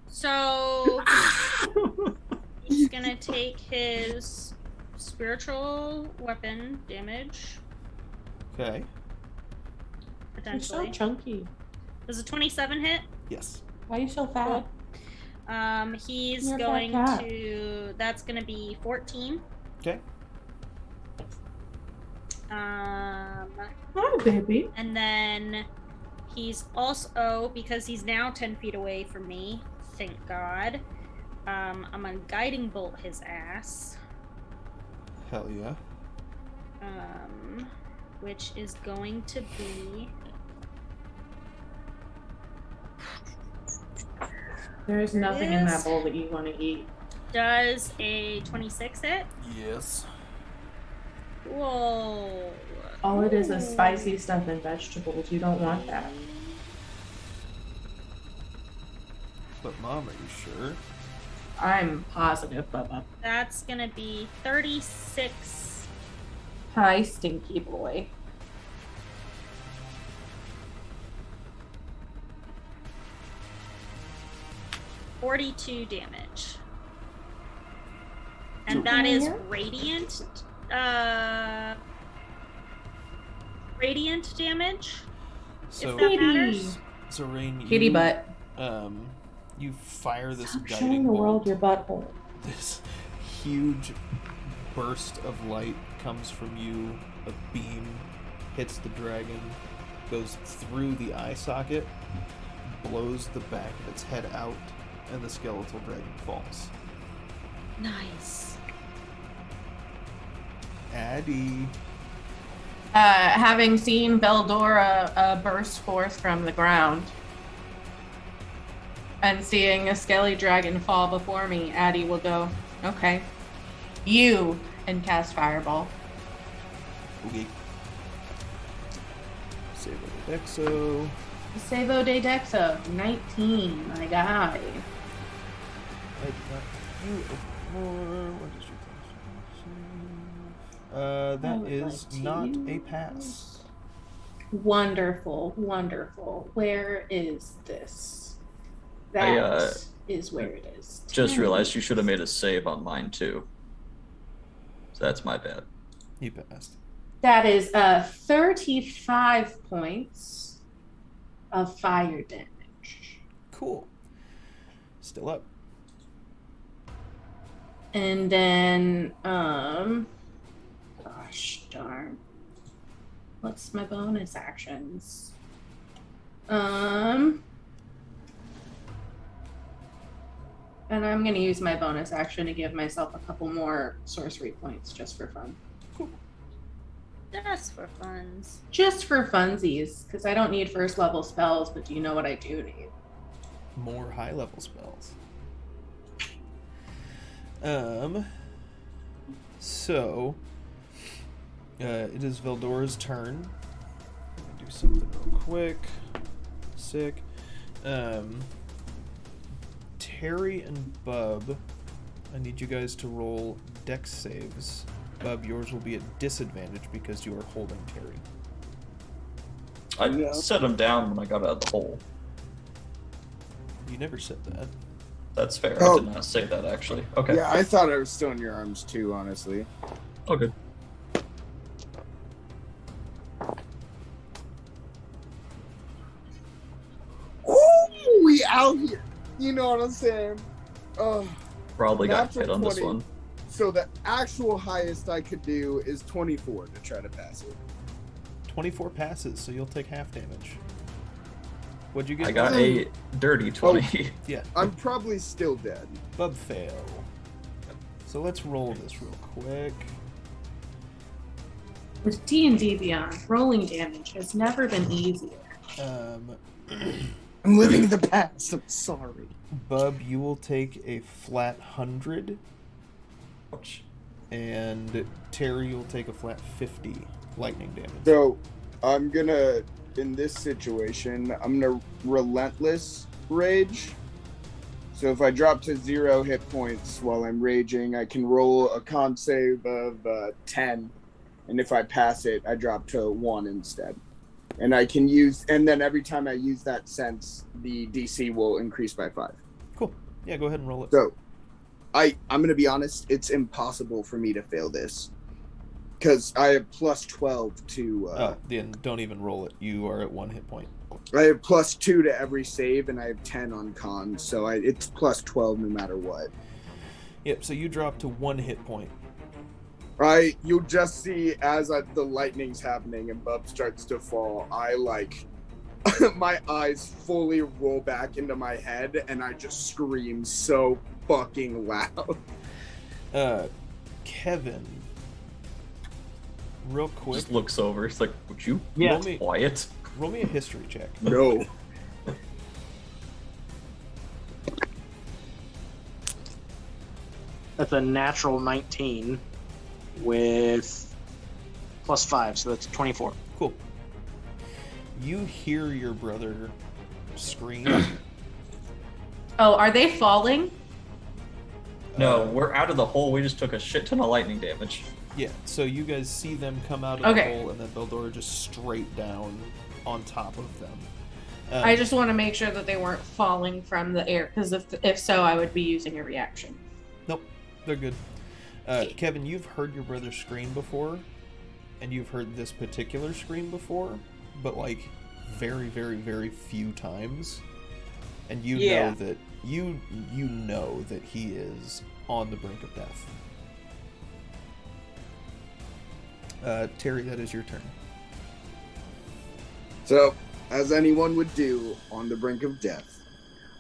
So he's gonna take his spiritual weapon damage. Okay. You're so Potentially. chunky. Does a 27 hit? Yes. Why are you so fat? He's You're a fat going cat. to. That's gonna be 14. Okay. Hi, baby. And then he's also, because he's now 10 feet away from me, thank God, I'm gonna guiding bolt his ass. Hell yeah. Which is going to be. There's nothing in that bowl that you want to eat. Does a 26 hit? Yes. Whoa. All it is spicy stuff and vegetables. You don't want that. But Mom, are you sure? I'm positive, Bubba. That's gonna be 36. Hi, stinky boy. $42 damage. And that is radiant. Radiant damage. So, if that matters. so Rain, Kitty butt. You fire this Stop guiding showing the world bolt. your butthole. This huge burst of light comes from you. A beam hits the dragon, goes through the eye socket, blows the back of its head out, and the skeletal dragon falls. Nice. Addie. Having seen Veldora burst forth from the ground and seeing a skelly dragon fall before me, Addie will go, okay, you, and cast Fireball. Okay. Save it with Exo. Savo de Dexo, 19, my guy. I did not. You ignore. What is your I That would is like to not a use- pass. Wonderful, wonderful. Where is this? I, That is where it is. Just 10. realized you should have made a save on mine too. So that's my bad. You passed. That is 35 points of fire damage. Cool. Still up. And then, gosh darn. What's my bonus actions? And I'm going to use my bonus action to give myself a couple more sorcery points just for fun. Just for funs. Just for funsies, because I don't need first level spells, but do you know what I do need? More high level spells. So it is Veldora's turn. Let me do something real quick. Sick. Terry and Bub, I need you guys to roll dex saves. Bub, yours will be at disadvantage because you are holding Terry. I set him down when I got out of the hole. You never said that. That's fair. Oh. I did not say that actually. Okay. Yeah, I thought I was still in your arms too, honestly. Okay. Ooh, we out here. You know what I'm saying? Probably got Natural hit on this 20. one. So the actual highest I could do is 24 to try to pass it. 24 passes, so you'll take half damage. What'd you get? I got a dirty 20. Yeah. I'm probably still dead. Bub fail. So let's roll this real quick. With D&D Beyond, rolling damage has never been easier. I'm living the past. I'm sorry. Bub, you will take a flat 100. Ouch. And Terry will take a flat 50 lightning damage. So I'm gonna, in this situation, I'm gonna relentless rage. So if I drop to 0 hit points while I'm raging, I can roll a con save of 10. And if I pass it, I drop to 1 instead. And I can use, and then every time I use that sense, the DC will increase by 5. Cool. Yeah, go ahead and roll it. So I'm gonna be honest, it's impossible for me to fail this. Because I have plus 12 to... then don't even roll it. You are at 1 hit point. I have plus 2 to every save, and I have 10 on con, so it's plus 12 no matter what. Yep, so you drop to 1 hit point. You'll just see as the lightning's happening and Bub starts to fall, my eyes fully roll back into my head, and I just scream so fucking loud. Kevin, real quick. Just looks over. He's like, would you Yeah. be quiet? Roll me a history check. No. That's a natural 19 with plus 5, so that's 24. Cool. You hear your brother scream. Oh, are they falling? No, we're out of the hole. We just took a shit ton of lightning damage. Yeah, so you guys see them come out of Okay. the hole, and then Veldora just straight down on top of them. I just want to make sure that they weren't falling from the air, because if so, I would be using a reaction. Nope, they're good. Kevin, you've heard your brother scream before, and you've heard this particular scream before, but like very, very, very few times. And you know that you know that he is on the brink of death. Terry, that is your turn. So, as anyone would do on the brink of death,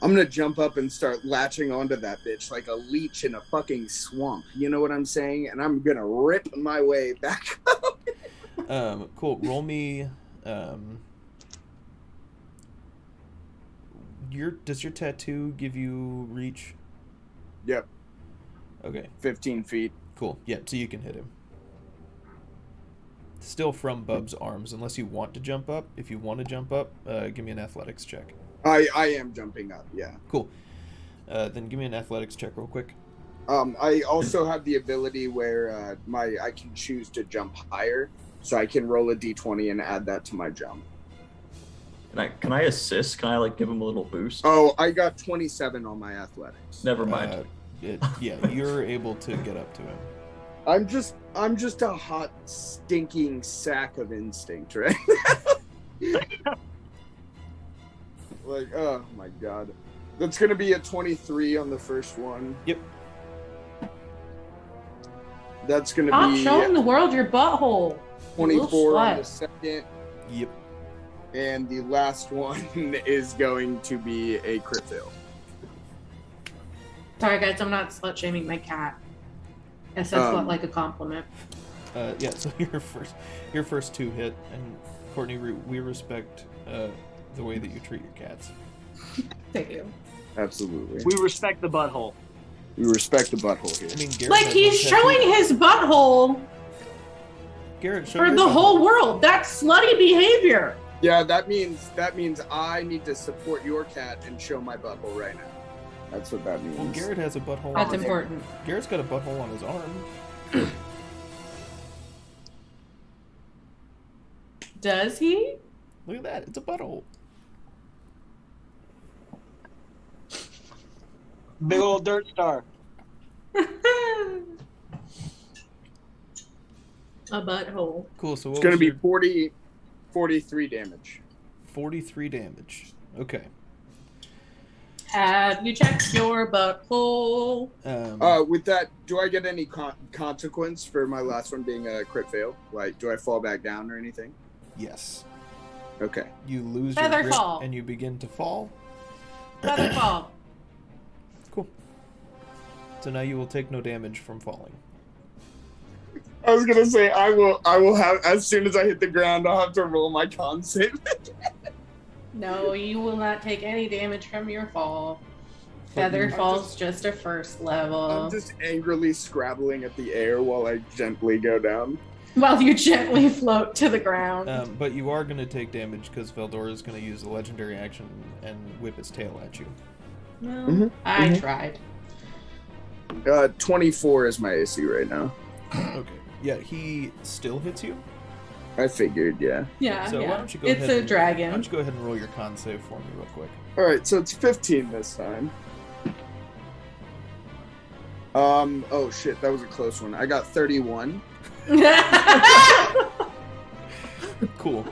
I'm gonna jump up and start latching onto that bitch like a leech in a fucking swamp. You know what I'm saying? And I'm gonna rip my way back up. Cool. Roll me. Does your tattoo give you reach? Yep. Okay. 15 feet. Cool. Yep. So you can hit him. Still from Bub's arms, unless you want to jump up. If you want to jump up, give me an athletics check. I am jumping up, yeah. Cool. Then give me an athletics check real quick. I also have the ability where I can choose to jump higher, so I can roll a d20 and add that to my jump. Can I assist? Can I like give him a little boost? Oh, I got 27 on my athletics. Never mind. Yeah, you're able to get up to him. I'm just a hot, stinking sack of instinct, right? Like, oh my god. That's gonna be a 23 on the first one. Yep. That's gonna Stop be showing the world your butthole. 24 on the slut. second. Yep. And the last one is going to be a crit fail. Sorry guys, I'm not slut shaming my cat. I said slut like a compliment. Yeah, so your first 2 hit, and Courtney, we respect the way that you treat your cats. Thank you. Absolutely. We respect the butthole. We respect the butthole here. I mean, Garrett Like has he's one tattoo. showing his butthole Garrett, show for your the butthole. whole world. That's slutty behavior. Yeah, that means I need to support your cat and show my butthole right now. That's what that means. Well, Garrett has a butthole. That's on his important. Garrett's got a butthole on his arm. Does he? Look at that. It's a butthole. Big old dirt star. A butthole. Cool. So It's what going to was be your 43 damage. 43 damage. Okay. Have you checked your butthole? With that, do I get any consequence for my last one being a crit fail? Like, do I fall back down or anything? Yes. Okay. You lose Feather your grip fall. and you begin to fall. Feather fall. Cool. So now you will take no damage from falling. I was gonna say I will have, as soon as I hit the ground, I'll have to roll my con save. No, you will not take any damage from your fall. Feather fall's just a first level. I'm just angrily scrabbling at the air while I gently go down. While you gently float to the ground. But you are going to take damage because Veldora is going to use the legendary action and whip his tail at you. Well, I tried. 24 is my AC right now. Okay. Yeah, he still hits you. I figured, yeah. Yeah, So yeah. why don't you go It's ahead a and, dragon. Why don't you go ahead and roll your con save for me real quick? All right, so it's 15 this time. Oh shit, that was a close one. I got 31. Cool.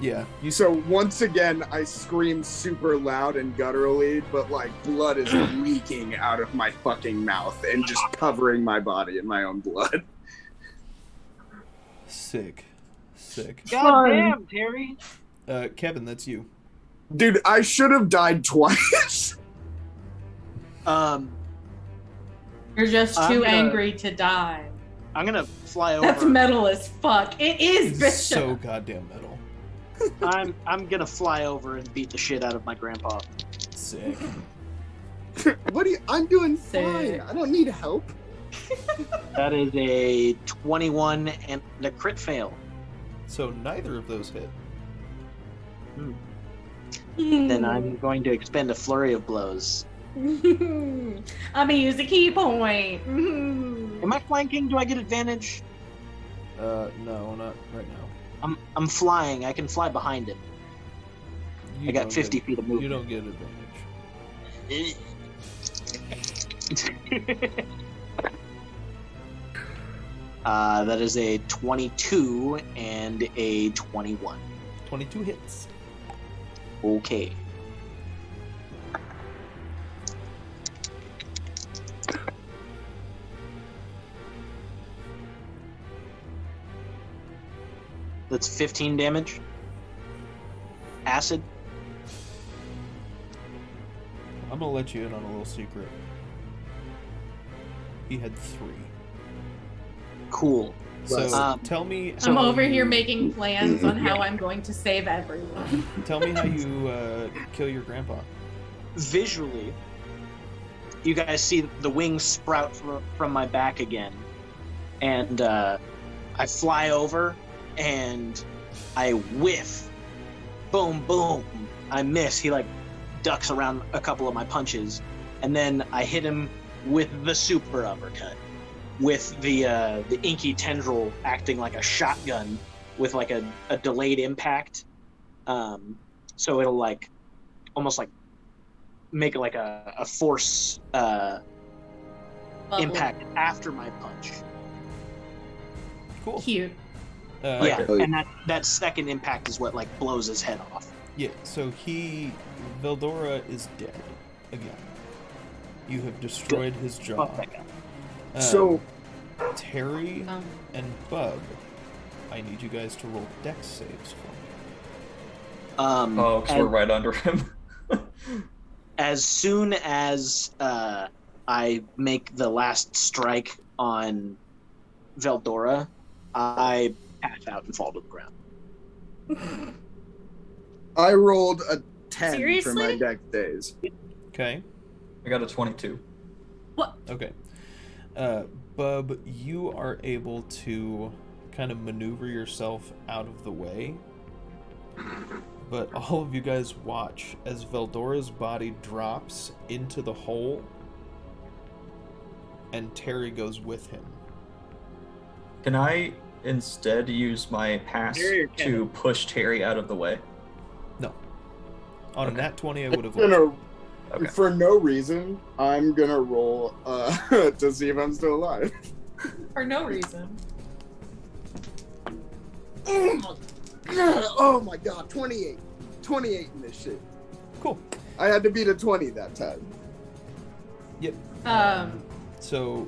Yeah. So once again, I scream super loud and gutturally, but like blood is leaking out of my fucking mouth and just covering my body in my own blood. Sick. God damn, Terry. Kevin, that's you. Dude, I should have died twice. You're just too angry to die. I'm gonna fly over. That's metal as fuck. It is, It's Bishop. so goddamn metal. I'm gonna fly over and beat the shit out of my grandpa. Sick. What are you? I'm doing Sick. fine. I don't need help. That is a 21 and a crit fail. So neither of those hit. Then I'm going to expend a flurry of blows. I'm gonna use a key point. Am I flanking? Do I get advantage? No, not right now. I'm flying. I can fly behind him. You I got don't 50 get- feet of movement. You don't get advantage. That is a 22 and a 21. 22 hits. Okay. That's 15 damage. Acid. I'm gonna let you in on a little secret. He had 3. Cool. So tell me. I'm how over here you- making plans on how I'm going to save everyone. Tell me how you kill your grandpa. Visually, you guys see the wings sprout from my back again, and I fly over and I whiff. Boom, boom. I miss. He like ducks around a couple of my punches, and then I hit him with the super uppercut, with the inky tendril acting like a shotgun with like a delayed impact. So it'll like almost like make it like a force impact after my punch. Cool. Cute. Yeah, and that second impact is what like blows his head off. Yeah, so Veldora is dead again. You have destroyed his jaw. So, Terry and Bub, I need you guys to roll dex saves for me. Because we're right under him. As soon as I make the last strike on Veldora, I pass out and fall to the ground. I rolled a 10 for Seriously? my dex days. Okay. I got a 22. What? Okay. Bub, you are able to kind of maneuver yourself out of the way. But all of you guys watch as Veldora's body drops into the hole and Terry goes with him. Can I instead use my pass to push Terry out of the way? No. On a nat 20, I would have Okay. For no reason, I'm gonna roll to see if I'm still alive. For no reason. Oh my god, 28. 28 in this shit. Cool. I had to beat a 20 that time. Yep. So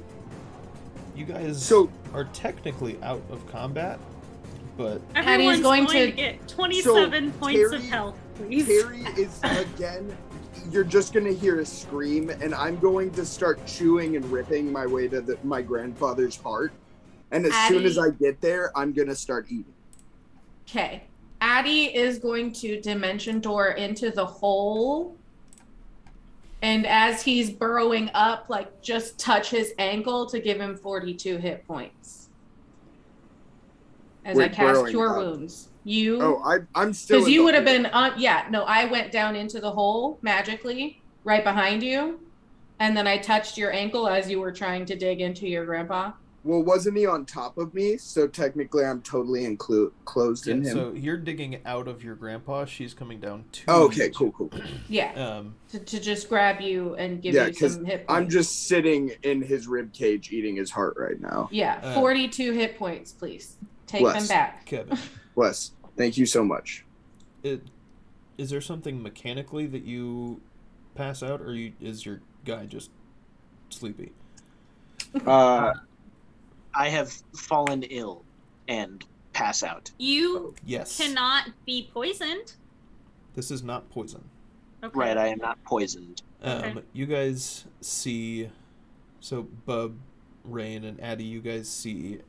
you guys are technically out of combat, but Everyone's going going to- to get 27 points of health, please. Terry is, again, you're just going to hear a scream, and I'm going to start chewing and ripping my way to my grandfather's heart. And as soon as I get there, I'm going to start eating. Okay. Addie is going to dimension door into the hole. And as he's burrowing up, like, just touch his ankle to give him 42 hit points. As I cast Cure Wounds. You. Oh, I'm still. Because you would have been on. Yeah, no, I went down into the hole magically right behind you. And then I touched your ankle as you were trying to dig into your grandpa. Well, wasn't he on top of me? So technically, I'm totally enclosed in him. So you're digging out of your grandpa. She's coming down to. Oh, okay, cool. Yeah. To just grab you and give you some hit points. I'm just sitting in his rib cage, eating his heart right now. Yeah, 42 hit points, please. Take them back. Kevin. Wes, thank you so much. Is there something mechanically that you pass out, or is your guy just sleepy? I have fallen ill and pass out. You Yes. cannot be poisoned. This is not poison. Okay. Right, I am not poisoned. You guys see, so Bub, Rain, and Addie, you guys see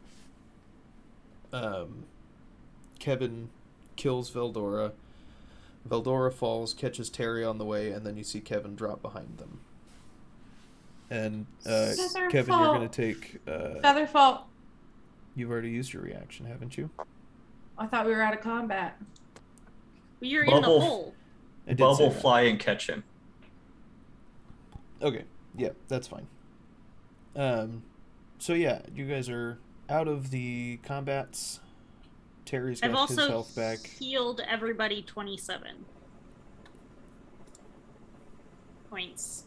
Kevin kills Veldora. Veldora falls, catches Terry on the way, and then you see Kevin drop behind them. And Kevin, you're going to take... Featherfall. You've already used your reaction, haven't you? I thought we were out of combat. Well, you're in the hole. Bubble fly and catch him. Okay, yeah, that's fine. So yeah, you guys are out of the combats. Terry's got I've his also health back. healed everybody 27 points.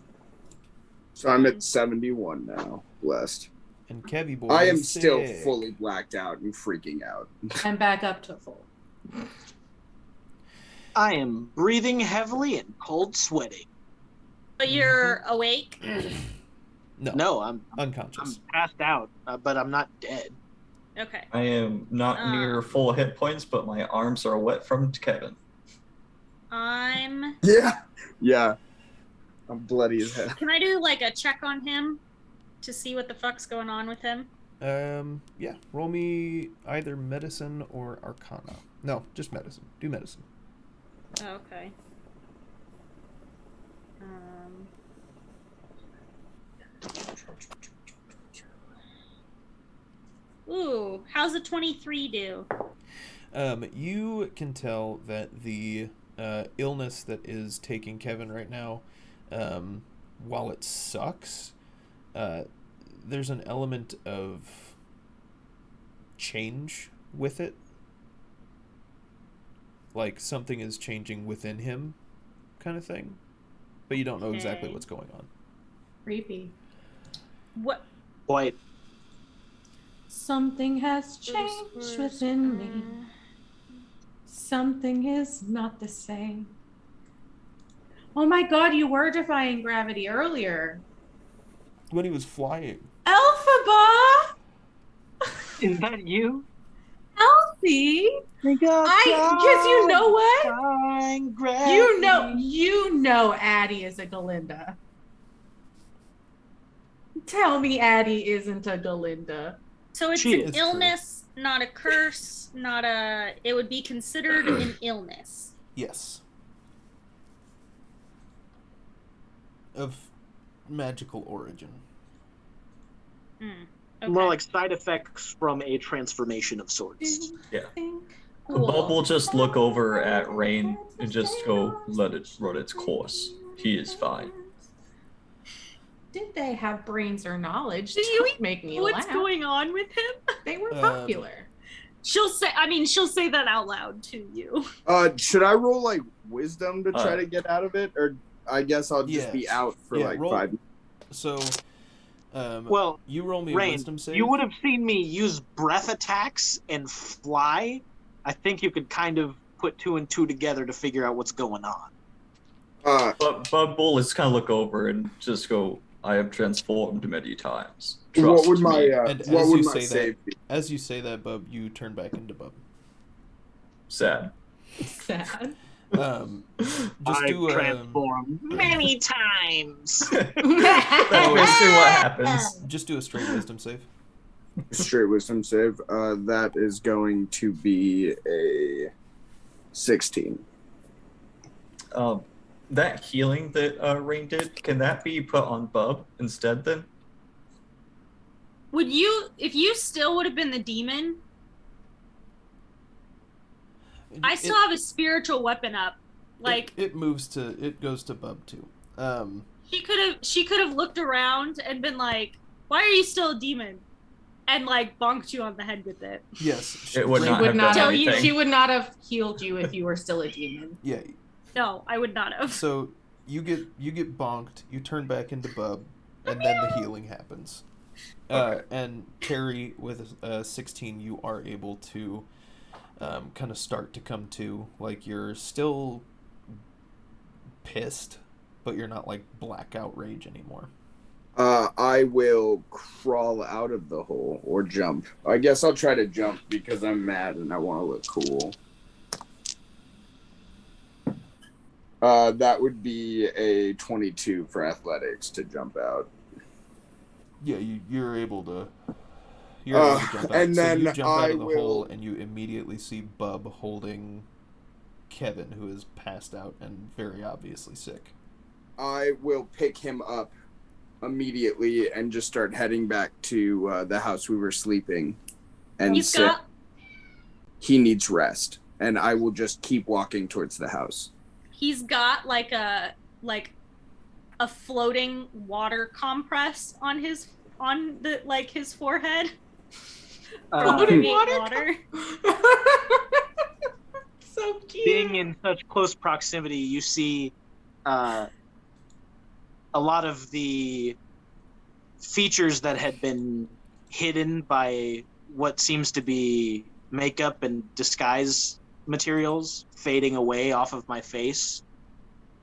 So I'm at 71 now, blessed. And Kevy boy, I am is still sick. fully blacked out and freaking out. I'm back up to full. I am breathing heavily and cold sweating. But you're awake? No, I'm unconscious. I'm passed out, but I'm not dead. Okay. I am not near full hit points, but my arms are wet from Kevin. I'm... Yeah. I'm bloody as hell. Can I do, like, a check on him to see what the fuck's going on with him? Yeah. Roll me either medicine or arcana. No, just medicine. Do medicine. Okay. Ooh, how's a 23 do? You can tell that the illness that is taking Kevin right now, while it sucks, there's an element of change with it. Like something is changing within him, kind of thing. But you don't know exactly what's going on. Creepy. What? Quite. Something has changed within me. Something is not the same. Oh my god, you were defying gravity earlier. When he was flying. Elphaba! Is that you? Elfie! Because you know what? You know Addie is a Galinda. Tell me Addie isn't a Galinda. So it's an illness, not a curse, not a... It would be considered an illness. Yes. Of magical origin. Okay. More like side effects from a transformation of sorts. Yeah. Bub will just look over at Rain and just go, let it run its course. He is fine. Did they have brains or knowledge? Don't make me laugh. What's going on with him? They were popular. She'll say that out loud to you. Should I roll like wisdom to try to get out of it, or I guess I'll just be out for roll, 5 minutes. So, well, you roll me Rain, a wisdom save. You would have seen me use breath attacks and fly. I think you could kind of put 2 and 2 together to figure out what's going on. But Bub will just kind of look over and just go, I have transformed many times. What would Trust my me." what would my save be? As you say that, Bub, you turn back into Bub. Sad. Sad. Just do transformed many times. Let's see what happens. Just do a straight wisdom save. Straight wisdom save. That is going to be a 16. That healing that Rain did, can that be put on Bub instead then? Would you, if you still would have been the demon, I still have a spiritual weapon up. Like it goes to Bub too. She could have looked around and been like, "Why are you still a demon?" And like bonked you on the head with it. Yes, it would not have done anything. She would not have healed you if you were still a demon. Yeah. No, I would not have. So you get bonked. You turn back into Bub, and then the healing happens. Okay. And Terry, with 16, you are able to kind of start to come to. Like, you're still pissed, but you're not like blackout rage anymore. I will crawl out of the hole or jump. I guess I'll try to jump because I'm mad and I want to look cool. That would be a 22 for athletics to jump out. Yeah, you're able to. You're able to jump out. And so then you jump out I of the will... hole, and you immediately see Bub holding Kevin, who is passed out and very obviously sick. I will pick him up immediately and just start heading back to the house we were sleeping. And he needs rest, and I will just keep walking towards the house. He's got like a floating water compress on his forehead. Floating water. So cute. Being in such close proximity, you see a lot of the features that had been hidden by what seems to be makeup and disguise materials fading away off of my face.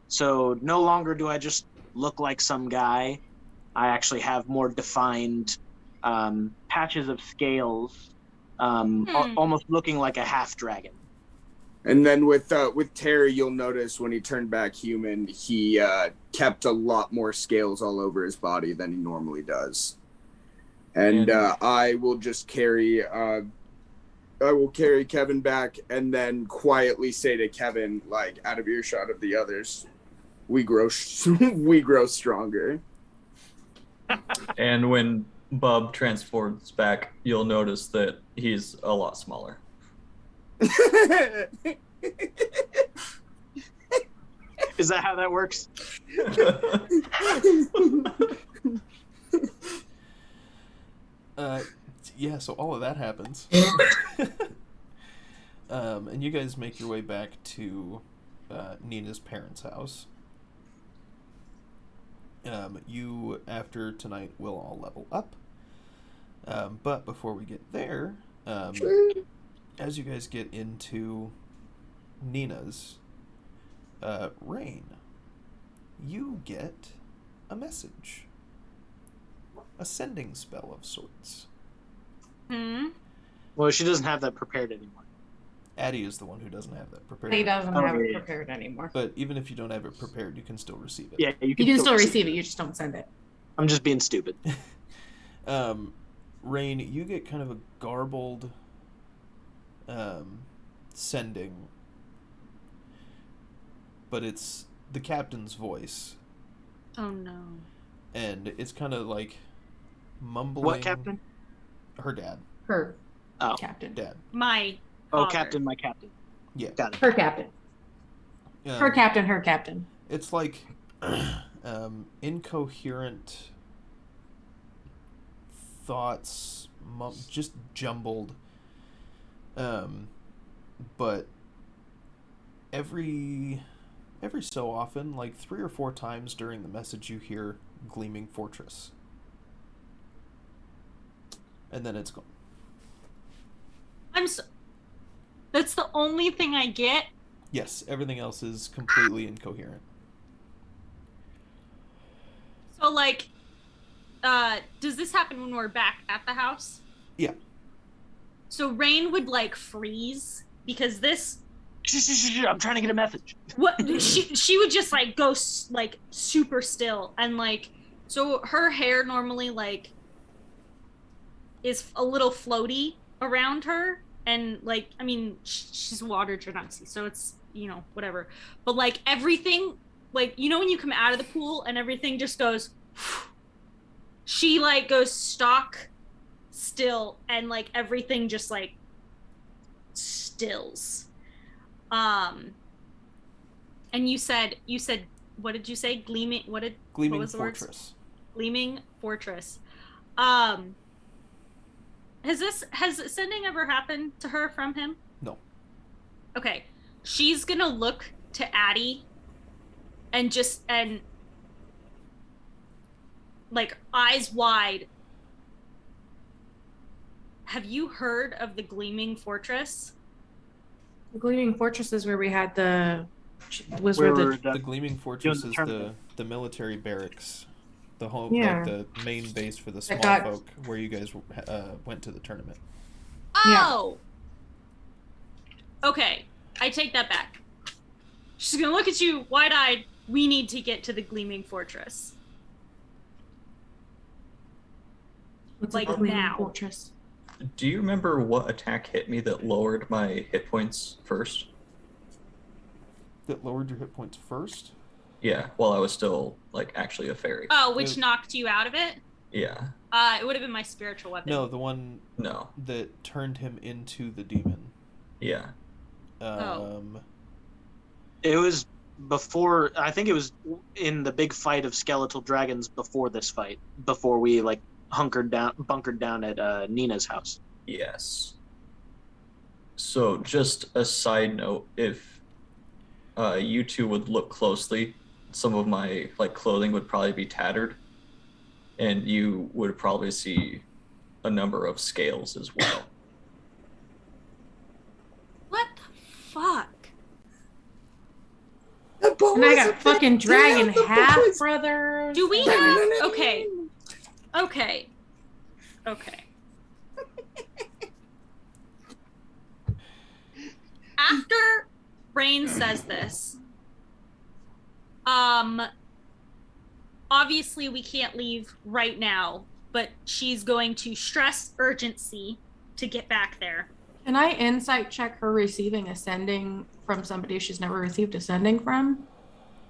So no longer do I just look like some guy. I actually have more defined patches of scales, almost looking like a half dragon. And then with Terry, you'll notice when he turned back human, he kept a lot more scales all over his body than he normally does. And I will just carry Kevin back and then quietly say to Kevin, like out of earshot of the others, we grow stronger. And when Bub transforms back, you'll notice that he's a lot smaller. Is that how that works? Yeah, so all of that happens. And you guys make your way back to Nina's parents' house. You, after tonight, will all level up. But before we get there, as you guys get into Nina's, Rain, you get a message. A sending spell of sorts. Well, she doesn't have that prepared anymore. Addie is the one who doesn't have that prepared. He doesn't have it prepared anymore. But even if you don't have it prepared, you can still receive it. Yeah, you can still receive it. You just don't send it. I'm just being stupid. Rain, you get kind of a garbled sending, but it's the captain's voice. Oh no. And it's kind of like mumbling. What captain? Her dad. Her captain. Dad. My father. Captain, my captain. Yeah. Got it. Her captain. Her captain, her captain. It's like incoherent thoughts, just jumbled. But every so often, like 3 or 4 times during the message, you hear Gleaming Fortress. And then it's gone. That's the only thing I get? Yes, everything else is completely incoherent. So, like, does this happen when we're back at the house? Yeah. So Rain would, like, freeze because this... I'm trying to get a message. What she would just, like, go, like, super still. And, like, so her hair normally, like, is a little floaty around her. And, like, I mean, she's water genasi, so it's, you know, whatever. But, like, everything, like, you know when you come out of the pool and everything just goes... She, like, goes stock still and, like, everything just, like, stills. And you said, what did you say? Gleaming Fortress. Words? Gleaming Fortress. Has sending ever happened to her from him? No. Okay. She's gonna look to Addie and like eyes wide. Have you heard of the Gleaming Fortress? The Gleaming Fortress is where we had the Gleaming Fortress is the military barracks, the home, like the main base for the small folk, where you guys went to the tournament. Oh. Yeah. Okay, I take that back. She's gonna look at you wide-eyed. We need to get to the Gleaming Fortress. What's like now? Fortress? Do you remember what attack hit me that lowered my hit points first? That lowered your hit points first? Yeah, while I was still, like, actually a fairy. Oh, which knocked you out of it? Yeah. It would have been my spiritual weapon. No, the one that turned him into the demon. Yeah. It was before, I think it was in the big fight of skeletal dragons before this fight, before we, like, bunkered down at Nina's house. Yes. So, just a side note, if you two would look closely, some of my, like, clothing would probably be tattered, and you would probably see a number of scales as well. What the fuck? And I got fucking dragon half brothers. Do we have... Okay. After Rain says this, obviously we can't leave right now, but she's going to stress urgency to get back there. Can I insight check her receiving a sending from somebody she's never received a sending from?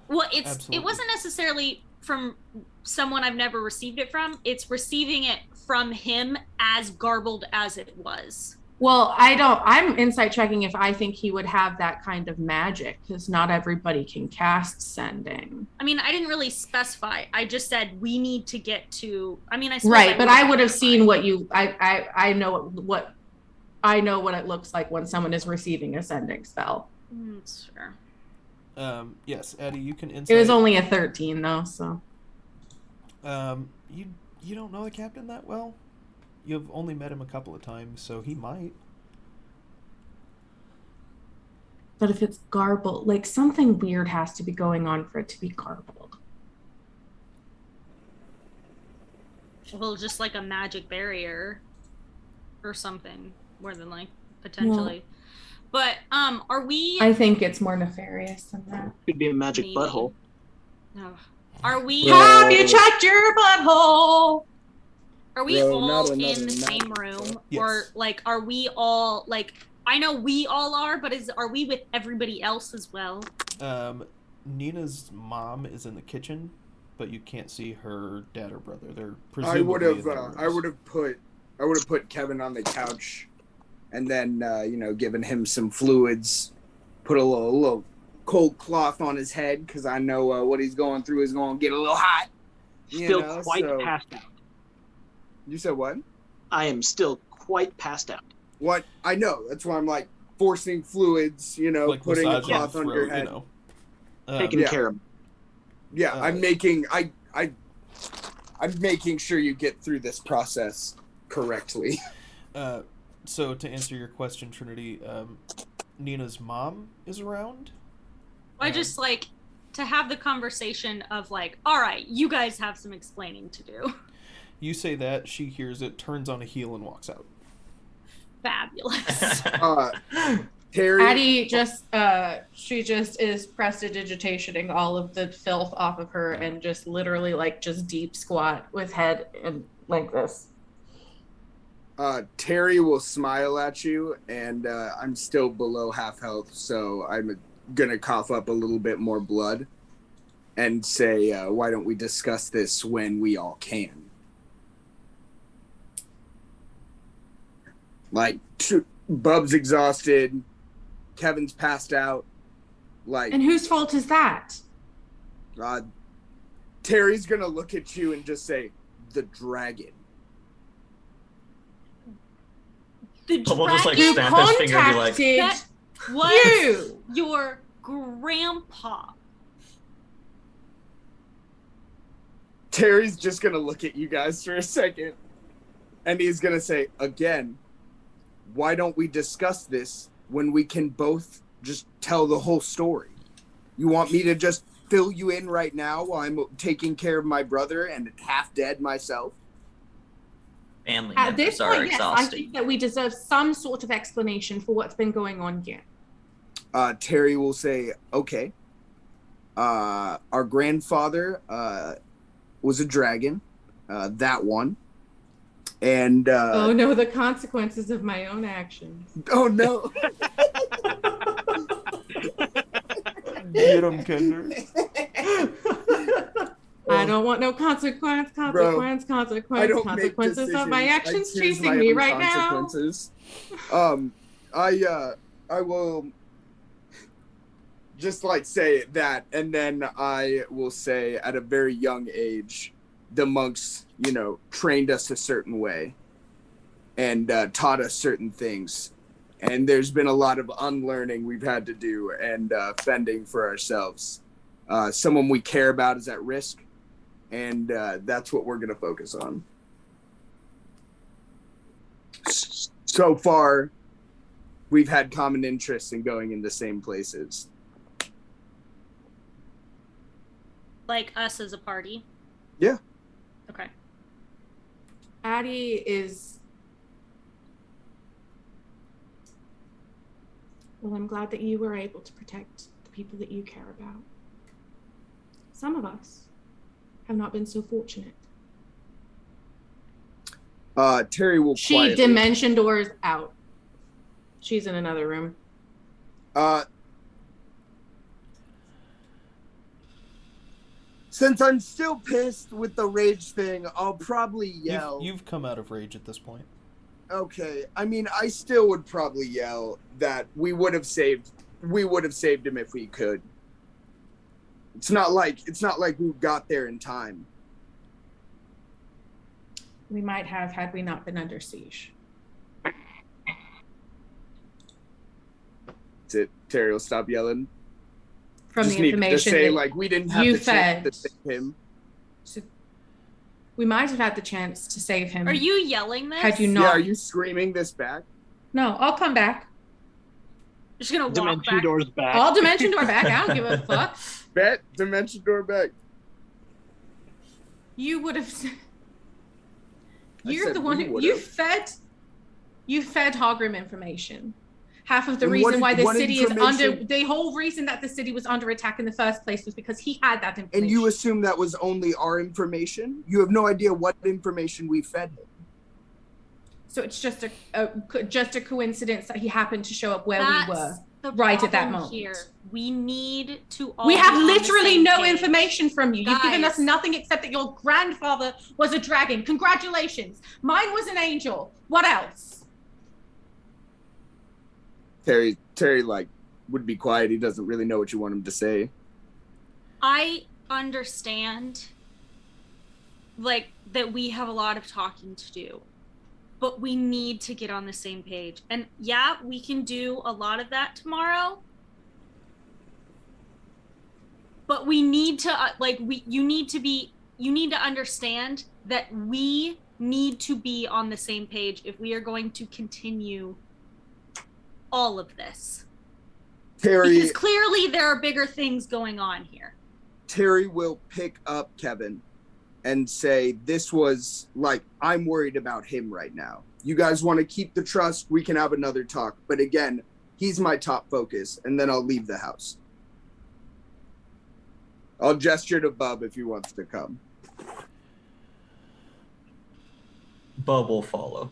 Well, it wasn't necessarily from someone I've never received it from. It's receiving it from him as garbled as it was. Well, I'm insight checking if I think he would have that kind of magic, because not everybody can cast sending. I mean, I didn't really specify. I just said we need to get to. I mean, I suppose Right, but I would have specified. seen what you. I know what it looks like when someone is receiving a sending spell. Sure. Yes, Eddie, you can insight. It was only a 13 though, so. You don't know the captain that well? You've only met him a couple of times, so he might. But if it's garbled, like something weird has to be going on for it to be garbled. Well, just like a magic barrier or something, more than like potentially. But are we? I think it's more nefarious than that. Could be a magic butthole. No. Are we? Have you checked your butthole? Are we Bro, all not in another the same magic room, Yes. or like are we all like? I know we all are, but are we with everybody else as well? Nina's mom is in the kitchen, but you can't see her dad or brother. They're I presumably would in have their I rooms. would have put Kevin on the couch, and then given him some fluids, put a little cold cloth on his head because I know what he's going through is going to get a little hot. Still quite passed out. You said what? I am still quite passed out. What? I know. That's why I'm like forcing fluids, Like putting a massaging cloth the on throat, your head. Taking Yeah. care of him. Yeah, I'm making sure you get through this process correctly. So to answer your question, Trinity, Nina's mom is around. I just like to have the conversation of like, all right, you guys have some explaining to do. You say that, she hears it, turns on a heel, and walks out. Fabulous. Terry, Addie she just is prestidigitationing all of the filth off of her and just literally like just deep squat with head and like this. Terry will smile at you, and I'm still below half health, so I'm gonna cough up a little bit more blood and say, why don't we discuss this when we all can? Like, Bub's exhausted, Kevin's passed out. Like, And whose fault is that? Terry's gonna look at you and just say, the dragon. The Bubble just like dragon snap his finger and be like, that was your grandpa. Terry's just gonna look at you guys for a second, and he's gonna say, again, why don't we discuss this when we can both just tell the whole story? You want me to just fill you in right now while I'm taking care of my brother and half dead myself? Family At this members are point, yes, I exhausting. think that we deserve some sort of explanation for what's been going on here. Terry will say, okay, our grandfather was a dragon, that one. And oh no, the consequences of my own actions. Oh no. Get him, Kinder. I don't want no consequences I don't make consequences of my decisions. actions I choose chasing my me own right consequences. I will just like say that, and then I will say at a very young age, the monks, trained us a certain way and taught us certain things. And there's been a lot of unlearning we've had to do and fending for ourselves. Someone we care about is at risk, and that's what we're going to focus on. So far, we've had common interests in going in the same places. Like us as a party. Yeah. Okay. Addie is... Well, I'm glad that you were able to protect the people that you care about. Some of us have not been so fortunate. Terry will She quietly... dimension doors out. She's in another room. Since I'm still pissed with the rage thing, I'll probably yell. You've come out of rage at this point. Okay, I mean, I still would probably yell that we would have saved him if we could. It's not like we got there in time. We might have had we not been under siege. That's it. Terry will stop yelling. From Just the needed information to say, that like, we didn't have you the chance to fed. save him. So we might have had the chance to save him. Are you yelling this? Had you not? Yeah, are you screaming this back? No, I'll come back. Just gonna walk Dimension back. doors back. I'll dimension door back. I don't give a fuck. Bet dimension door back. You would have. I You're said the one we who would've. you fed Hogrim information. Half of the And reason why the what city is under information- the whole reason that the city was under attack in the first place was because he had that information. And you assume that was only our information? You have no idea what information we fed him. So it's just a coincidence that he happened to show up where we were the right at that problem moment. Here, we need to all. We have be on the literally same no page. information from you. You've given us Guys. nothing except that your grandfather was a dragon. Congratulations. Mine was an angel. What else? Terry like would be quiet. He doesn't really know what you want him to say. I understand, like, that we have a lot of talking to do, but we need to get on the same page. And yeah, we can do a lot of that tomorrow, but we need to, you need to understand that we need to be on the same page if we are going to continue all of this. Terry Because clearly there are bigger things going on here. Terry will pick up Kevin and say, this was like, I'm worried about him right now. You guys want to keep the trust, we can have another talk. But again, he's my top focus, and then I'll leave the house. I'll gesture to Bub if he wants to come. Bub will follow.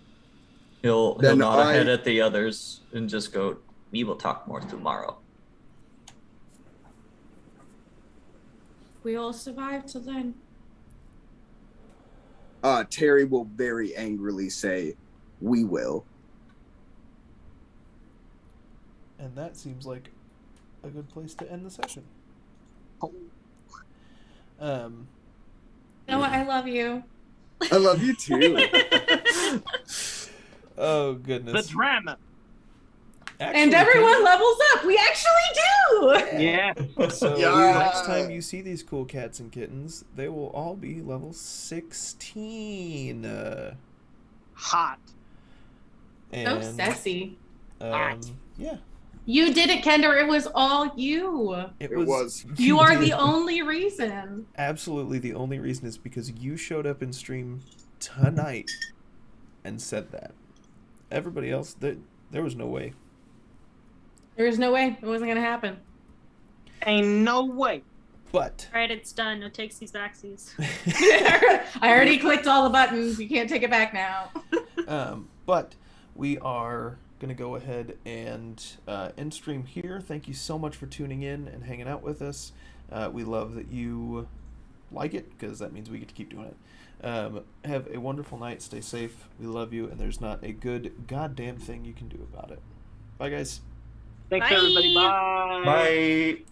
He'll Then nod ahead at the others and just go, we will talk more tomorrow. We all survived till then. Terry will very angrily say, we will. And that seems like a good place to end the session. Noah, I love you. I love you too. Oh, goodness. The drama. Actually, And everyone levels up. We actually do. Yeah. So Yeah. next time you see these cool cats and kittens, they will all be level 16. Hot. So And, sassy. yeah. You did it, Kendra. It was all you. It It was. You are the only reason. Absolutely the only reason is because you showed up in stream tonight and said that. Everybody else, there was no way. There was no way. It wasn't going to happen. Ain't no way. But All right, it's done. No takesies backsies. I already clicked all the buttons. You can't take it back now. but we are going to go ahead and end stream here. Thank you so much for tuning in and hanging out with us. We love that you like it because that means we get to keep doing it. Have a wonderful night. Stay safe. We love you, and there's not a good goddamn thing you can do about it. Bye, guys. Thanks, Bye. everybody. Bye. Bye.